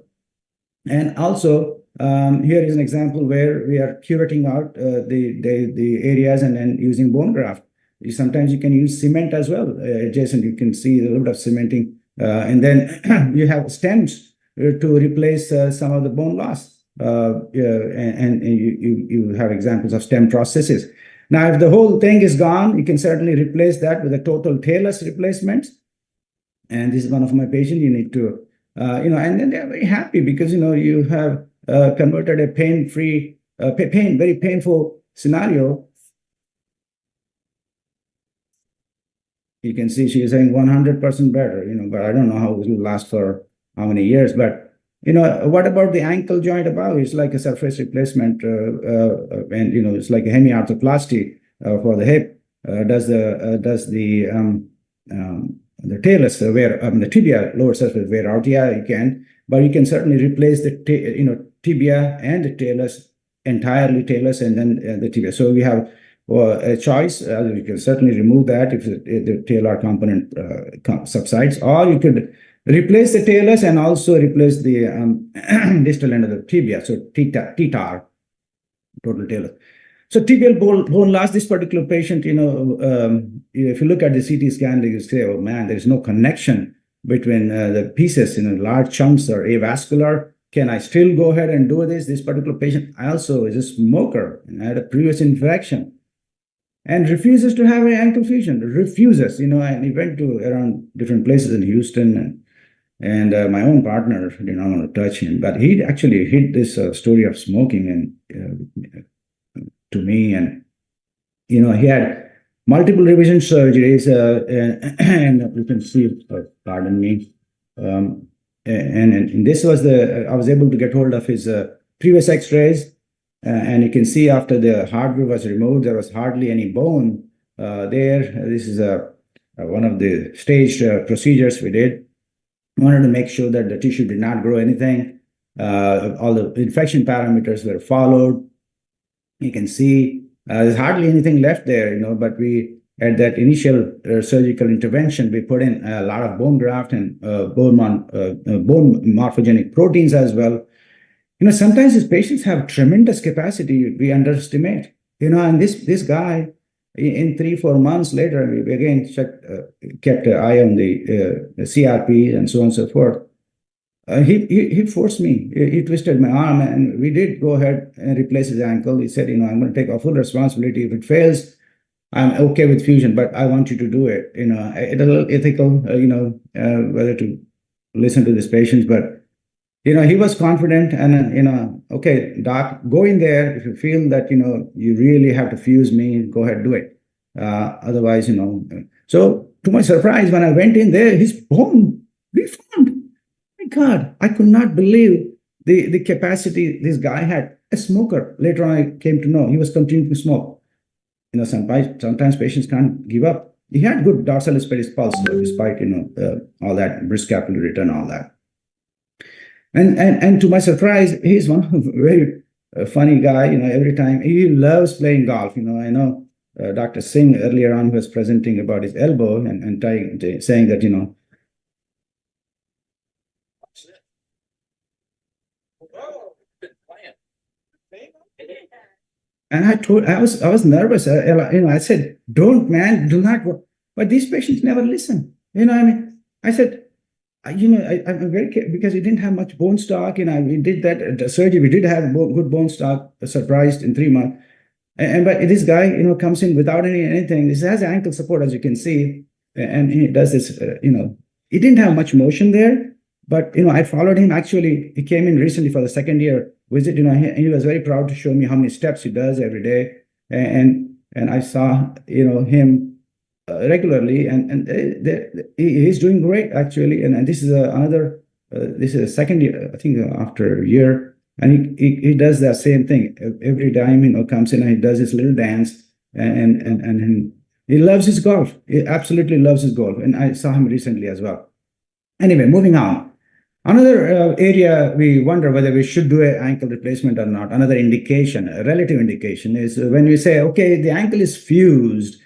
And also, here is an example where we are curating out the areas and then using bone graft. Sometimes you can use cement as well. Jason, you can see a little bit of cementing. And then you have stems to replace some of the bone loss. And you have examples of stem processes. Now, if the whole thing is gone, you can certainly replace that with a total talus replacement. And this is one of my patients. You need to, and then they're very happy because, you have converted a pain-free, very painful scenario. You can see she's saying 100% better, but I don't know how it will last for how many years. But what about the ankle joint above? It's like a surface replacement, and it's like a hemiarthroplasty for the hip. Does the talus wear, the tibia lower surface wear out? Yeah, you can, but you can certainly replace the tibia and the talus entirely, talus and then the tibia. So we have a choice. You can certainly remove that if the talar component subsides, or you could replace the talus and also replace the distal end of the tibia. So TTAR, total talus. So tibial bone loss, this particular patient, if you look at the CT scan, you say, oh man, there's no connection between the pieces, large chunks are avascular. Can I still go ahead and do this? This particular patient also is a smoker and had a previous infection and refuses to have an ankle fusion, refuses, and he went to around different places in Houston, and my own partner did not want to touch him, but he actually hid this story of smoking and to me, and he had multiple revision surgeries, and you can see, pardon me, and this was I was able to get hold of his previous x-rays, and you can see after the hardware was removed, there was hardly any bone there. This is one of the staged procedures we did. Wanted to make sure that the tissue did not grow anything. All the infection parameters were followed. You can see there's hardly anything left there, but we, at that initial surgical intervention, we put in a lot of bone graft and bone morphogenic proteins as well. Sometimes these patients have tremendous capacity we underestimate, and this guy, in 3-4 months later, we again kept an eye on the CRP and so on and so forth. He forced me. He twisted my arm, and we did go ahead and replace his ankle. He said, I'm going to take a full responsibility. If it fails, I'm okay with fusion, but I want you to do it. It's a little ethical, whether to listen to these patients, but he was confident, and okay, doc, go in there. If you feel that you really have to fuse me, go ahead, do it. Otherwise, So to my surprise, when I went in there, his bone reformed. My God, I could not believe the capacity this guy had. A smoker. Later on, I came to know he was continuing to smoke. Sometimes patients can't give up. He had good dorsalis pedis pulse, despite all that brisk capillary return, all that. And to my surprise, he's one of a very funny guy. Every time he loves playing golf. I know Dr. Singh earlier on was presenting about his elbow and saying that And I was nervous. I said, "Don't, man, do not." But these patients never listen. I said, I'm very careful because we didn't have much bone stock. We did that surgery. We did have good bone stock. Surprised in 3 months. But this guy, comes in without anything. This has ankle support, as you can see, and he does this. He didn't have much motion there, but I followed him. Actually, he came in recently for the second year visit. He was very proud to show me how many steps he does every day, and I saw him regularly, and he's doing great actually. And this is this is a second year, I think, after a year. And he does that same thing every time. Comes in and he does his little dance, and he loves his golf. He absolutely loves his golf. And I saw him recently as well. Anyway, moving on. Another area we wonder whether we should do an ankle replacement or not. Another indication, a relative indication, is when we say, okay, the ankle is fused,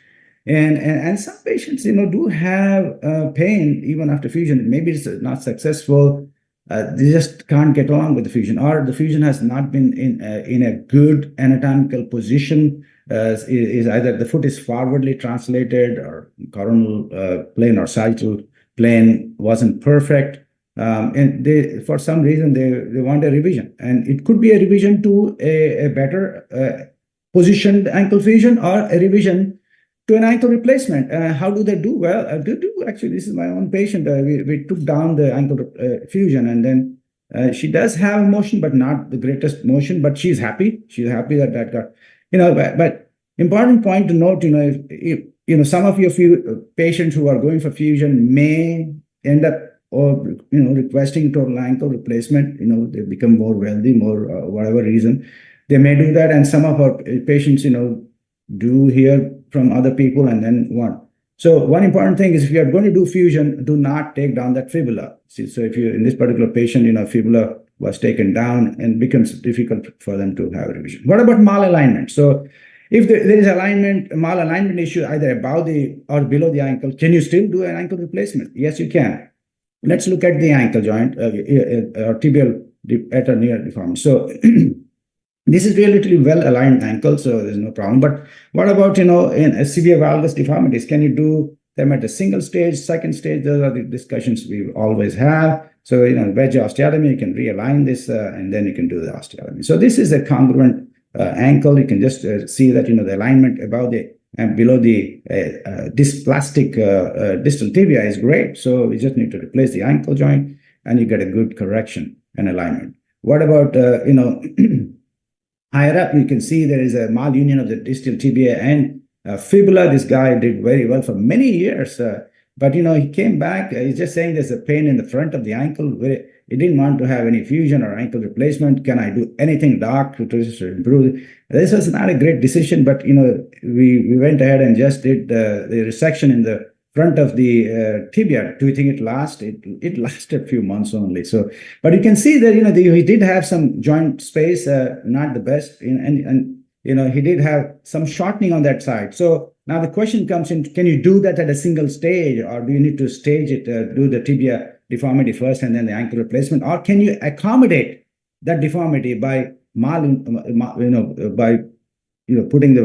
and some patients, do have pain even after fusion. Maybe it's not successful. They just can't get along with the fusion, or the fusion has not been in a good anatomical position. Is either the foot is forwardly translated, or coronal plane or sagittal plane wasn't perfect, and for some reason they want a revision, and it could be a revision to a better positioned ankle fusion, or a revision to an ankle replacement. How do they do? Well, actually, this is my own patient. We took down the ankle fusion, and then she does have motion, but not the greatest motion. But she's happy. She's happy that got, But important point to note, if some of your patients who are going for fusion may end up requesting total ankle replacement. They become more wealthy, more whatever reason, they may do that. And some of our patients, do hear from other people and then want. So one important thing is, if you are going to do fusion, do not take down that fibula. See, so if you, in this particular patient, fibula was taken down, and becomes difficult for them to have a revision. What about malalignment? So if there is malalignment issue either above or below the ankle, can you still do an ankle replacement? Yes, you can. Let's look at the ankle joint, or tibial atonier deformity. So this is relatively well-aligned ankle, so there's no problem. But what about, in severe valgus deformities? Can you do them at a single stage, second stage? Those are the discussions we always have. So, wedge osteotomy, you can realign this, and then you can do the osteotomy. So this is a congruent ankle. You can just see that, the alignment above and below the dysplastic distal tibia is great. So we just need to replace the ankle joint, and you get a good correction and alignment. What about, higher up, you can see there is a malunion of the distal tibia and fibula. This guy did very well for many years. But he came back. He's just saying there's a pain in the front of the ankle. He didn't want to have any fusion or ankle replacement. Can I do anything, doc, to improve? This was not a great decision, but we went ahead and just did the resection in the front of the tibia. Do you think it lasted? It lasted a few months only. So, but you can see that he did have some joint space, not the best, and he did have some shortening on that side. So now the question comes in: can you do that at a single stage, or do you need to stage it, do the tibia deformity first and then the ankle replacement, or can you accommodate that deformity by putting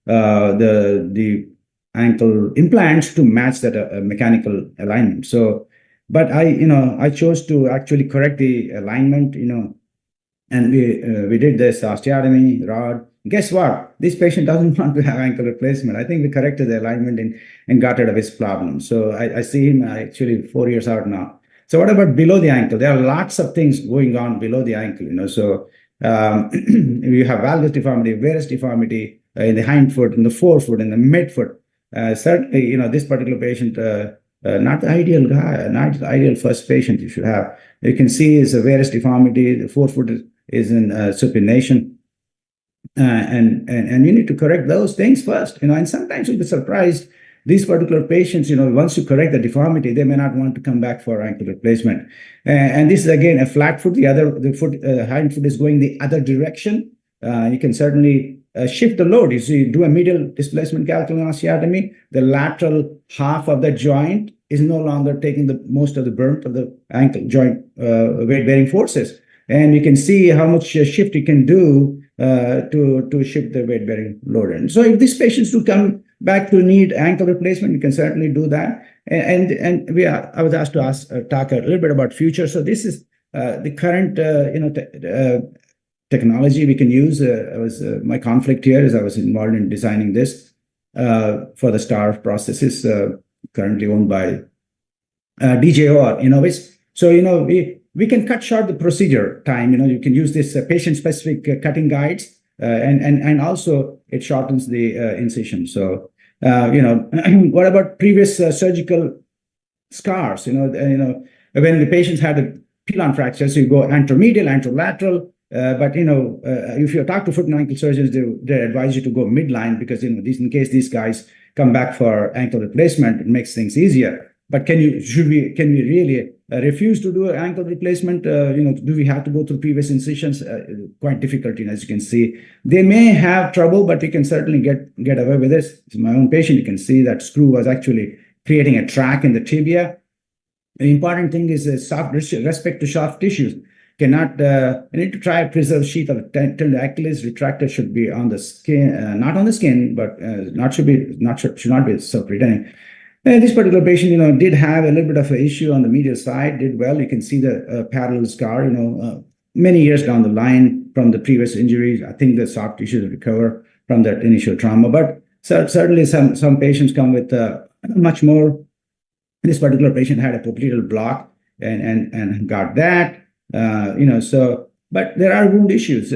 the ankle implants to match that mechanical alignment? So, but I chose to actually correct the alignment, and we did this osteotomy rod. Guess what? This patient doesn't want to have ankle replacement. I think we corrected the alignment and got rid of his problem. So I see him actually 4 years out now. So what about below the ankle? There are lots of things going on below the ankle, So you have valgus deformity, varus deformity in the hind foot, in the forefoot, in the midfoot. Certainly, this particular patient, not the ideal guy, not the ideal first patient you should have. You can see is a varus deformity. The forefoot is in supination. And you need to correct those things first, and sometimes you'll be surprised. These particular patients, once you correct the deformity, they may not want to come back for ankle replacement. And this is again a flat foot. The hind foot is going the other direction. You can certainly shift the load. You do a medial displacement calculum osteotomy, the lateral half of the joint is no longer taking the most of the brunt of the ankle joint weight-bearing forces. And you can see how much shift you can do to shift the weight-bearing load. And so if these patients do come back to need ankle replacement, you can certainly do that. And I was asked to talk a little bit about future. So this is the current technology we can use. My conflict here is I was involved in designing this for the STAR processes, currently owned by DJO or Innovis. So we can cut short the procedure time. You can use this patient-specific cutting guides, and also it shortens the incision. So, what about previous surgical scars? When the patients had a pilon fracture, so you go anteromedial, anterolateral. But if you talk to foot and ankle surgeons, they advise you to go midline because in case these guys come back for ankle replacement, it makes things easier. But can we really refuse to do an ankle replacement? Do we have to go through previous incisions? Quite difficult, as you can see. They may have trouble, but we can certainly get away with this. It's my own patient. You can see that screw was actually creating a track in the tibia. The important thing is respect to soft tissues. You need to try a preserved sheath of tendon Achilles. Retractor should be on the skin, not on the skin, but should not be self-retaining. This particular patient, did have a little bit of an issue on the medial side, did well. You can see the parallel scar, many years down the line from the previous injuries. I think the soft tissues recover from that initial trauma, but certainly some patients come with much more. This particular patient had a popliteal block and got that, but there are wound issues.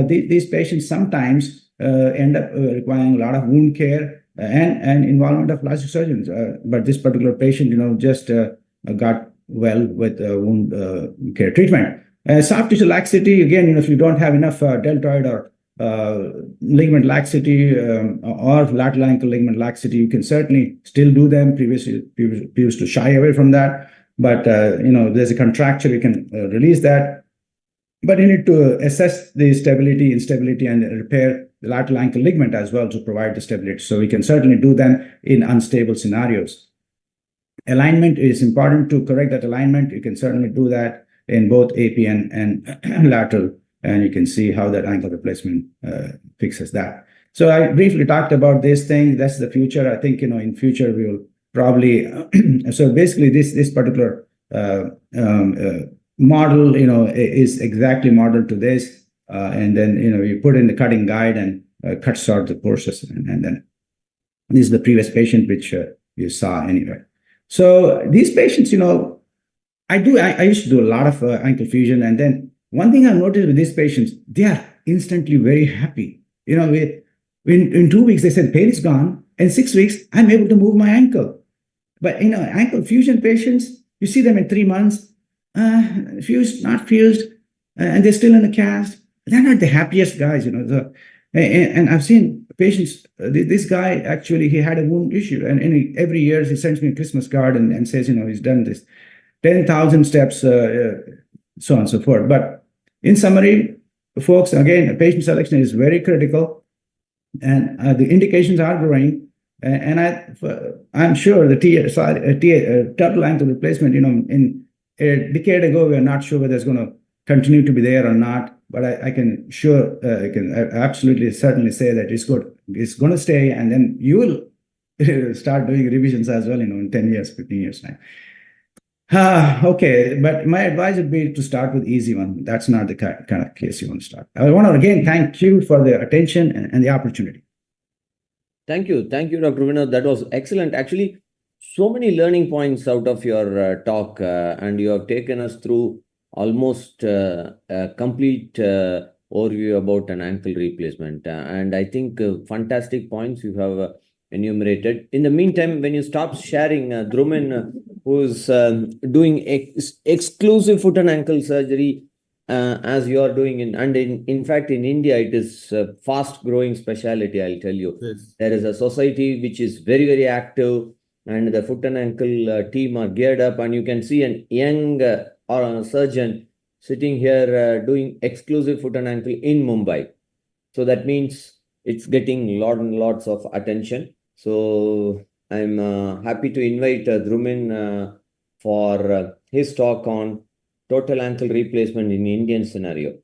These patients sometimes end up requiring a lot of wound care and involvement of plastic surgeons. But this particular patient, just got well with wound care treatment. Soft tissue laxity, again, if you don't have enough deltoid or ligament laxity or lateral ankle ligament laxity, you can certainly still do them. Previously, we used to shy away from that. But, there's a contracture, you can release that. But you need to assess the stability, instability, and repair the lateral ankle ligament as well to provide the stability. So we can certainly do them in unstable scenarios. Alignment is important to correct that alignment. You can certainly do that in both AP and lateral, and you can see how that ankle replacement fixes that. So I briefly talked about this thing. That's the future. I think, in future we will probably, so basically this particular model, is exactly modeled to this. And then, you put in the cutting guide and cut short the courses. And then this is the previous patient, which you saw anyway. So these patients, I used to do a lot of ankle fusion. And then one thing I've noticed with these patients, they are instantly very happy. In 2 weeks, they said pain is gone. In 6 weeks, I'm able to move my ankle. But ankle fusion patients, you see them in 3 months, fused, not fused, and they're still in a cast. They're not the happiest guys, and I've seen patients. This guy actually, he had a wound issue, and every year he sends me a Christmas card and says, he's done this 10,000 steps, so on and so forth. But in summary, folks, again, patient selection is very critical, and the indications are growing. And I'm sure the total ankle replacement, in a decade ago, we are not sure whether it's going to continue to be there or not. But I can absolutely certainly say that it's going to stay, and then you will start doing revisions as well, in 10 years, 15 years time. Okay, but my advice would be to start with easy one. That's not the kind of case you want to start. I want to again thank you for the attention and the opportunity. Thank you, Dr. Vinod. That was excellent. Actually, so many learning points out of your talk, and you have taken us through almost a complete overview about an ankle replacement. And I think fantastic points you have enumerated. In the meantime, when you stop sharing, Dhrumin, who's doing exclusive foot and ankle surgery, as you are doing in fact, in India, it is a fast growing specialty, I'll tell you. Yes. There is a society which is very, very active, and the foot and ankle team are geared up, and you can see a young surgeon sitting here doing exclusive foot and ankle in Mumbai. So that means it's getting lots of attention. So I'm happy to invite Dhrumin for his talk on total ankle replacement in Indian scenario.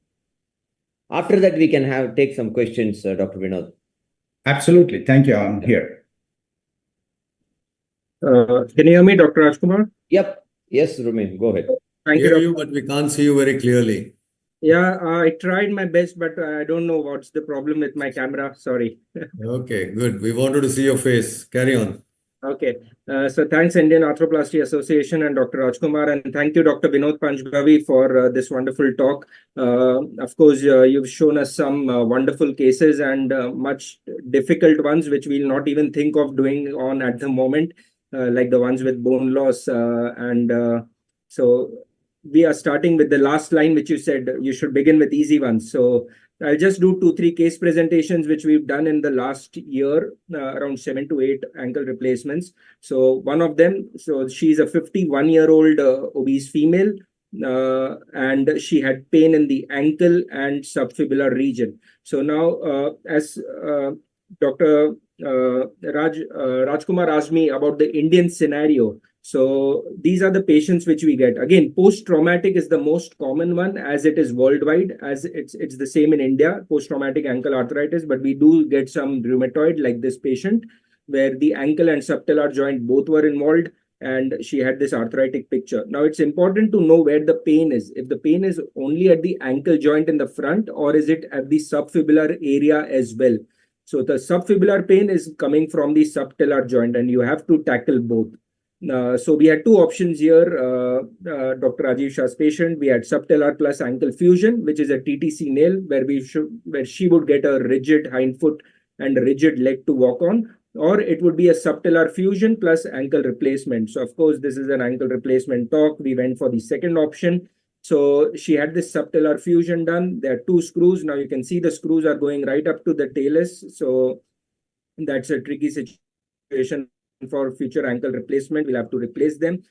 After that, we can take some questions, Dr. Vinod. Absolutely. Thank you. I'm here. Can you hear me, Dr. Rajkumar? Yep. Yes, Dhrumin, go ahead. Thank Hear you, you, but we can't see you very clearly. Yeah, I tried my best, but I don't know what's the problem with my camera. Sorry. Okay, good. We wanted to see your face. Carry on. Okay. So thanks, Indian Arthroplasty Association and Dr. Rajkumar, and thank you, Dr. Vinod Panchgavi, for this wonderful talk. Of course, you've shown us some wonderful cases and much difficult ones, which we'll not even think of doing on at the moment, like the ones with bone loss. So we are starting with the last line, which you said you should begin with easy ones. So I'll just do 2-3 case presentations, which we've done in the last year, around 7 to 8 ankle replacements. So one of them, so she's a 51-year-old obese female, and she had pain in the ankle and subfibular region. So now, as Dr. Rajkumar asked me about the Indian scenario. So these are the patients which we get. Again, post-traumatic is the most common one, as it is worldwide, as it's the same in India, post-traumatic ankle arthritis, but we do get some rheumatoid like this patient, where the ankle and subtalar joint both were involved, and she had this arthritic picture. Now, it's important to know where the pain is. If the pain is only at the ankle joint in the front, or is it at the subfibular area as well? So the subfibular pain is coming from the subtalar joint, and you have to tackle both. So we had 2 options here. Dr. Rajiv Shah's patient, we had subtalar plus ankle fusion, which is a TTC nail, where she would get a rigid hind foot and a rigid leg to walk on, or it would be a subtalar fusion plus ankle replacement. So of course, this is an ankle replacement talk. We went for the second option. So she had this subtalar fusion done. There are 2 screws. Now you can see the screws are going right up to the talus. So that's a tricky situation. For future ankle replacement, we'll have to replace them.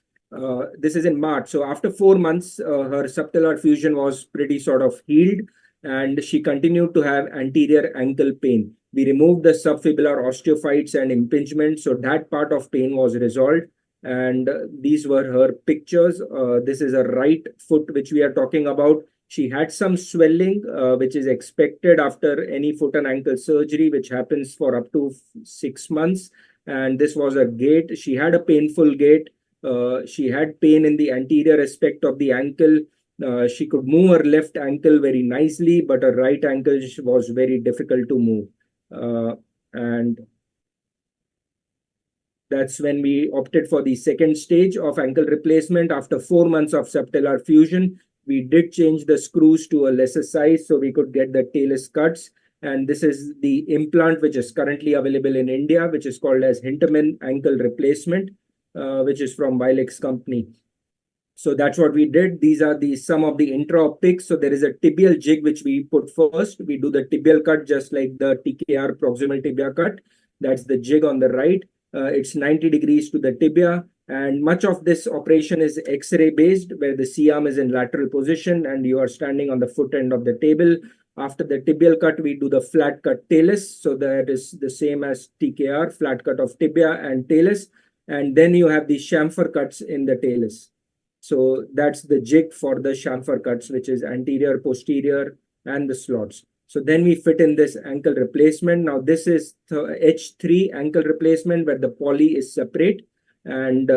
This is in March. So after 4 months, her subtalar fusion was pretty sort of healed, and she continued to have anterior ankle pain. We removed the subfibular osteophytes and impingement, so that part of pain was resolved. And these were her pictures. This is a right foot, which we are talking about. She had some swelling, which is expected after any foot and ankle surgery, which happens for up to 6 months. And this was a gait. She had a painful gait. She had pain in the anterior aspect of the ankle. She could move her left ankle very nicely, but her right ankle was very difficult to move. And that's when we opted for the second stage of ankle replacement. After 4 months of subtalar fusion, we did change the screws to a lesser size so we could get the talus cuts. And this is the implant which is currently available in India, which is called as Hinterman ankle replacement, which is from Wilex company. So that's what we did. These are some of the intra-op pics. So there is a tibial jig which we put first. We do the tibial cut just like the TKR proximal tibia cut. That's the jig on the right. It's 90 degrees to the tibia. And much of this operation is X-ray based, where the C-arm is in lateral position and you are standing on the foot end of the table. After the tibial cut, we do the flat cut talus. So that is the same as TKR, flat cut of tibia and talus. And then you have the chamfer cuts in the talus. So that's the jig for the chamfer cuts, which is anterior, posterior, and the slots. So then we fit in this ankle replacement. Now this is the H3 ankle replacement where the poly is separate and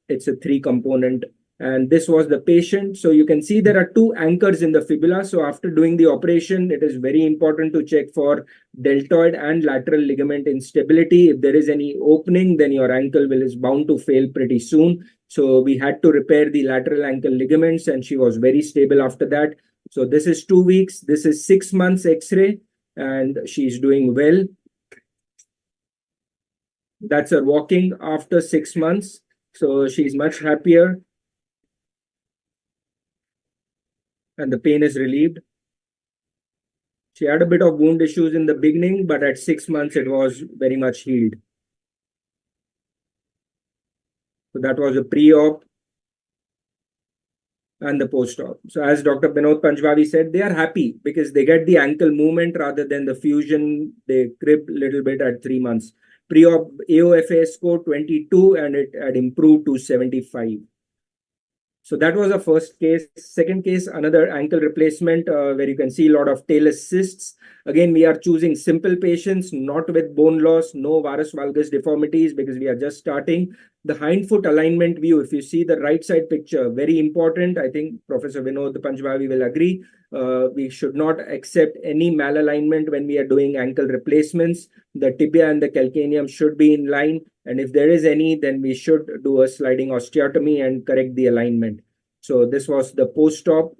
it's a 3-component. And this was the patient. So you can see there are 2 anchors in the fibula. So after doing the operation, it is very important to check for deltoid and lateral ligament instability. If there is any opening, then your ankle is bound to fail pretty soon. So we had to repair the lateral ankle ligaments and she was very stable after that. So this is 2 weeks. This is 6 months X-ray and she's doing well. That's her walking after 6 months. So she's much happier. And the pain is relieved. She had a bit of wound issues in the beginning, but at 6 months, it was very much healed. So that was a pre-op and the post-op. So as Dr. Binod Panjwabi said, they are happy because they get the ankle movement rather than the fusion. They crib a little bit at 3 months. Pre-op AOFA score 22 and it had improved to 75. So that was a first case. Second case, another ankle replacement where you can see a lot of talus cysts. Again, we are choosing simple patients, not with bone loss, no varus valgus deformities because we are just starting. The hindfoot alignment view, if you see the right side picture, very important. I think Professor Binod Panjwabi will agree. We should not accept any malalignment when we are doing ankle replacements. The tibia and the calcaneum should be in line. And if there is any, then we should do a sliding osteotomy and correct the alignment. So this was the post-op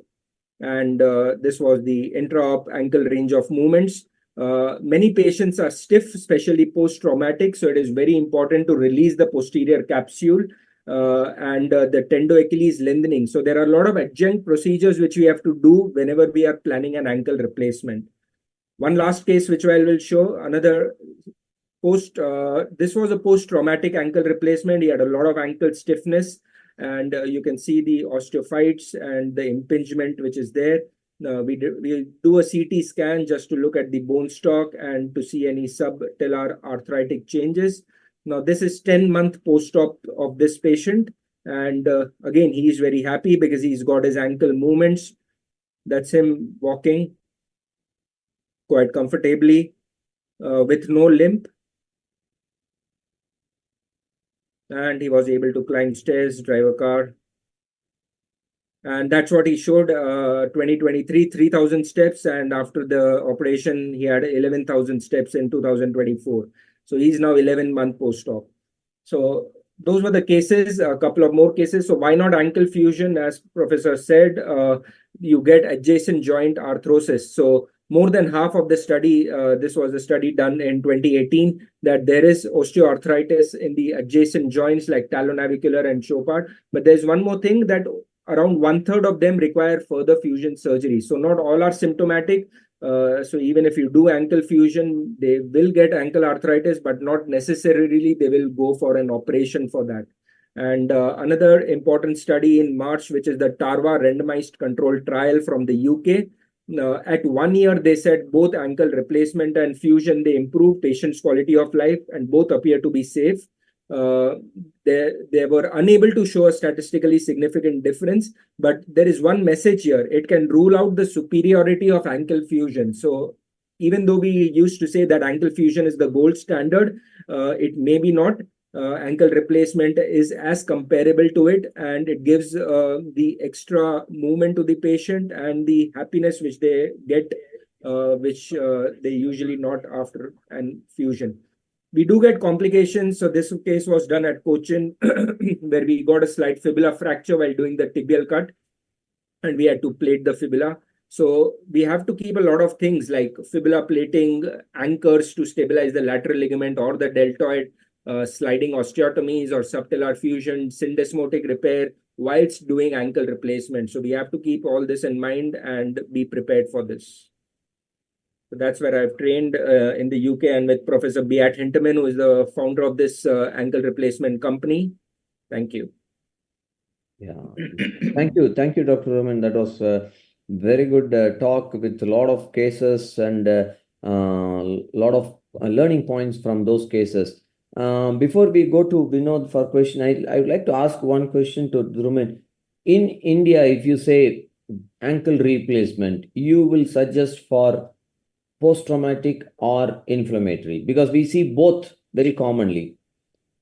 and this was the intra-op ankle range of movements. Many patients are stiff, especially post-traumatic. So it is very important to release the posterior capsule and the tendo-Achilles lengthening. So there are a lot of adjunct procedures which we have to do whenever we are planning an ankle replacement. One last case which I will show, another this was a post-traumatic ankle replacement. He had a lot of ankle stiffness and you can see the osteophytes and the impingement which is there. We do a CT scan just to look at the bone stock and to see any subtalar arthritic changes. Now this is 10-month post-op of this patient and again he is very happy because he's got his ankle movements. That's him walking quite comfortably with no limp. And he was able to climb stairs, drive a car. And that's what he showed, 2023, 3,000 steps. And after the operation, he had 11,000 steps in 2024. So he's now 11-month post-op. So those were the cases, a couple of more cases. So why not ankle fusion? As Professor said, you get adjacent joint arthrosis. So more than half of the study, this was a study done in 2018, that there is osteoarthritis in the adjacent joints like talonavicular and Chopard. But there's one more thing, that around 1/3 of them require further fusion surgery. So not all are symptomatic. So even if you do ankle fusion, they will get ankle arthritis, but not necessarily they will go for an operation for that. And another important study in March, which is the TARVA randomized controlled trial from the UK. At 1 year, they said both ankle replacement and fusion, they improve patients' quality of life and both appear to be safe. They were unable to show a statistically significant difference, but there is one message here. It can rule out the superiority of ankle fusion. So even though we used to say that ankle fusion is the gold standard, it may be not. Ankle replacement is as comparable to it, and it gives the extra movement to the patient and the happiness which they get, which they usually not after an fusion. We do get complications. So this case was done at Cochin where we got a slight fibula fracture while doing the tibial cut and we had to plate the fibula. So we have to keep a lot of things like fibula plating, anchors to stabilize the lateral ligament or the deltoid, sliding osteotomies or subtalar fusion, syndesmotic repair whilst doing ankle replacement. So we have to keep all this in mind and be prepared for this. So that's where I've trained in the UK and with Professor Beat Hinterman, who is the founder of this ankle replacement company. Thank you. Yeah, thank you, Dr. Raman. That was a very good talk with a lot of cases and a lot of learning points from those cases. Before we go to Vinod for question, I would like to ask one question to Raman. In India, if you say ankle replacement, you will suggest for post-traumatic or inflammatory, because we see both very commonly.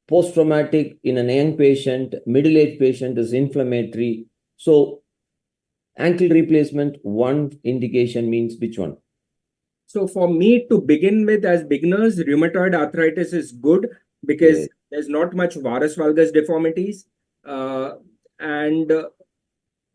Post-traumatic in a young patient, middle-aged patient is inflammatory. So ankle replacement, one indication means which one? So for me, to begin with, as beginners, rheumatoid arthritis is good because there's not much varus valgus deformities, and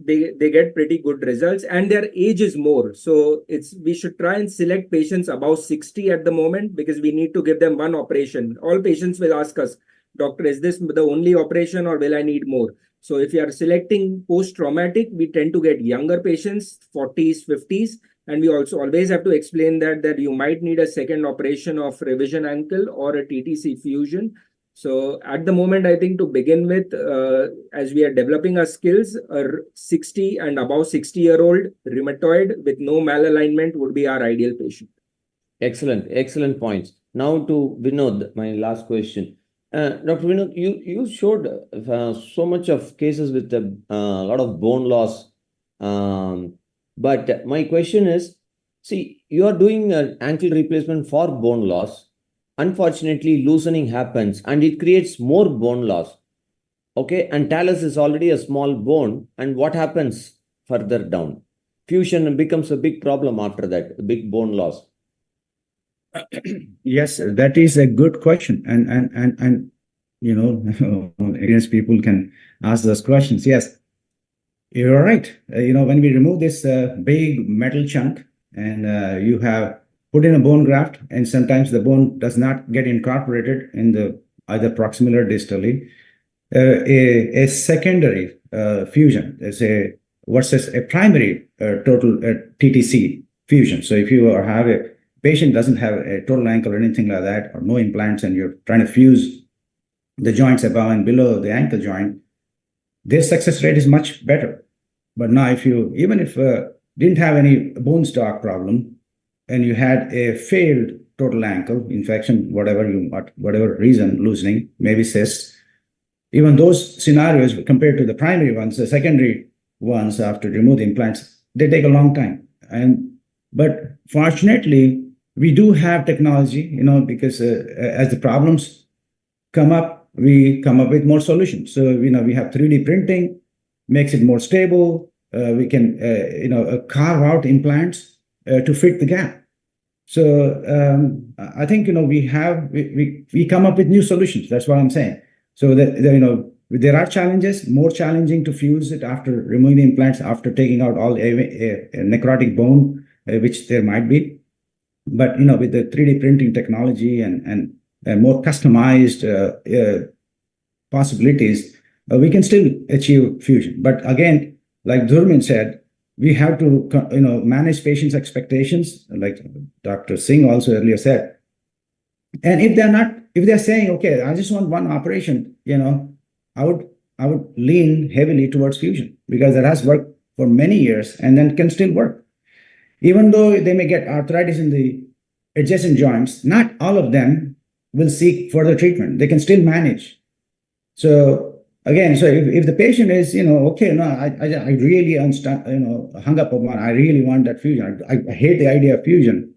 they get pretty good results, and their age is more. So we should try and select patients above 60 at the moment, because we need to give them one operation. All patients will ask us, doctor, is this the only operation or will I need more? So if you are selecting post-traumatic, we tend to get younger patients, 40s, 50s. And we also always have to explain that you might need a second operation of revision ankle or a TTC fusion. So at the moment, I think to begin with, as we are developing our skills, a 60 and above 60-year-old rheumatoid with no malalignment would be our ideal patient. Excellent points. Now to Vinod, my last question. Dr. Vinod, you showed so much of cases with a lot of bone loss. But my question is, see, you are doing an ankle replacement for bone loss. Unfortunately, loosening happens and it creates more bone loss. Okay, and talus is already a small bone. And what happens further down? Fusion becomes a big problem after that, a big bone loss. Yes, that is a good question. And you know, experienced people can ask those questions. Yes, you're right. When we remove this big metal chunk and you have put in a bone graft, and sometimes the bone does not get incorporated in the either proximal or distally, a secondary fusion is versus a primary total TTC fusion. So if you have a patient doesn't have a total ankle or anything like that, or no implants, and you're trying to fuse the joints above and below the ankle joint, their success rate is much better. But now if you, even if didn't have any bone stock problem, and you had a failed total ankle infection, whatever reason, loosening, maybe cysts, even those scenarios compared to the primary ones, the secondary ones after remove the implants, they take a long time. But fortunately, we do have technology, because as the problems come up, we come up with more solutions. So, we have 3D printing, makes it more stable. We can, carve out implants to fit the gap. So I think, we come up with new solutions. That's what I'm saying. So that, there are challenges, more challenging to fuse it after removing the implants, after taking out all a necrotic bone, which there might be. But, with the 3D printing technology and more customized possibilities, we can still achieve fusion. But again, like Dhurman said, we have to, manage patients' expectations, like Dr. Singh also earlier said. And if they're saying, okay, I just want one operation, I would lean heavily towards fusion, because that has worked for many years and then can still work. Even though they may get arthritis in the adjacent joints, not all of them will seek further treatment. They can still manage. So again, so if the patient is, okay, no, I really hung up on, I really want that fusion. I hate the idea of fusion,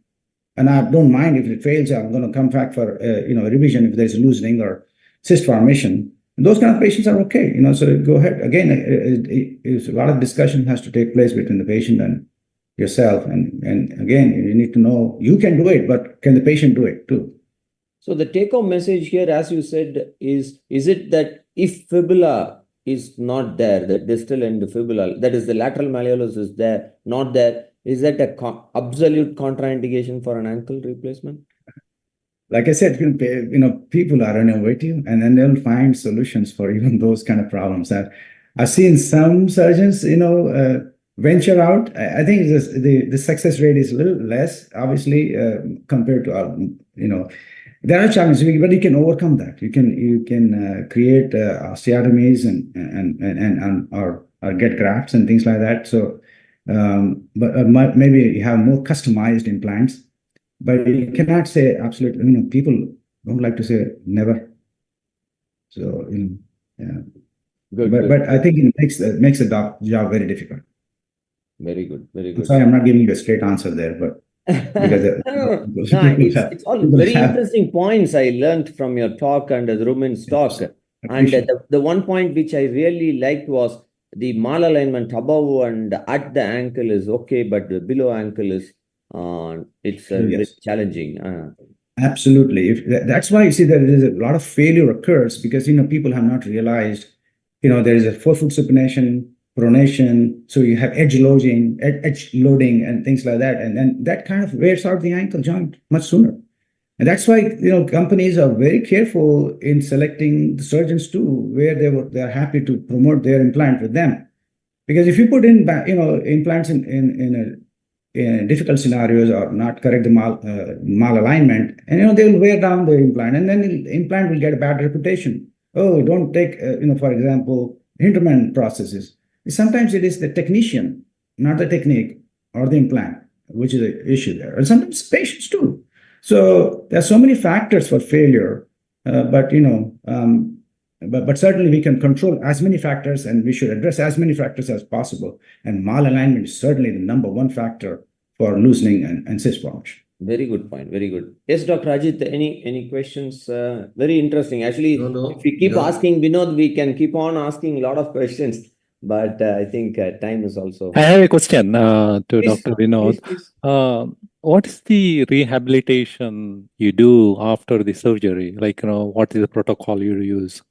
and I don't mind if it fails. I'm going to come back for revision if there's loosening or cyst formation. And those kind of patients are okay, So go ahead. Again, a lot of discussion has to take place between the patient and yourself, and again, you need to know you can do it, but can the patient do it too? So the take-home message here, as you said, is it that if fibula is not there, the distal end fibula, that is the lateral malleolus is there, not there, Is that a absolute contraindication for an ankle replacement? Like I said, people are innovative, and then they'll find solutions for even those kind of problems. I've seen some surgeons, venture out. I think the success rate is a little less, obviously, compared to there are challenges, but you can overcome that. You can create osteotomies or get grafts and things like that. So, but maybe you have more customized implants. But you cannot say absolutely. People don't like to say never. So, yeah. But I think it makes the job very difficult. Very good, very good. Sorry, I'm not giving you a straight answer there, but because it's all very interesting points I learned from your talk and Rumin's talk. And the one point which I really liked was the malalignment above and at the ankle is okay, but the below ankle is it's yes. challenging. Absolutely. That's why you see that there's a lot of failure occurs because people have not realized there is a forefoot supination, pronation, so you have edge loading and things like that, and then that kind of wears out the ankle joint much sooner. And that's why companies are very careful in selecting the surgeons too, where they're happy to promote their implant with them, because if you put in implants in difficult scenarios or not correct the malalignment, and they will wear down the implant, and then the implant will get a bad reputation. Oh, don't take for example Hintermann processes. Sometimes it is the technician, not the technique or the implant, which is the issue there. And sometimes patients too. So there are so many factors for failure, but certainly we can control as many factors, and we should address as many factors as possible. And malalignment is certainly the number one factor for loosening and cyst formation. Very good point. Very good. Yes, Dr. Ajith, any questions? Very interesting. Actually, if we keep asking Vinod, we can keep on asking a lot of questions. But I think time is also. I have a question to Please, Dr. Vinod. please. What is the rehabilitation you do after the surgery? Like, what is the protocol you use?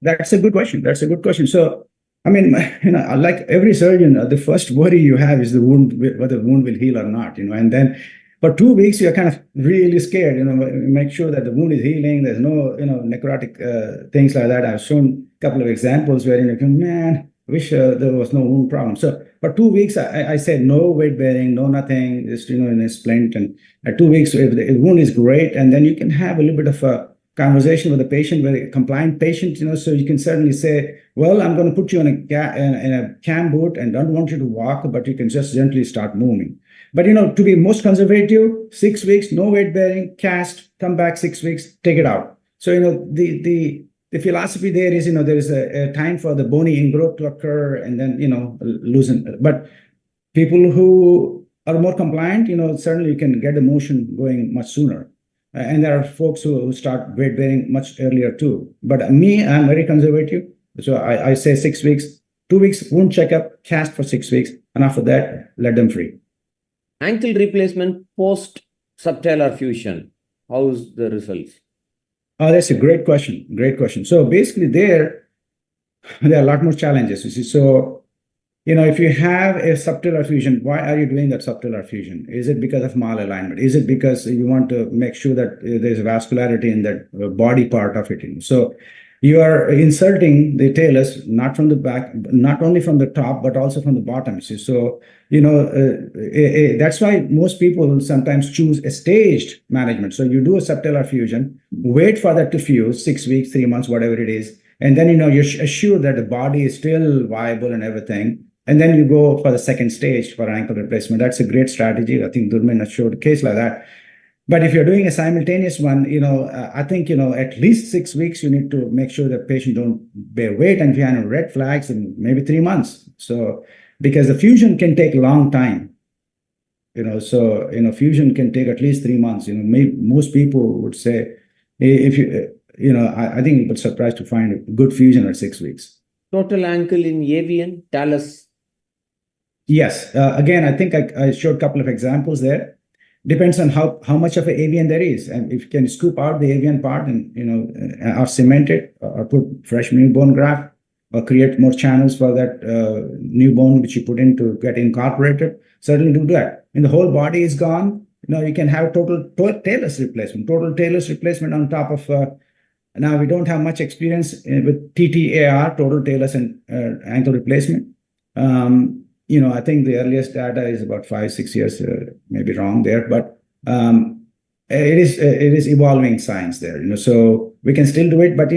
That's a good question. So, I mean, like every surgeon, the first worry you have is the wound, whether the wound will heal or not, and then for 2 weeks, you're kind of really scared, make sure that the wound is healing. There's no, necrotic things like that. I've shown a couple of examples where you go, man, wish there was no wound problem. So for 2 weeks, I said no weight bearing, no nothing, just, in a splint. And at 2 weeks, if the wound is great, and then you can have a little bit of a conversation with the patient, very compliant patient, so you can certainly say, well, I'm going to put you in a cam boot and don't want you to walk, but you can just gently start moving. But, to be most conservative, 6 weeks, no weight bearing, cast, come back 6 weeks, take it out. So, the philosophy there is, there is a time for the bony ingrowth to occur and then, loosen. But people who are more compliant, certainly you can get the motion going much sooner. And there are folks who start weight bearing much earlier too. But me, I'm very conservative. So I say 6 weeks, 2 weeks, wound checkup, cast for 6 weeks. And after that, let them free. Ankle replacement post subtalar fusion. How's the results? Oh, that's a great question. Great question. So basically there are a lot more challenges. You see, so, if you have a subtalar fusion, why are you doing that subtalar fusion? Is it because of malalignment? Is it because you want to make sure that there's vascularity in that body part of it? So you are inserting the talus not from the back, not only from the top, but also from the bottom. See? So, that's why most people sometimes choose a staged management. So you do a subtalar fusion, wait for that to fuse 6 weeks, 3 months, whatever it is. And then, you're assured that the body is still viable and everything. And then you go for the second stage for ankle replacement. That's a great strategy. I think Durman has showed a case like that. But if you're doing a simultaneous one, I think, at least 6 weeks, you need to make sure that patient don't bear weight. And if you have red flags, in maybe 3 months. So, because the fusion can take a long time, so, fusion can take at least 3 months. Most people would say, if I think it would surprise to find a good fusion at 6 weeks. Total ankle in avian, talus. Yes. Again, I think I showed a couple of examples there. Depends on how much of an avian there is. And if you can scoop out the avian part and, or cement it or put fresh new bone graft, create more channels for that new bone which you put in to get incorporated, certainly do that. When the whole body is gone, you can have total talus replacement, on top of. Now we don't have much experience with TTAR, total talus and ankle replacement. I think the earliest data is about 5-6 years, maybe wrong there, but it is evolving science there. So we can still do it, but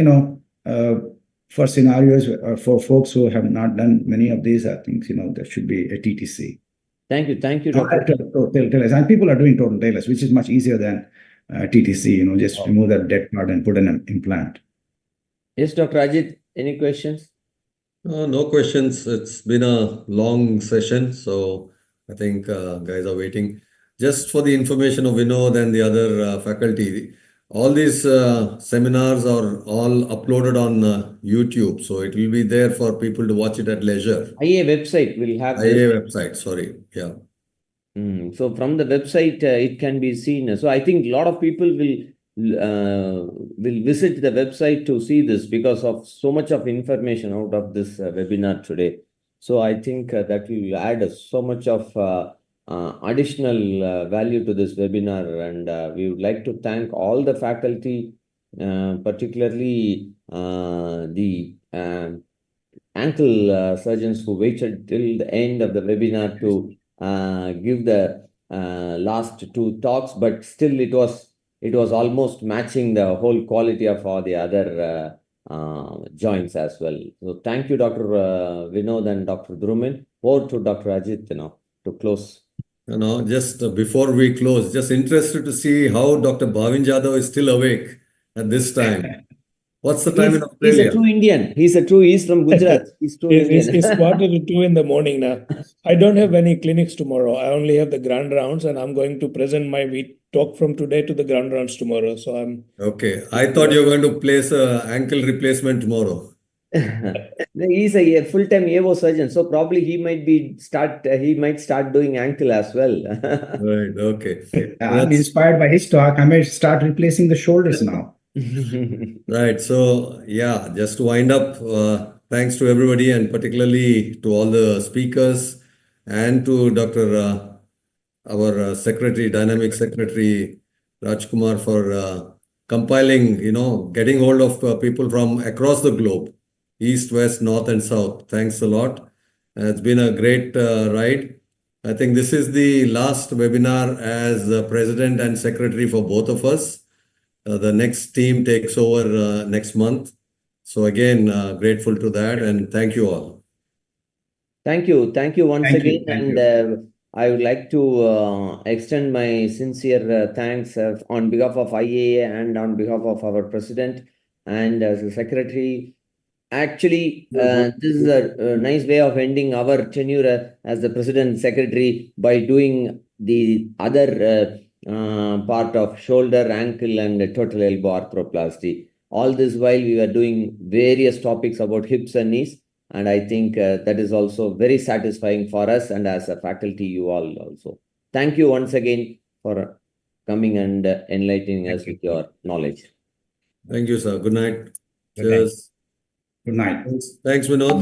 for scenarios or for folks who have not done many of these, I think there should be a TTC. Thank you, Dr. And people are doing total talus, which is much easier than TTC. Just remove that dead part and put an implant. Yes, Dr. Ajith, any questions? No questions. It's been a long session, so I think guys are waiting. Just for the information of Vinod and the other faculty, all these seminars are all uploaded on YouTube, so it will be there for people to watch it at leisure. IA website will have IA website, sorry. Yeah. So from the website, it can be seen. So I think a lot of people will visit the website to see this because of so much of information out of this webinar today. So I think that will add so much of additional value to this webinar, and we would like to thank all the faculty, particularly the ankle surgeons who waited till the end of the webinar to give the last 2 talks, but still it was almost matching the whole quality of all the other joints as well. So thank you, Dr. Vinod and Dr. Dhrumin. Over to Dr. Ajith to close. Just before we close, just interested to see how Dr. Bhavin Jadav is still awake at this time. What's the time in Australia? He's a true Indian. He's from Gujarat. He's true Indian. It's 1:45 in the morning now. I don't have any clinics tomorrow. I only have the grand rounds, and I'm going to present my talk from today to the grand rounds tomorrow. So I'm okay. I thought you were going to place an ankle replacement tomorrow. He's a full-time AO surgeon, so probably he might start doing ankle as well. Right. Okay. I'm inspired by his talk. I might start replacing the shoulders now. Right. So yeah, just to wind up, thanks to everybody and particularly to all the speakers and to Dr. Our secretary, dynamic secretary, Rajkumar, for compiling, getting hold of people from across the globe, east, west, north, and south. Thanks a lot. It's been a great ride. I think this is the last webinar as president and secretary for both of us. The next team takes over next month. So again, grateful to that, and thank you all. Thank you once again. And I would like to extend my sincere thanks on behalf of IAA and on behalf of our president and as a secretary. Actually, this is a nice way of ending our tenure as the president and secretary by doing the other part of shoulder, ankle, and total elbow arthroplasty. All this while we were doing various topics about hips and knees. And I think that is also very satisfying for us and as a faculty, you all also. Thank you once again for coming and enlightening us with your knowledge. Thank you, sir. Good night. Cheers. Good night. Thanks, Vinod.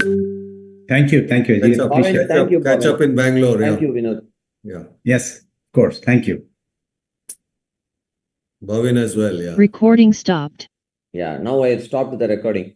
Thank you. Thank you, Catch up in Bangalore. Thank you, Vinod. Yeah. Yes, of course. Thank you. Bhavin as well. Yeah. Recording stopped. Yeah. Now I have stopped the recording.